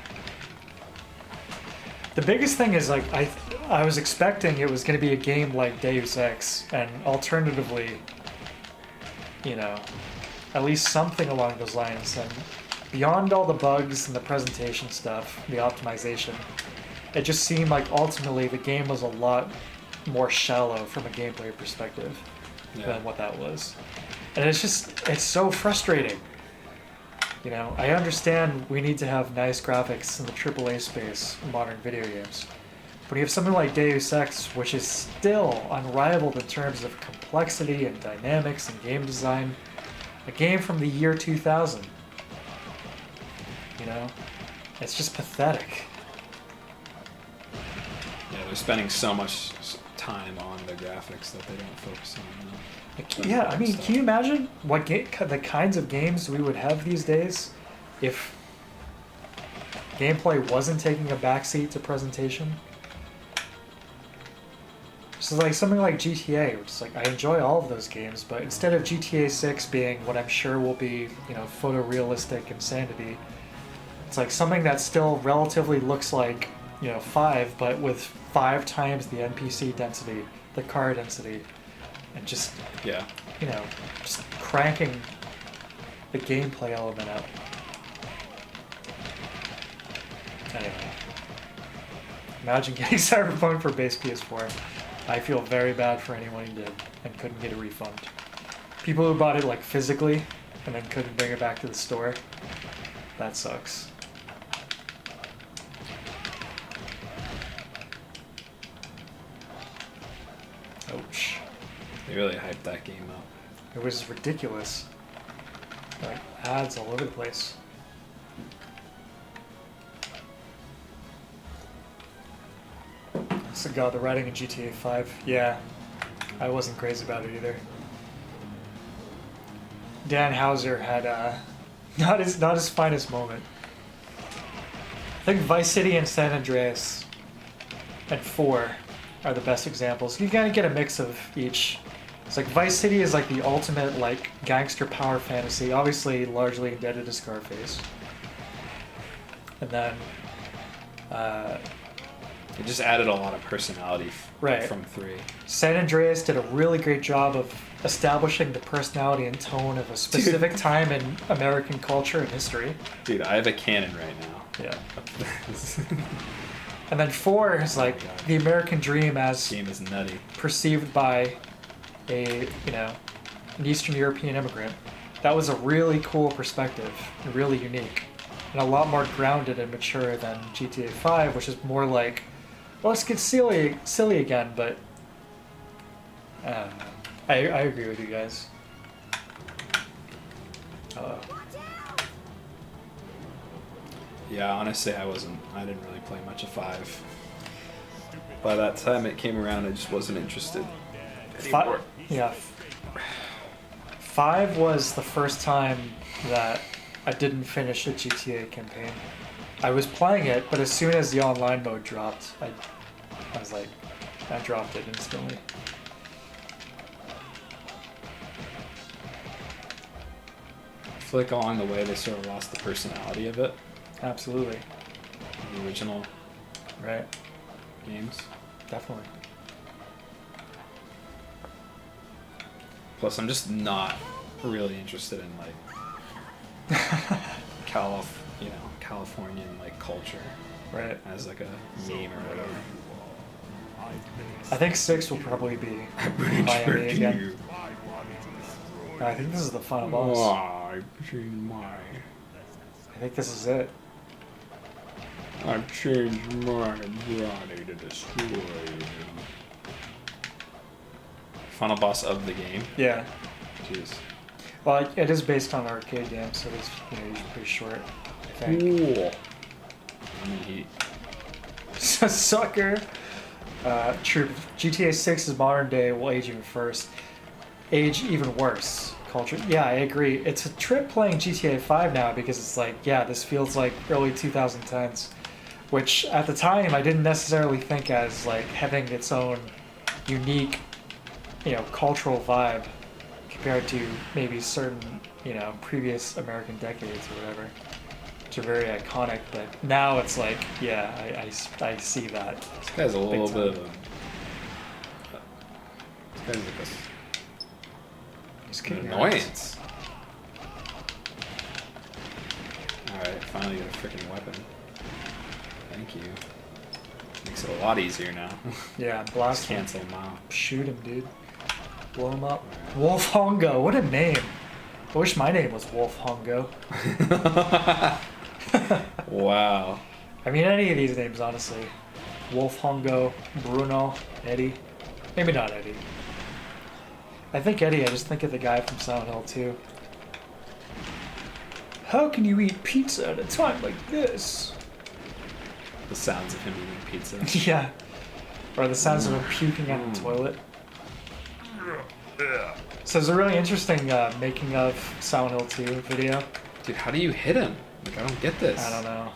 The biggest thing is like I was expecting it was going to be a game like Deus Ex, and alternatively, you know, at least something along those lines. And beyond all the bugs and the presentation stuff, the optimization, it just seemed like ultimately the game was a lot more shallow from a gameplay perspective than what that was. And it's so frustrating. You know, I understand we need to have nice graphics in the AAA space in modern video games. But you have something like Deus Ex, which is still unrivaled in terms of complexity and dynamics and game design. A game from the year 2000. You know? It's just pathetic. Yeah, they're spending so much time on the graphics that they don't focus on. Yeah, I mean, can you imagine what the kinds of games we would have these days if gameplay wasn't taking a backseat to presentation? So like something like GTA, which is like I enjoy all of those games, but instead of GTA 6 being what I'm sure will be, you know, photorealistic insanity, it's like something that still relatively looks like, you know, 5, but with 5 times the NPC density, the car density, and just, you know, just cranking the gameplay element up. Anyway, imagine getting Cyberpunk for base PS4. I feel very bad for anyone who did and couldn't get a refund. People who bought it like physically and then couldn't bring it back to the store. That sucks. Ouch. They really hyped that game up. It was ridiculous. Like ads all over the place. So God, the writing in GTA 5. Yeah, I wasn't crazy about it either. Dan Houser had not his finest moment. I think Vice City and San Andreas and 4 are the best examples. You gotta get a mix of each. It's like Vice City is like the ultimate like gangster power fantasy, obviously largely indebted to Scarface. And then It just added a lot of personality Right. from 3. San Andreas did a really great job of establishing the personality and tone of a specific time in American culture and history. Dude, I have a cannon right now. Yeah. And then 4 is like the American dream as This game is nutty. perceived by a, you know, an Eastern European immigrant. That was a really cool perspective, really unique, and a lot more grounded and mature than GTA 5, which is more like well, let's get silly again, but I don't know. I agree with you guys. Yeah, honestly, I didn't really play much of 5. By that time it came around, I just wasn't interested anymore. Yeah. 5 was the first time that I didn't finish a GTA campaign. I was playing it, but as soon as the online mode dropped, I was like, I dropped it instantly. I feel like along the way they sort of lost the personality of it, Absolutely. the original Right. games. Definitely. Plus, I'm just not really interested in like Californian like culture Right. as like a meme or whatever. I think 6 will probably be Miami again. I think this is the final boss. I've changed my I think this is it. body to destroy you. Final boss of the game. Yeah. Jeez. Well, it is based on an arcade game, so it's usually pretty short. I think. Cool. I mean, he Sucker. True. GTA 6 is modern day. Will age even worse. Culture. Yeah, I agree. It's a trip playing GTA 5 now because it's like, yeah, this feels like early 2010s, which at the time I didn't necessarily think as like having its own unique, cultural vibe compared to maybe certain, previous American decades or whatever, which are very iconic. But now it's like, yeah, I see that. This guy's a little Big bit of time. a. This guy's like He's an kicking annoyance. Alright, finally get a freaking weapon. Thank you. Makes it a lot easier now. ass. Yeah, blast him. Cancel him out. Shoot him, dude. Blow him up. Wolf Hongo, what a name. I wish my name was Wolf Hongo. Wow. I mean, any of these names, honestly. Wolf Hongo, Bruno, Eddie. Maybe not Eddie. I think Eddie, I just think of the guy from Silent Hill 2. How can you eat pizza at a time like this? The sounds of him eating pizza. Yeah. Or the sounds of him puking on the toilet. So there's a really interesting making of Silent Hill 2 video. Dude, how do you hit him? Like, I don't get this. I don't know.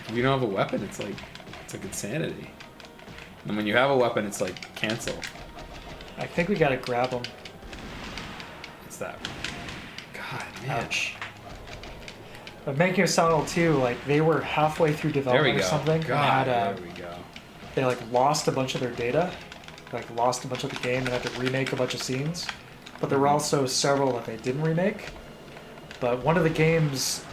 If you don't have a weapon, it's like insanity. And when you have a weapon, it's like cancel. I think we gotta grab him. It's that. God, man. Ouch. But making of Silent Hill 2, like, they were halfway through There we development go. or something. God, and there we go. they like lost a bunch of their data, like lost a bunch of the game and had to remake a bunch of scenes. But there were also several that they didn't remake. But one of the games,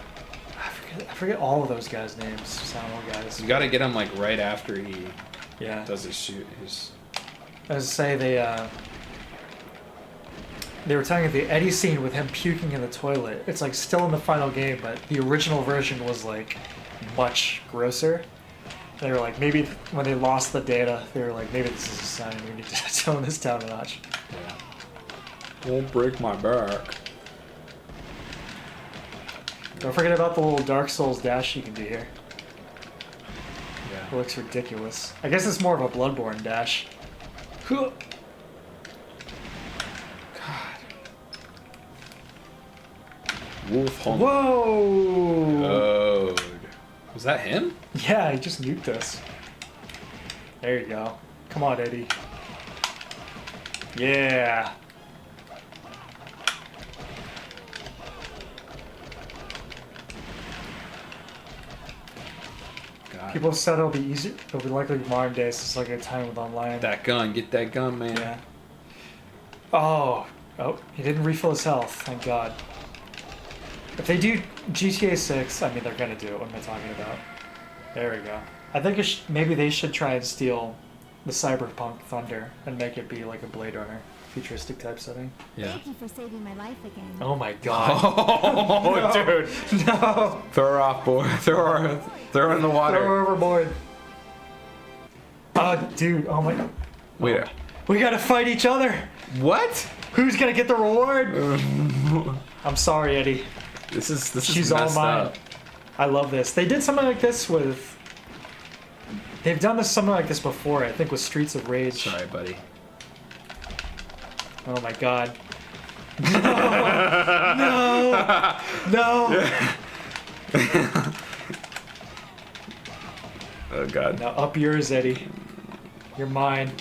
I forget all of those guys' names, Silent Hill guys. You gotta get him like right after he Yeah. does his shoot. His As I say, they were telling me the Eddie scene with him puking in the toilet. It's like still in the final game, but the original version was like much grosser. They were like, maybe when they lost the data, they were like, maybe this is a sign we need to tone this down a notch. yeah. Won't break my back. Don't forget about the little Dark Souls dash you can do here. It Yeah. looks ridiculous. I guess it's more of a Bloodborne dash. Huh. Wolf Home. Whoa! Oh. Was that him? Yeah, he just nuked us. There you go. Come on, Eddie. Yeah. God. People said it'll be easy. It'll be likely modern days. It's like a time with online. That gun. Get that gun, man. Yeah. Oh, he didn't refill his health. Thank God. If they do GTA 6, I mean they're gonna do it. What am I talking about? There we go. I think maybe they should try and steal the Cyberpunk Thunder and make it be like a Blade Runner, futuristic type setting. Yeah. Thank you for saving my life again. Oh my God. Oh, No. dude. No. Throw her off, boy. Throw her in the water. Throw her overboard. Oh, dude. Oh my. Wait. We gotta fight each other. What? Who's gonna get the reward? I'm sorry, Eddie. This is She's all messed mine. up. I love this. They did something like this with. They've done something like this before. I think with Streets of Rage. Sorry, buddy. Oh my god. No. Oh god. Now up yours, Eddie. You're mine.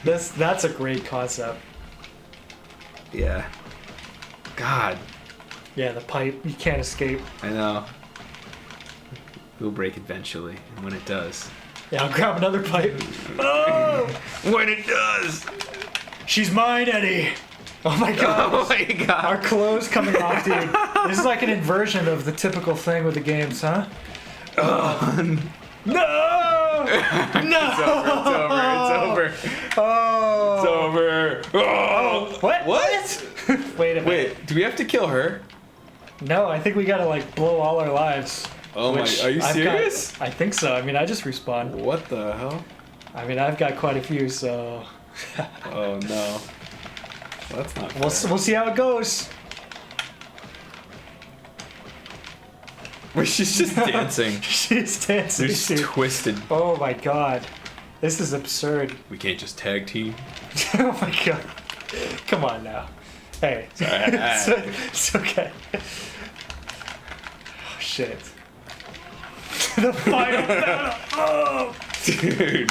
That's a great concept. Yeah. God. Yeah, the pipe. You can't escape. I know. It will break eventually, and when it does. Yeah, I'll grab another pipe. Oh! When it does! She's mine, Eddie. Oh my god. Oh my god. Our clothes coming off, dude. This is like an inversion of the typical thing with the games, huh? Oh. No! No! It's over. Oh! It's over. Oh. What? What? Wait a minute. Wait, do we have to kill her? No, I think we gotta like blow all our lives. Oh my, which are you I've serious? I think so. I mean, I just respawned. What the hell? I mean, I've got quite a few, so Oh no. That's not fair. we'll see how it goes. Wait, she's just dancing. She's dancing. She's dude. twisted. Oh my god, this is absurd. We can't just tag team. Oh my god, come on now. Hey, it's okay. Oh shit. The final battle. Oh, Dude.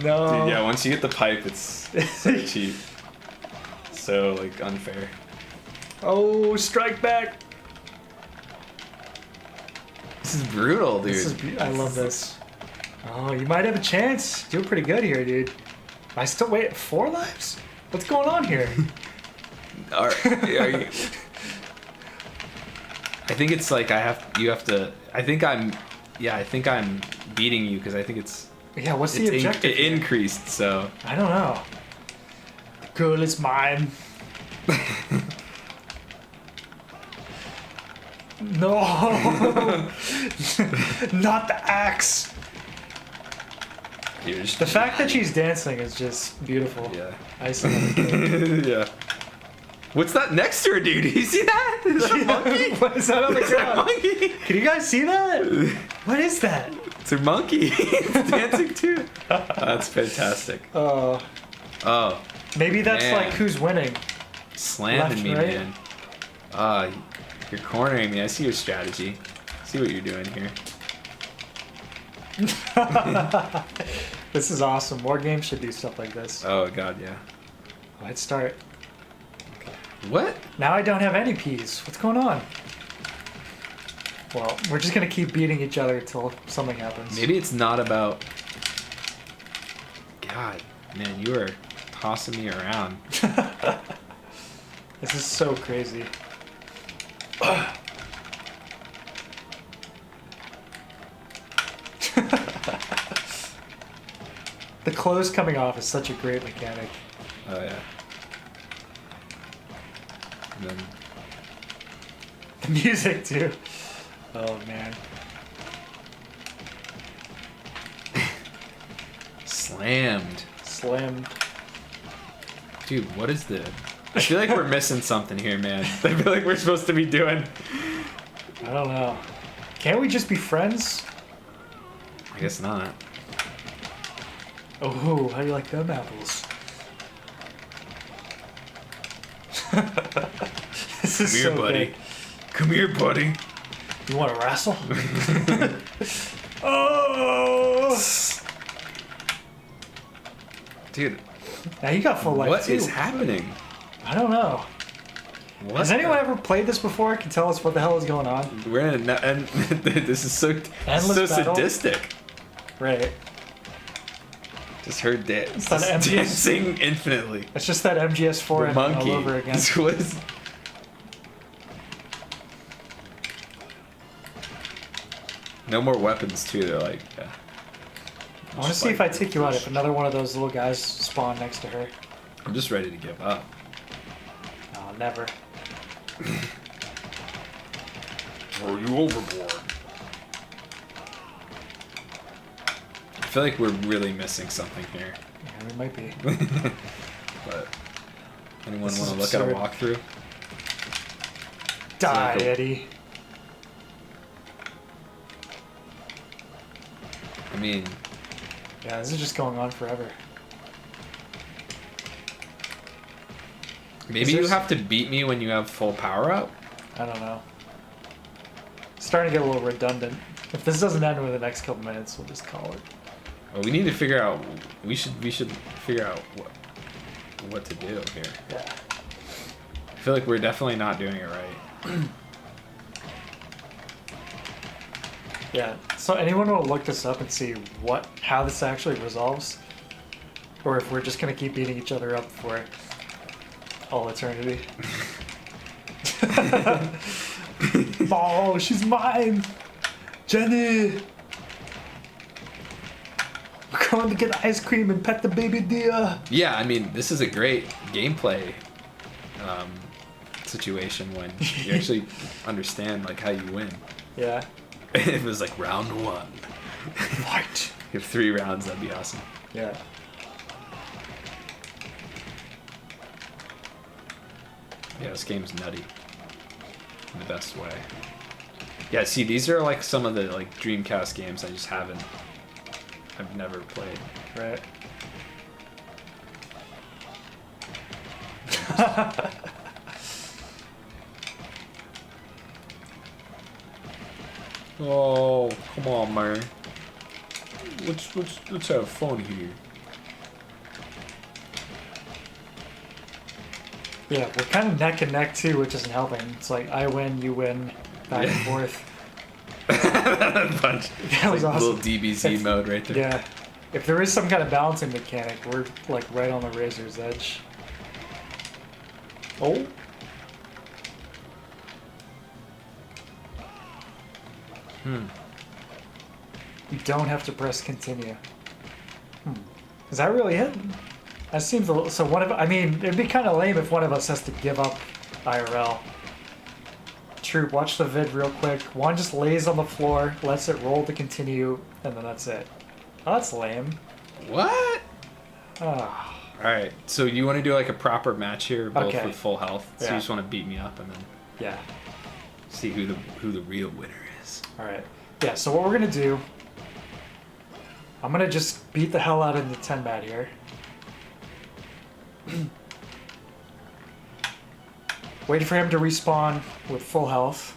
no. Dude, yeah, once you get the pipe, it's so cheap. So, like, unfair. Oh, strike back. This is brutal, dude. I love this. Oh, you might have a chance. Doing pretty good here, dude. I still wait 4 lives? What's going on here? Are you... I think it's like you have to. I think I'm beating you because I think it's. Yeah, what's the objective? It increased, so. I don't know. The girl is mine. No! Not the axe! Dude, The fact that she's dancing is just beautiful. Yeah. Icing on the cake. Yeah. What's that next to her, dude? You see that? Is that a monkey? What is that on the Is that a ground? monkey? Can you guys see that? What is that? It's a monkey. It's dancing too. That's fantastic. Oh, Oh, maybe that's Man. like who's winning. slamming Left, me, right? man. You're cornering me. I see your strategy. See what you're doing here. This is awesome. More games should do stuff like this. Oh god, yeah. Let's start. What? Now I don't have any peas. What's going on? Well, we're just gonna keep beating each other until something happens. Maybe it's not about. God, man, you are tossing me around. This is so crazy. The clothes coming off is such a great mechanic. Oh yeah. And then The music too. Oh man. slammed. Slammed. Dude, what is the? I feel like we're missing something here, man. I feel like we're supposed to be doing. I don't know. Can't we just be friends? I guess not. Oh, how do you like them apples? This is Come here, so buddy. good. Come here, buddy. You want to wrestle? Oh! Dude, Now you got full life what too. is happening? I don't know. What Has anyone ever played this before? Can tell us what the hell is going on? We're in a, and this is so Endless battle? sadistic. Right. Just her that MGS? dancing infinitely. It's just that MGS4 The ending monkey. all over again. This was. No more weapons too. They're like. Yeah. I want to see if I take you out if another one of those little guys spawn next to her. I'm just ready to give up. Oh, never. Are you overboard? feel like we're really missing something here. Yeah, we might be. But anyone This want is to look at a absurd. walkthrough? Die, like a- Eddie. I mean, Yeah, this is just going on forever. maybe you there's- have to beat me when you have full power up. I don't know. It's starting to get a little redundant. If this doesn't end within the next couple minutes, we'll just call it. Well, we need to figure out. We should figure out what to do here. Yeah. I feel like we're definitely not doing it right. Yeah. So anyone will look this up and see how this actually resolves, or if we're just gonna keep beating each other up for all eternity. Oh, she's mine, Jenny. We're going to get ice cream and pet the baby deer. Yeah, I mean, this is a great gameplay situation when you actually understand like how you win. Yeah. It was like round 1. Fight. You have 3 rounds, that'd be awesome. Yeah. Yeah, this game's nutty. In the best way. Yeah, see, these are like some of the like Dreamcast games I've never played. Right. Oh, come on, man. Let's have fun here. Yeah, we're kind of neck and neck too, which isn't helping. It's like I win, you win, back and forth. Bunch. That was like awesome. little DBZ If- mode right there. Yeah. If there is some kind of balancing mechanic, we're like right on the razor's edge. Oh. You don't have to press continue. Is that really it? That seems a little, so I mean, it'd be kind of lame if one of us has to give up IRL. Troop, watch the vid real quick. One just lays on the floor, lets it roll to continue, and then that's it. Oh, that's lame. What? Ah, Alright, so you want to do like a proper match here, both Okay. with full health. So Yeah. you just want to beat me up and then yeah. see who the real winner is. All right. Yeah. So what we're gonna do? I'm gonna just beat the hell out of NINTENMAD here. Wait for him to respawn with full health.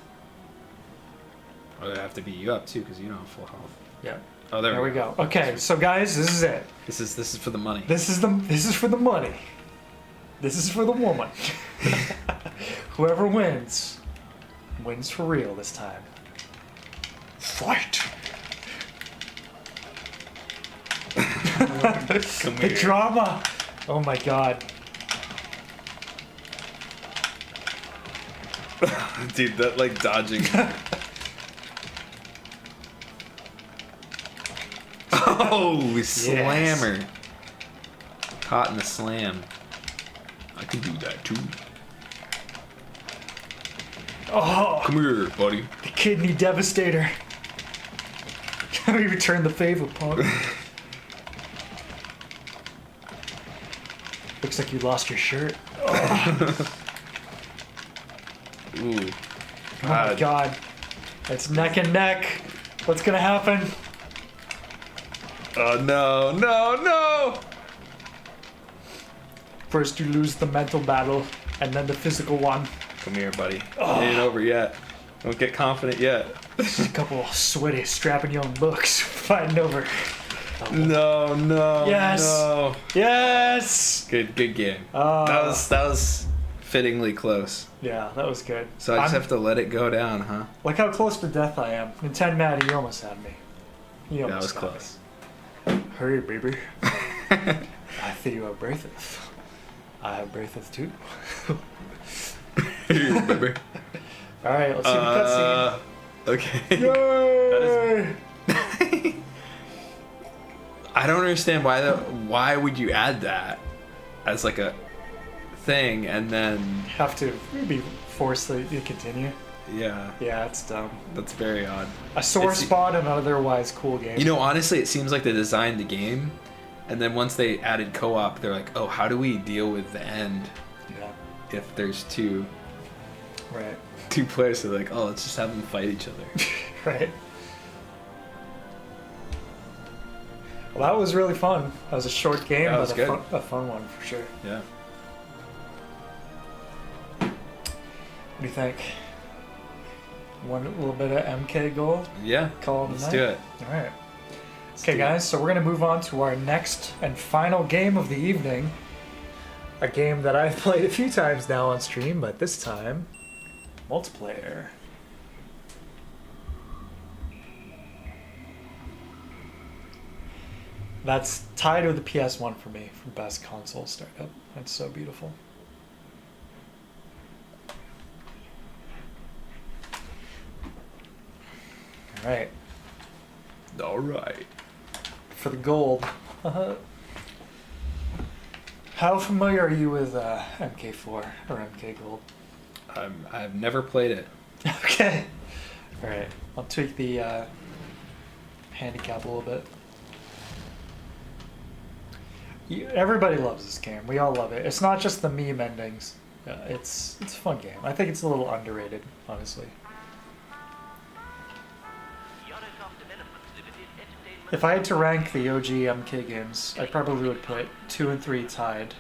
Oh, they have to beat you up too, because you don't have full health. Yeah. Oh, There we go. Okay. So guys, this is it. This is for the money. This is for the money. This is for the woman. Whoever wins for real this time. Fight. Come The here. drama. Oh my god. Dude, that like dodging. Oh, slammer. Caught in the slam. I can do that too. Oh, Come here, buddy. the kidney devastator. Can we return the favor, punk? Looks like you lost your shirt. Oh Ooh. my god. It's neck and neck. What's gonna happen? Oh no, no, no! First you lose the mental battle, and then the physical one. Come here, buddy. It ain't over yet. Don't get confident yet. Just a couple of sweaty, strapping young books fighting over. No, no, Yes. no. Yes! Good game. Uh, That was fittingly close. Yeah, that was good. So I just have to let it go down, huh? Look how close to death I am. NINTENMAD, you almost had me. You That almost was got close. me. Hurry, baby. I think you have breatheth. I have breatheth too. Here, baby. Alright, let's see the Okay. cutscene. Yay! I don't understand why would you add that as like a thing and then Have to maybe force the continue. Yeah, Yeah, it's dumb. that's very odd. A sore It's- spot in an otherwise cool game. You know, honestly, it seems like they designed the game, and then once they added co-op, they're like, oh, how do we deal with the end Yeah. if there's two Right. players? So they're like, oh, let's just have them fight each other. Right. Well, that was really fun. That was a short game, Yeah, it was but good. a fun one for sure. Yeah. What do you think? One little bit of MK gold? Yeah. Call it a Let's night? do it. All right. Let's Okay, do guys, so we're going to move on to our next and final game of the evening. A game that I've played a few times now on stream, but this time, multiplayer. That's tied with the PS1 for me for best console startup. It's so beautiful. All right. All right. For the gold. How familiar are you with MK4 or MK Gold? I've never played it. Okay. All right. I'll tweak the handicap a little bit. Everybody loves this game. We all love it. It's not just the meme endings. It's a fun game. I think it's a little underrated, honestly. If I had to rank the OG MK games, I probably would put 2 and 3 tied,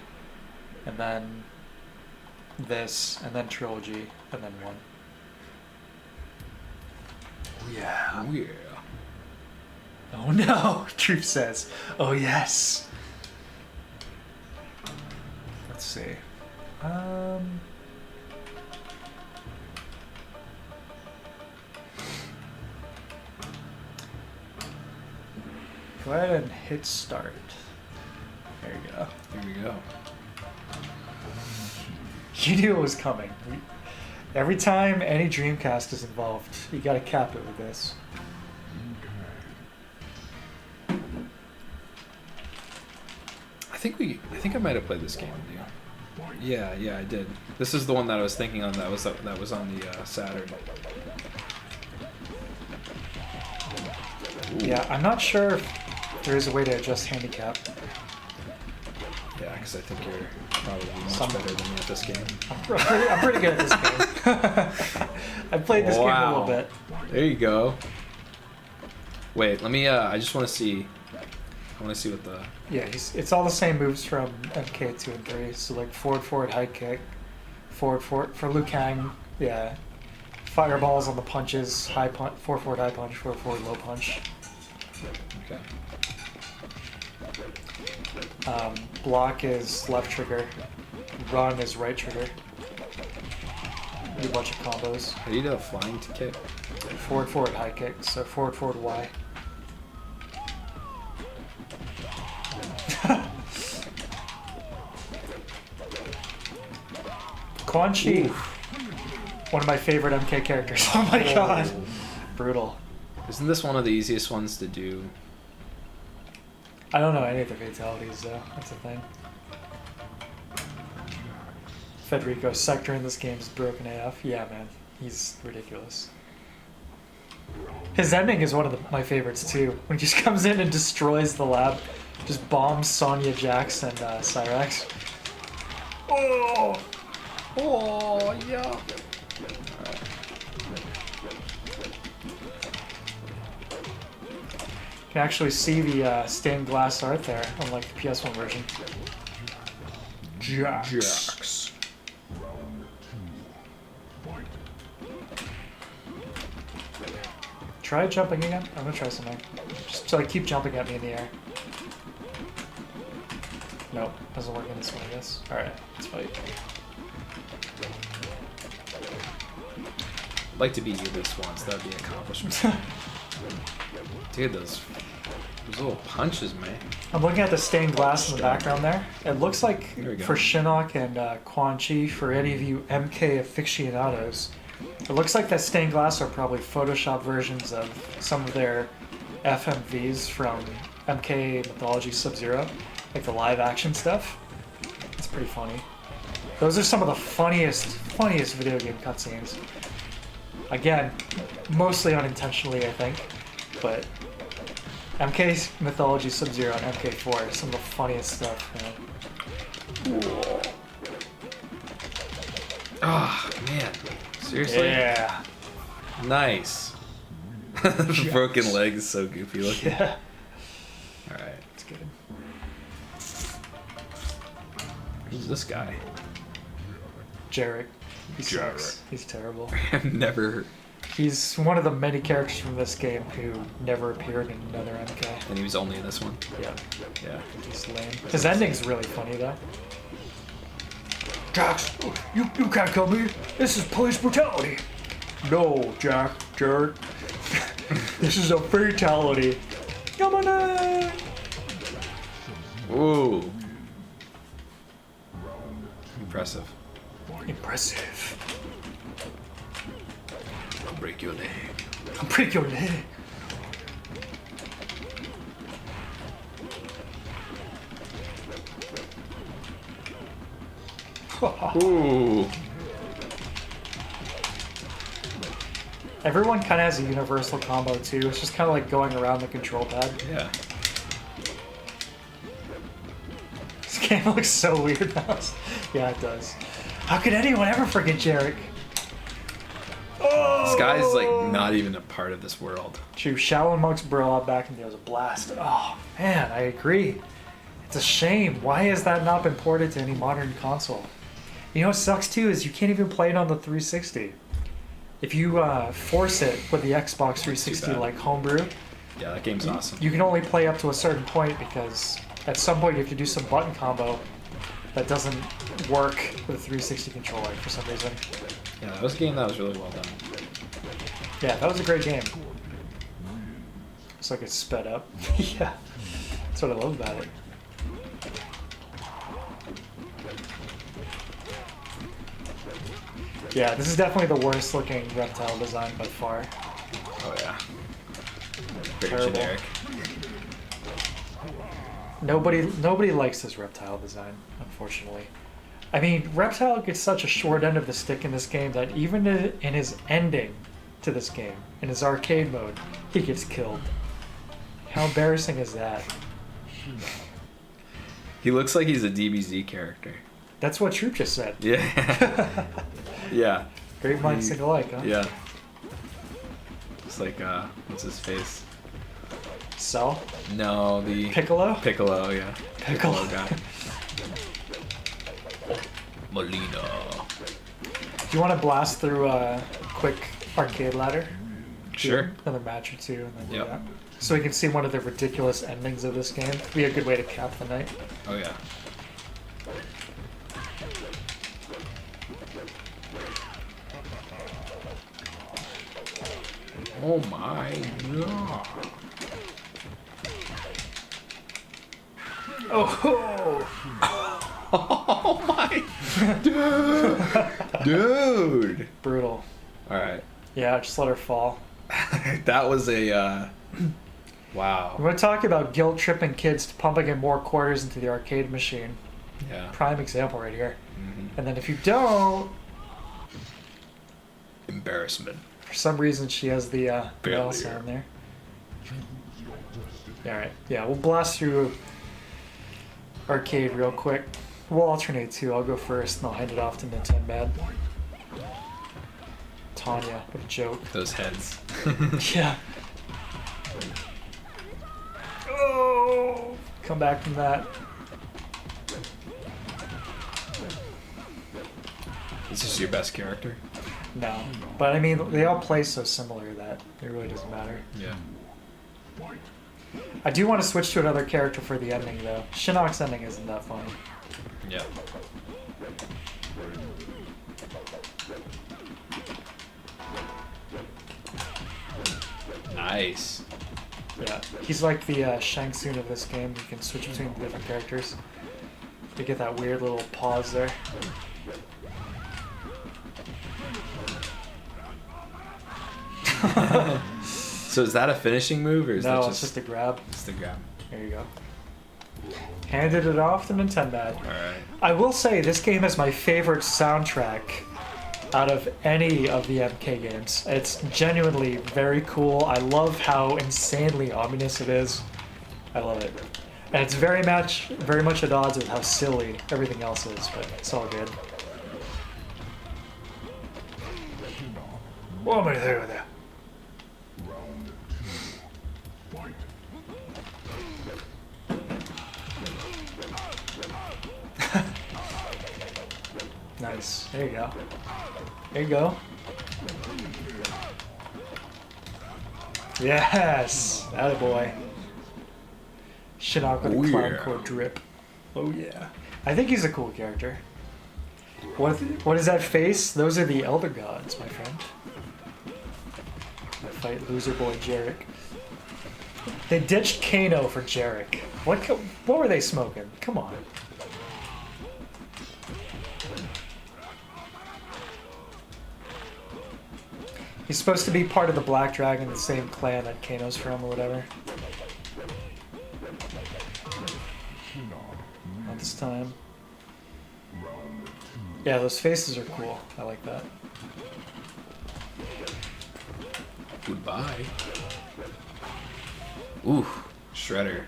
and then this, and then Trilogy, and then 1. Yeah. Oh, yeah. Oh no, Truth says. Oh yes. Let's see. Go ahead and hit start. There you go. Here we go. You knew it was coming. Every time any Dreamcast is involved, you gotta cap it with this. I think I might have played this game with you. Yeah, I did. This is the one that I was thinking on. That was on the Saturn. Ooh. Yeah, I'm not sure if there is a way to adjust handicap. Yeah, because I think you're probably much Some- better than me at this game. I'm pretty good at this game. I've played this game a little bit. There you go. Wait, let me. I just want to see. I want to see what the. Yeah, it's all the same moves from MK2 and 3. So like forward, high kick, forward for Liu Kang. Yeah, fireballs on the punches, high punch, forward, high punch, forward, low punch. Okay. Block is left trigger, run is right trigger. Do a bunch of combos. How do you do a flying to kick? Forward, high kick. So forward, Y. Quan Chi, one of my favorite MK characters. Oh my god, brutal. Isn't this one of the easiest ones to do? I don't know any of the fatalities though. That's the thing. Federico's sector in this game is broken AF. Yeah, man, he's ridiculous. His ending is one of my favorites too. When he just comes in and destroys the lab, just bombs Sonya Jax and Cyrax. Oh, oh yeah. You can actually see the stained glass art there, unlike the PS1 version. Jax. Try jumping again? I'm gonna try something. Just to like keep jumping at me in the air. Nope, doesn't work in this one, I guess. Alright, let's fight. I'd like to beat you this once. That'd be an accomplishment. Dude, those little punches, man. I'm looking at the stained glass in the background there. It looks like There we go. for Shinnok and Quan Chi, for any of you MK aficionados, it looks like that stained glass are probably Photoshop versions of some of their FMVs from MK Mythology Sub-Zero, like the live action stuff. It's pretty funny. Those are some of the funniest video game cutscenes. Again, mostly unintentionally, I think. But MK Mythology Sub-Zero and MK4 are some of the funniest stuff, man. Oh, man. Seriously? Yeah. Nice. The broken leg is so goofy looking. Yeah. Alright. It's good. Who's this guy? Jarek. He Jarek. sucks. He's terrible. I've never... He's one of the many characters from this game who never appeared in another MK. And he was only in this one? Yeah. Yeah. He's lame. His ending's really funny, though. Jax, you can't kill me. This is police brutality. No, Jared. This is a fatality. Yamane! Ooh. Impressive. Impressive. I'll break your leg. I'll break your leg. Ooh. Everyone kind of has a universal combo too. It's just kind of like going around the control pad. Yeah. This game looks so weird now. Yeah, it does. How could anyone ever forget Jarek? Oh! This guy's like not even a part of this world. True, Shaolin Monk's brawl out back in there was a blast. Oh man, I agree. It's a shame. Why has that not been ported to any modern console? You know what sucks too is you can't even play it on the 360. If you force it with the Xbox 360 like homebrew, Yeah, that game's awesome. you can only play up to a certain point because at some point you have to do some button combo that doesn't work with a 360 controller for some reason. Yeah, that was a game that was really well done. Yeah, that was a great game. It's like it's sped up. Yeah, that's what I love about it. Yeah, this is definitely the worst looking reptile design by far. Oh yeah. Very Terrible. generic. Nobody likes this reptile design, unfortunately. I mean, Reptile gets such a short end of the stick in this game that even in his ending to this game, in his arcade mode, he gets killed. How embarrassing is that? He looks like he's a DBZ character. That's what Troop just said. Yeah. Yeah. Great minds think alike, huh? Yeah. It's like, what's his face? Cell? No, the... Piccolo? Piccolo, yeah. Piccolo. guy. Molina. Do you want to blast through a quick arcade ladder? Sure. Another match or two, and then do Yep. that. So we can see one of the ridiculous endings of this game. Be a good way to cap the night. Oh, yeah. Oh my god. Oh! Oh my dude. Brutal. Alright. Yeah, just let her fall. That was a wow. We want to talk about guilt tripping kids to pumping in more quarters into the arcade machine. Yeah. Prime example right here. Mm-hmm. And then if you don't, Embarrassment. for some reason she has the bell Failure. sound there. Alright, yeah, we'll blast through arcade real quick. We'll alternate too. I'll go first and I'll hand it off to NINTENMAD. Tanya, what a joke. Those heads. Yeah. Oh! Come back from that. Is this your best character? No. But I mean, they all play so similar that it really doesn't matter. Yeah. I do want to switch to another character for the ending though. Shinnok's ending isn't that funny. Yeah. Nice. Yeah. He's like the Shang Tsung of this game. You can switch between the different characters. You get that weird little pause there. So is that a finishing move or is No, that it's just a grab. just a grab? There you go. Handed it off to NINTENMAD. Alright. I will say this game is my favorite soundtrack out of any of the MK games. It's genuinely very cool. I love how insanely ominous it is. I love it. And it's very much at odds with how silly everything else is, but it's all good. What am I doing with that? Nice. There you go. There you go. Yes! Attaboy. Shinnok with a clown core drip. Oh yeah. I think he's a cool character. What is that face? Those are the Elder Gods, my friend. I fight loser boy Jarek. They ditched Kano for Jarek. What were they smoking? Come on. He's supposed to be part of the Black Dragon, the same clan that Kano's from or whatever. Not this time. Yeah, those faces are cool. I like that. Goodbye. Ooh, Shredder.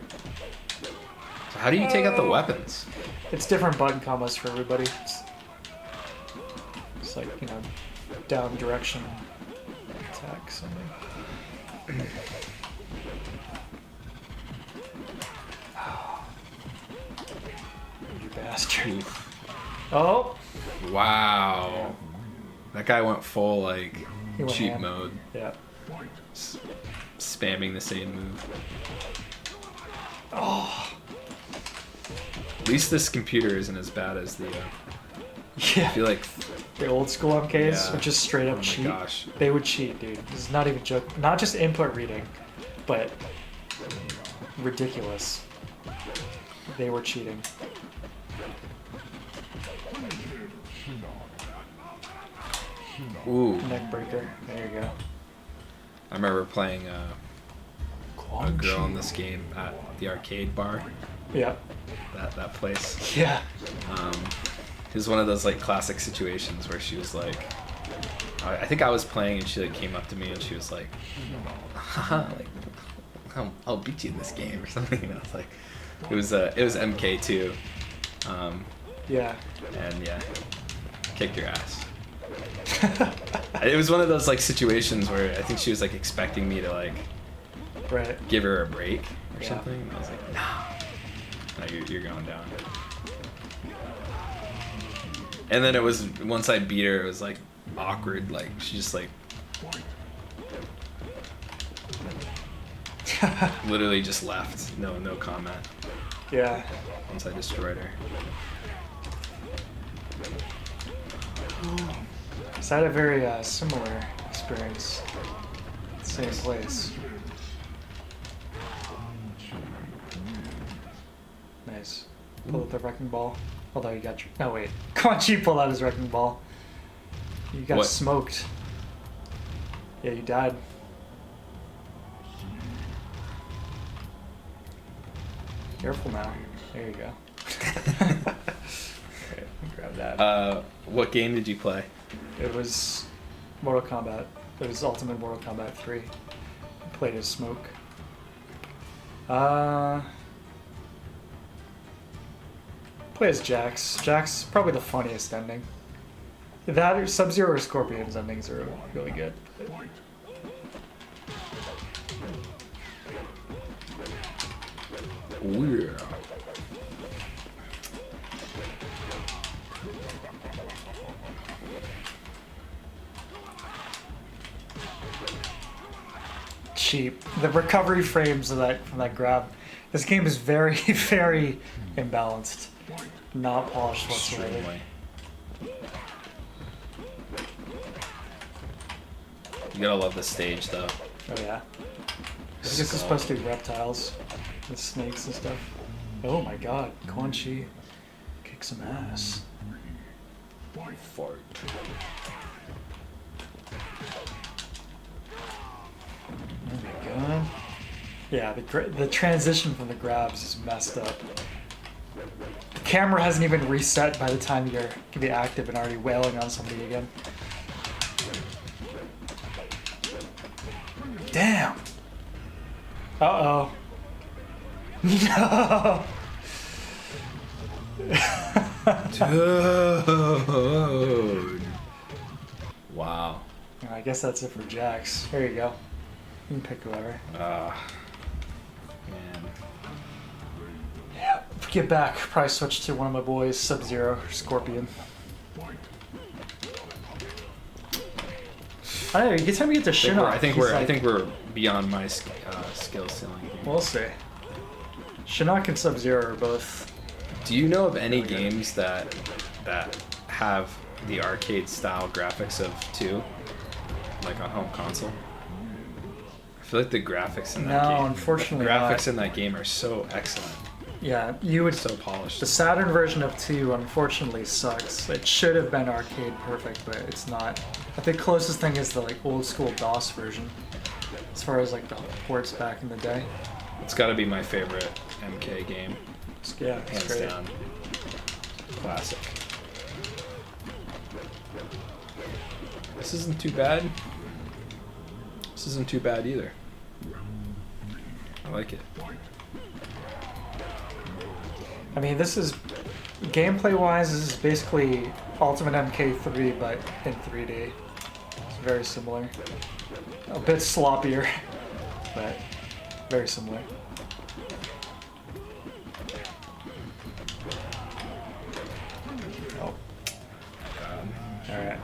So how do you take out the weapons? It's different button combos for everybody. It's like, you know, down direction attack something. You bastard. Oh! Wow. That guy went full, like, He went cheat ham. mode. Yeah. Spamming the same move. Oh! At least this computer isn't as bad as the... Yeah. I feel like... The old school MKs Yeah. would just straight up Oh my cheat. gosh. They would cheat, dude. This is not even joke. Not just input reading, but ridiculous. They were cheating. Ooh. Neckbreaker. There you go. I remember playing a girl in this game at the arcade bar. Yeah. That place. Yeah. It was one of those like classic situations where she was like, I think I was playing and she like came up to me and she was like, haha, like I'll beat you in this game or something. You know, it's like it was MK2. Yeah. And yeah, kicked your ass. It was one of those like situations where I think she was like expecting me to like Right. give her a break or Yeah. something. And I was like, no, you're going down. And then it was once I beat her, it was like awkward. Like she just like literally just left. No comment. Yeah. Once I destroyed her. So I had a very similar experience. Same place. Nice. Pull out the wrecking ball. Although you got your... No, wait. Quan Chi pulled out his wrecking ball. You got What? smoked. Yeah, you died. Careful now. There you go. Okay, grab that. What game did you play? It was Mortal Kombat. It was Ultimate Mortal Kombat 3. I played as Smoke. Play as Jax. Jax probably the funniest ending. That or Sub-Zero or Scorpion's endings are really good. Weird. Cheap. The recovery frames of that from that grab. This game is very, very imbalanced. Not polished whatsoever. Extremely. You gotta love the stage though. Oh yeah. This is supposed to be reptiles. With snakes and stuff. Oh my god. Quan Chi. Kick some ass. Fart. Oh my god. Yeah, the transition from the grabs is messed up. The camera hasn't even reset by the time you're gonna be active and already wailing on somebody again. Damn. Uh-oh. No. Dude. Wow. I guess that's it for Jax. There you go. You can pick whoever. Man. Yeah. Get back. Probably switch to one of my boys, Sub-Zero or Scorpion. I don't know. Every time we get to Shinnok, I think we're beyond my skill ceiling here. We'll see. Shinnok and Sub-Zero are both. Do you know of any games that have the arcade style graphics of 2, like on home console? I feel like the graphics in that game. No, unfortunately the graphics not. in that game are so excellent, Yeah, you would. so polished. The Saturn version of 2 unfortunately sucks. It should have been arcade perfect, but it's not. I think closest thing is the like old school DOS version, as far as like the ports back in the day. It's got to be my favorite MK game, Yeah, it's hands great. down. Classic. This isn't too bad. This isn't too bad either. I like it. I mean, this is gameplay-wise. This is basically Ultimate MK3, but in 3D. It's very similar. A bit sloppier, but very similar. Oh. All right.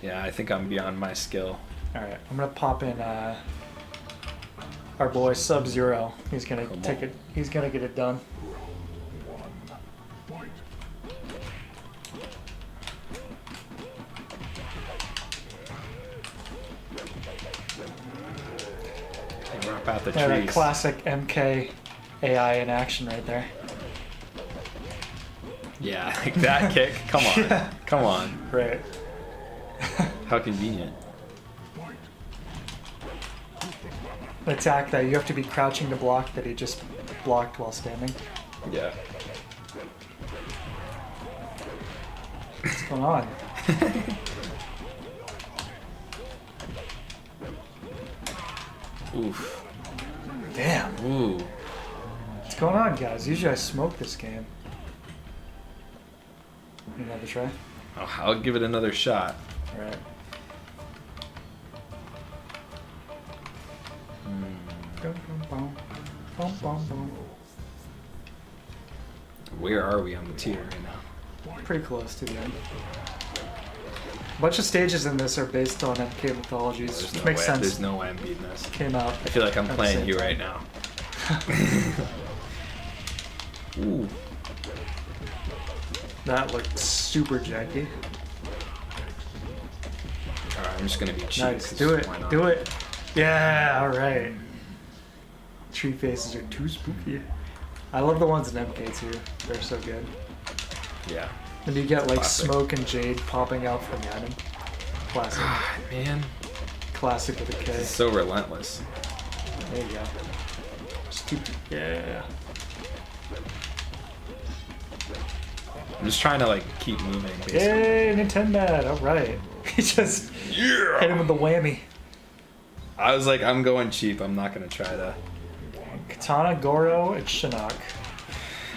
Yeah, I think I'm beyond my skill. All right. I'm gonna pop in our boy Sub-Zero. He's gonna Come take on. it. He's gonna get it done. We're up out the Yeah, that trees. classic MK AI in action right there. Yeah, like that kick. Come on. Yeah. Come on. Right. How convenient. Attack that you have to be crouching to block that he just blocked while standing. Yeah. What's going on? Oof. Damn. Ooh. What's going on, guys? Usually I smoke this game. You another try? Oh, I'll give it another shot. Alright. Bum, bum, bum. Bum, bum, bum. Where are we on the tier right now? Pretty close to the end. A bunch of stages in this are based on MK mythologies. There's Which no makes way. sense. There's no way I'm beating this. Came out. I feel like I'm at the playing same you time. right now. Ooh. That looked super janky. Alright, I'm just gonna be cheap. Nice. Do it. Why not? Do it. Yeah, alright. Tree faces are too spooky. I love the ones in MK2. They're so good. Yeah. And you get like Classic. smoke and jade popping out from the item. Classic. God, man. Classic with a K. It's so relentless. There you go. Stupid. Yeah. I'm just trying to like keep moving. Basically. Yay, NINTENMAD. Alright. He just hit him with the whammy. I was like, I'm going cheap. I'm not gonna try to. Katana, Goro, and Shinnok.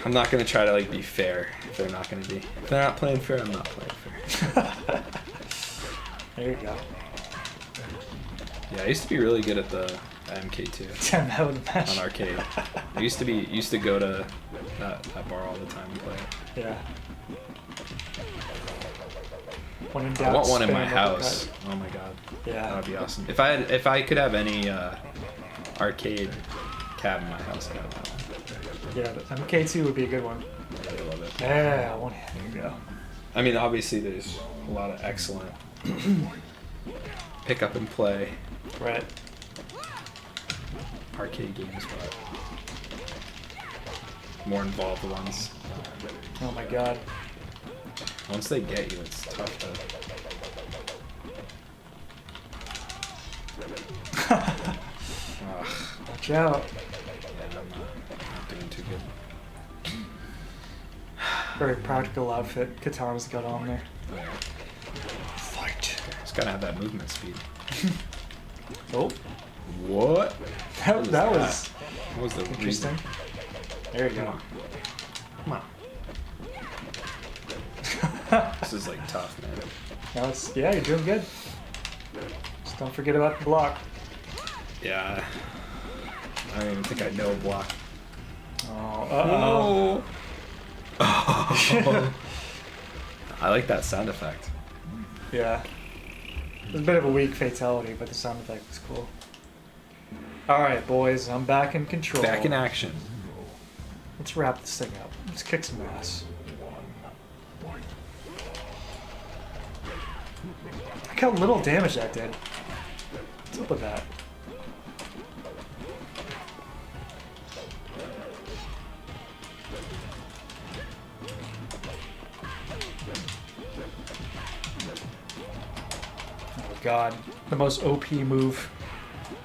I'm not gonna try to like be fair. If they're not gonna be. If they're not playing fair, I'm not playing fair. There you go. Yeah, I used to be really good at the MK2 Damn, that would match. on arcade. I used to go to that bar all the time and play it. Yeah. When in I doubt, want one in spam my uppercut. house. Oh my god, Yeah. that would be awesome. If I could have any arcade cab in my house, I'd have that one. Yeah, the MK2 would be a good one. I really love it. Yeah, I want it. There you go. I mean, obviously, there's a lot of excellent pick up and play Right. arcade games, but more involved ones. Oh my god. Once they get you, it's tough to. Ugh. Watch out. Yeah, I'm not doing too good. Very practical outfit Katana's got on there. Yeah. Fight. It's gotta have that movement speed. Oh, What? that was What was the interesting. reason? There you Come go. on. Come on. This is like tough, man. Now it's, yeah, you're doing good. Just don't forget about the block. Yeah. I don't even think I know block. Oh, uh-oh. Oh. I like that sound effect. Yeah. It was a bit of a weak fatality, but the sound effect was cool. Alright, boys, I'm back in control. Back in action. Let's wrap this thing up. Let's kick some ass. Look how little damage that did. What's up with that? Oh god. The most OP move.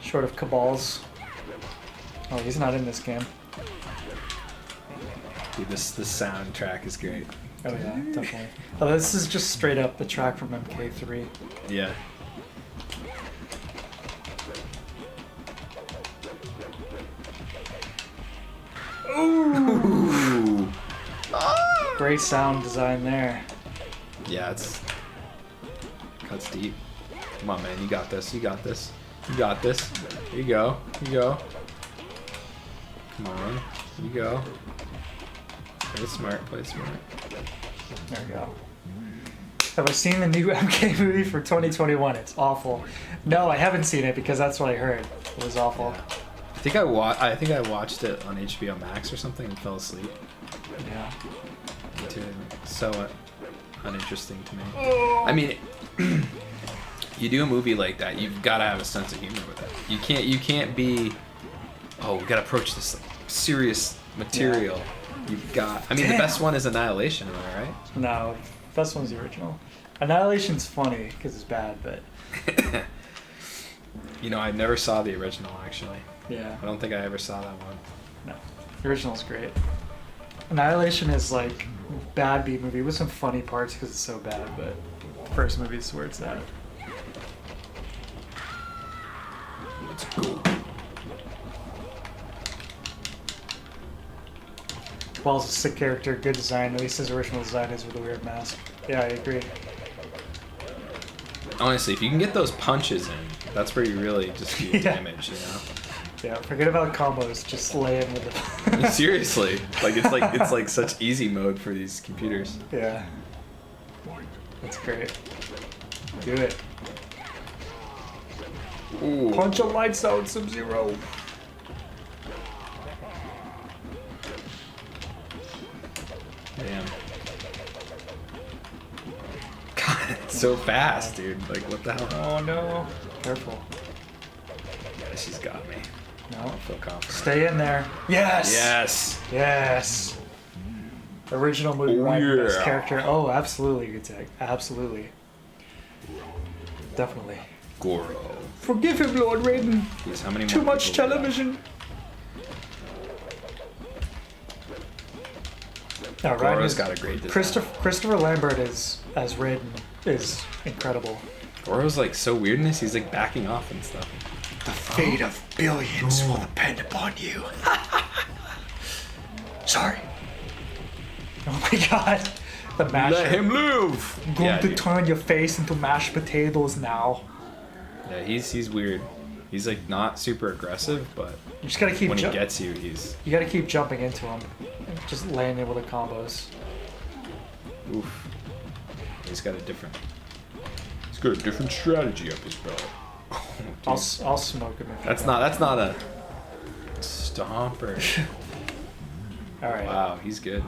Short of Cabal's. Oh, he's not in this game. Dude, this soundtrack is great. Oh yeah, definitely. Oh, this is just straight up the track from MK3. Yeah. Ooh. Great sound design there. Yeah, it's cuts deep. Come on, man, you got this. You got this. You got this. Here you go. Here you go. Come on. Here you go. Play it smart. Play it smart. There we go. Have I seen the new MK movie for 2021? It's awful. No, I haven't seen it because that's what I heard. It was awful. Yeah. I think I watched it on HBO Max or something and fell asleep. Yeah. It's so uninteresting to me. I mean, you do a movie like that, you've got to have a sense of humor with it. You can't be, oh, we got to approach this like serious material. Yeah. You've got. I mean, Damn. The best one is Annihilation, am I right? No, best one's the original. Annihilation's funny because it's bad, but You know, I never saw the original actually. yeah. I don't think I ever saw that one. No, the original's great. Annihilation is like bad B movie with some funny parts because it's so bad, but the first movie is where it's at. Let's go. Ball's a sick character, good design. At least his original design is with a weird mask. Yeah, I agree. Honestly, if you can get those punches in, that's where you really just do Yeah. damage, you know? Yeah, forget about combos. Just lay in with it. Seriously, it's like such easy mode for these computers. Yeah. That's great. Do it. Ooh. Punch a lights out, Sub-Zero. Damn. God, it's so fast, dude. Like, what the hell? Oh no. Careful. Yeah, she's got me. No. I feel confident. Stay in there. Yes. Yes. Yes. Original movie, Oh, right? Best yeah. character. Oh, absolutely, good tag. Absolutely. Definitely. Goro. Forgive him, Lord Raiden. Jeez, how many Too more much people we got? television. No, Raiden Goro's is, got a great design. Christopher Lambert is as Raiden is incredible. Goro's like so weird in this. He's like backing off and stuff. The fate of billions will depend upon you. Sorry. Oh my god. The masher. Let him live. I'm going Yeah, to dude. turn your face into mashed potatoes now. Yeah, he's weird. He's like not super aggressive, but You just gotta keep when he gets you, he's you gotta keep jumping into him. And just landing with the combos. oof. He's got a different strategy up his belt. Oh, dude. I'll smoke him if That's not a stomper. Alright. Wow, he's good.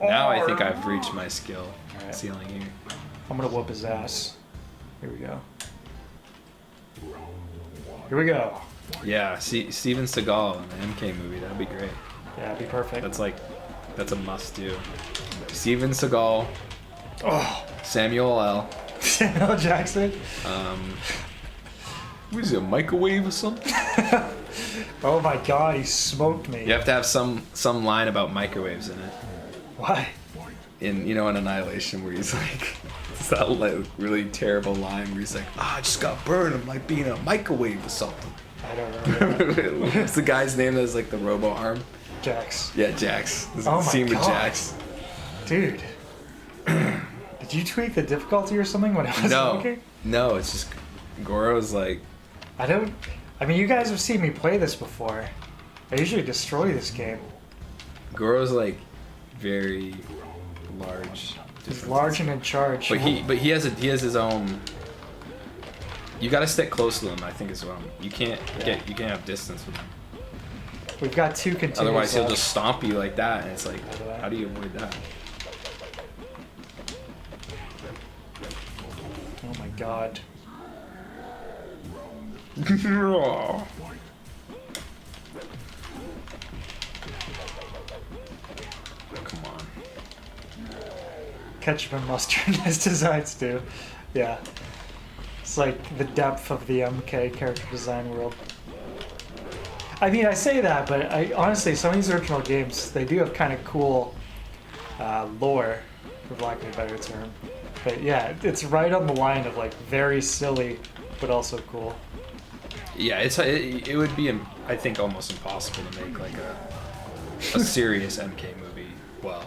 Now I think I've reached my skill Alright. ceiling here. I'm gonna whoop his ass. Here we go. Here we go. Yeah, see Steven Seagal in the MK movie, that'd be great. Yeah, it'd be perfect. That's a must do. Steven Seagal, Oh, Samuel L. Samuel Jackson. What is it, a microwave or something? Oh my god, he smoked me. You have to have some line about microwaves in it. Why? In Annihilation where he's like It's that like really terrible line where he's like, I just got burned. I'm like being a microwave or something. I don't remember. What's the guy's name that's like the robo arm? Jax. Yeah, Jax. This Oh my scene with God. Jax. Dude. Did you tweak the difficulty or something when I was looking? No, it's just Goro's like, I mean, you guys have seen me play this before. I usually destroy this game. Goro's like very large. He's large and in charge. But he has his own. You gotta stick close to him, I think, as well. You can't have distance with him. We've got 2 continues Otherwise, he'll left. just stomp you like that, and it's like, how do you avoid that? Oh my God. Come on. Ketchup and mustard in his designs too. Yeah. It's like the depth of the MK character design world. I mean, I say that, but honestly, some of these original games, they do have kind of cool lore, for lack of a better term. But yeah, it's right on the line of like very silly, but also cool. Yeah, it would be, I think, almost impossible to make like a serious MK movie well.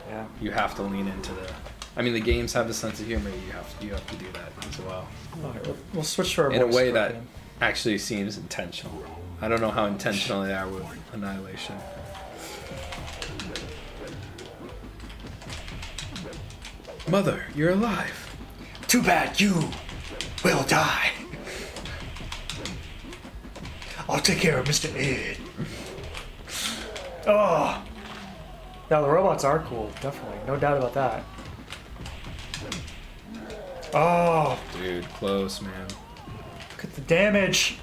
Yeah. You have to lean into the. I mean, the games have the sense of humor. You have to do that as well. All right, we'll switch to our In a voice way for that game. actually seems intentional. I don't know how intentional they are with Annihilation. Mother, you're alive. Too bad you will die. I'll take care of Mr. Ed. Oh. Now the robots are cool, definitely. No doubt about that. Oh, Dude, close, man. look at the damage.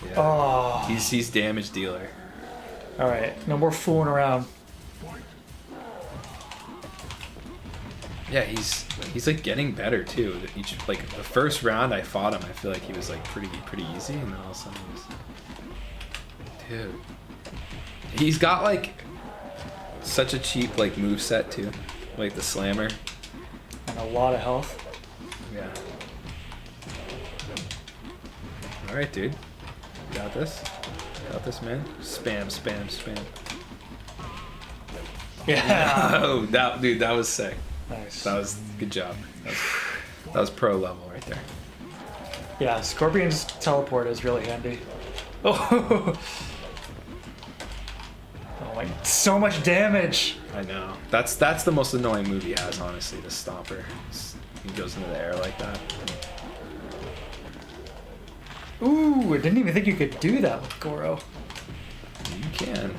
Yeah. Oh. He's damage dealer. Alright, no more fooling around. Yeah, he's like getting better too. Each like the first round I fought him, I feel like he was like pretty easy, and then all of a sudden he was, dude. He's got like such a cheap like moveset too, like the slammer. And a lot of health. Yeah. All right, dude. Got this. Got this, man. Spam, spam, spam. Yeah. Oh, that was sick. Nice. That was good job. That was pro level right there. Yeah, Scorpion's teleport is really handy. Oh, oh my, so much damage. I know. That's the most annoying move he has, honestly, the Stomper. He goes into the air like that. Ooh, I didn't even think you could do that with Goro. You can.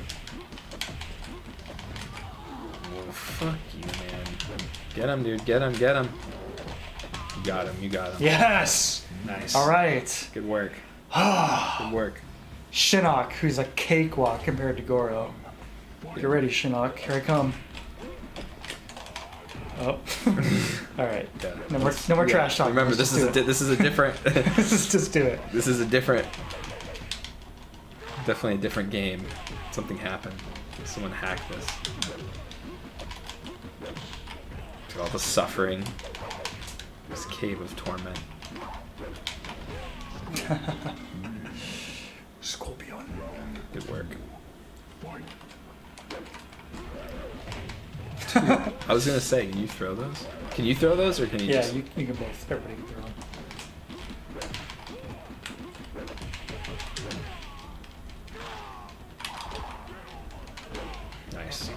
Well, fuck you, man. Get him, dude. Get him, get him. You got him, you got him. Yes! Nice. Alright. Good work. Good work. Shinnok, who's a cakewalk compared to Goro. Get ready, Shinnok. Here I come. Oh. Alright. Yeah. No more trash talk. Remember, Let's this just is a different. Let's just do it. This is a different. Definitely a different game. Something happened. Someone hacked this. To all the suffering. This cave of torment. Scorpion. Good work. I was gonna say, can you throw those? Can you throw those, or can you Yeah, just? you can both. Everybody can throw them. Nice.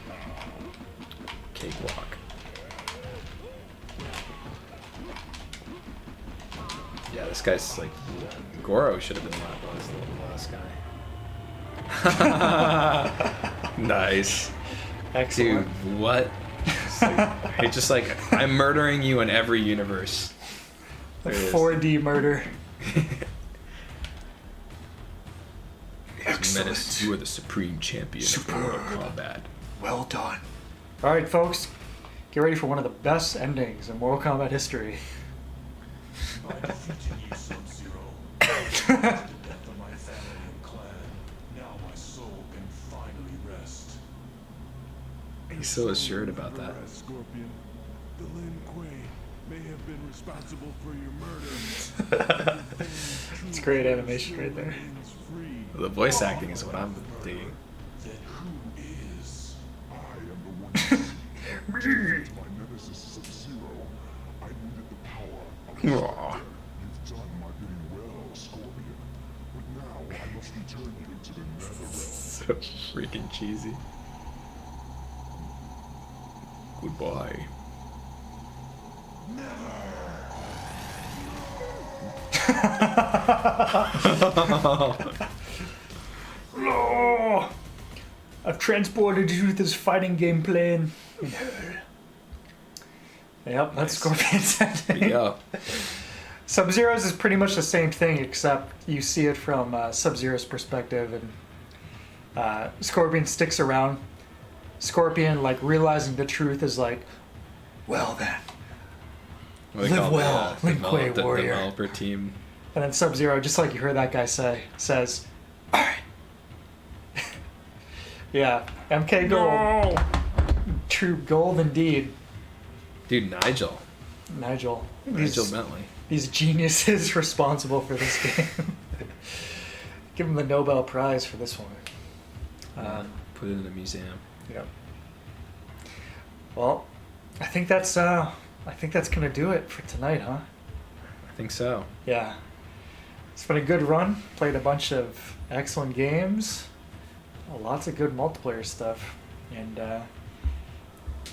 Cakewalk. Yeah, this guy's like Goro should have been the last guy. Nice. Excellent. Dude, what? It's just like I'm murdering you in every universe. Like There it is. 4D murder. Menace, you are the supreme champion of Mortal Kombat. Well done. Alright, folks. Get ready for one of the best endings in Mortal Kombat history. By defeating you, Sub-Zero, the death of my family and clan, now my soul can finally rest. He's so assured about that. Scorpion, the Lin Kuei may have been responsible for your murder. It's great animation right there. Remains free. The voice acting is what I'm digging. Then who is? I am the one who defeated my nemesis Sub-Zero. I needed the power of the Aw. Scepter. You've done my bidding well, Scorpion. But now I must return you into the Netherrealm. So freaking cheesy. Goodbye. No! I've transported you to this fighting game plane. Yep, that's Nice. Scorpion's ending. Yeah. Sub-Zero's is pretty much the same thing, except you see it from Sub-Zero's perspective, and Scorpion sticks around. Scorpion, like, realizing the truth is like, well then. What they Live call well, the, Lin Kuei the warrior. developer team. And then Sub-Zero, just like you heard that guy say, says, alright. Yeah, MK Gold. True gold indeed. Dude, Nigel. Nigel. Nigel Bentley. These geniuses responsible for this game. Give him the Nobel Prize for this one. Put it in a museum. Yep. Well, I think that's gonna do it for tonight, huh? I think so. Yeah. It's been a good run. Played a bunch of excellent games. Lots of good multiplayer stuff. And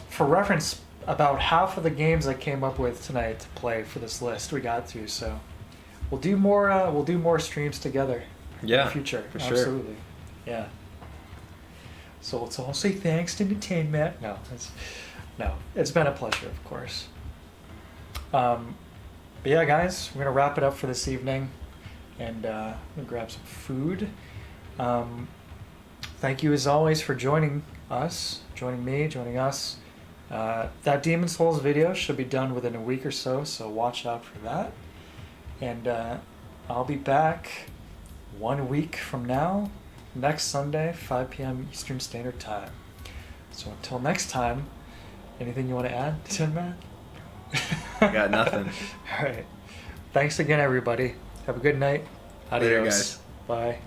for reference, about half of the games I came up with tonight to play for this list we got to. So we'll do more streams together in Yeah, the future. for sure. Absolutely. Yeah. So let's all say thanks to NINTENMAD. No, it's been a pleasure, of course. But yeah, guys, we're gonna wrap it up for this evening, and I'm gonna grab some food. Thank you as always for joining us, joining us. That Demon Souls video should be done within a week or so watch out for that. And I'll be back 1 week from now, next Sunday, 5 p.m. Eastern Standard Time. So until next time, anything you want to add, Tin Man? I got nothing. All right. Thanks again, everybody. Have a good night. Adios. Later, guys. Bye.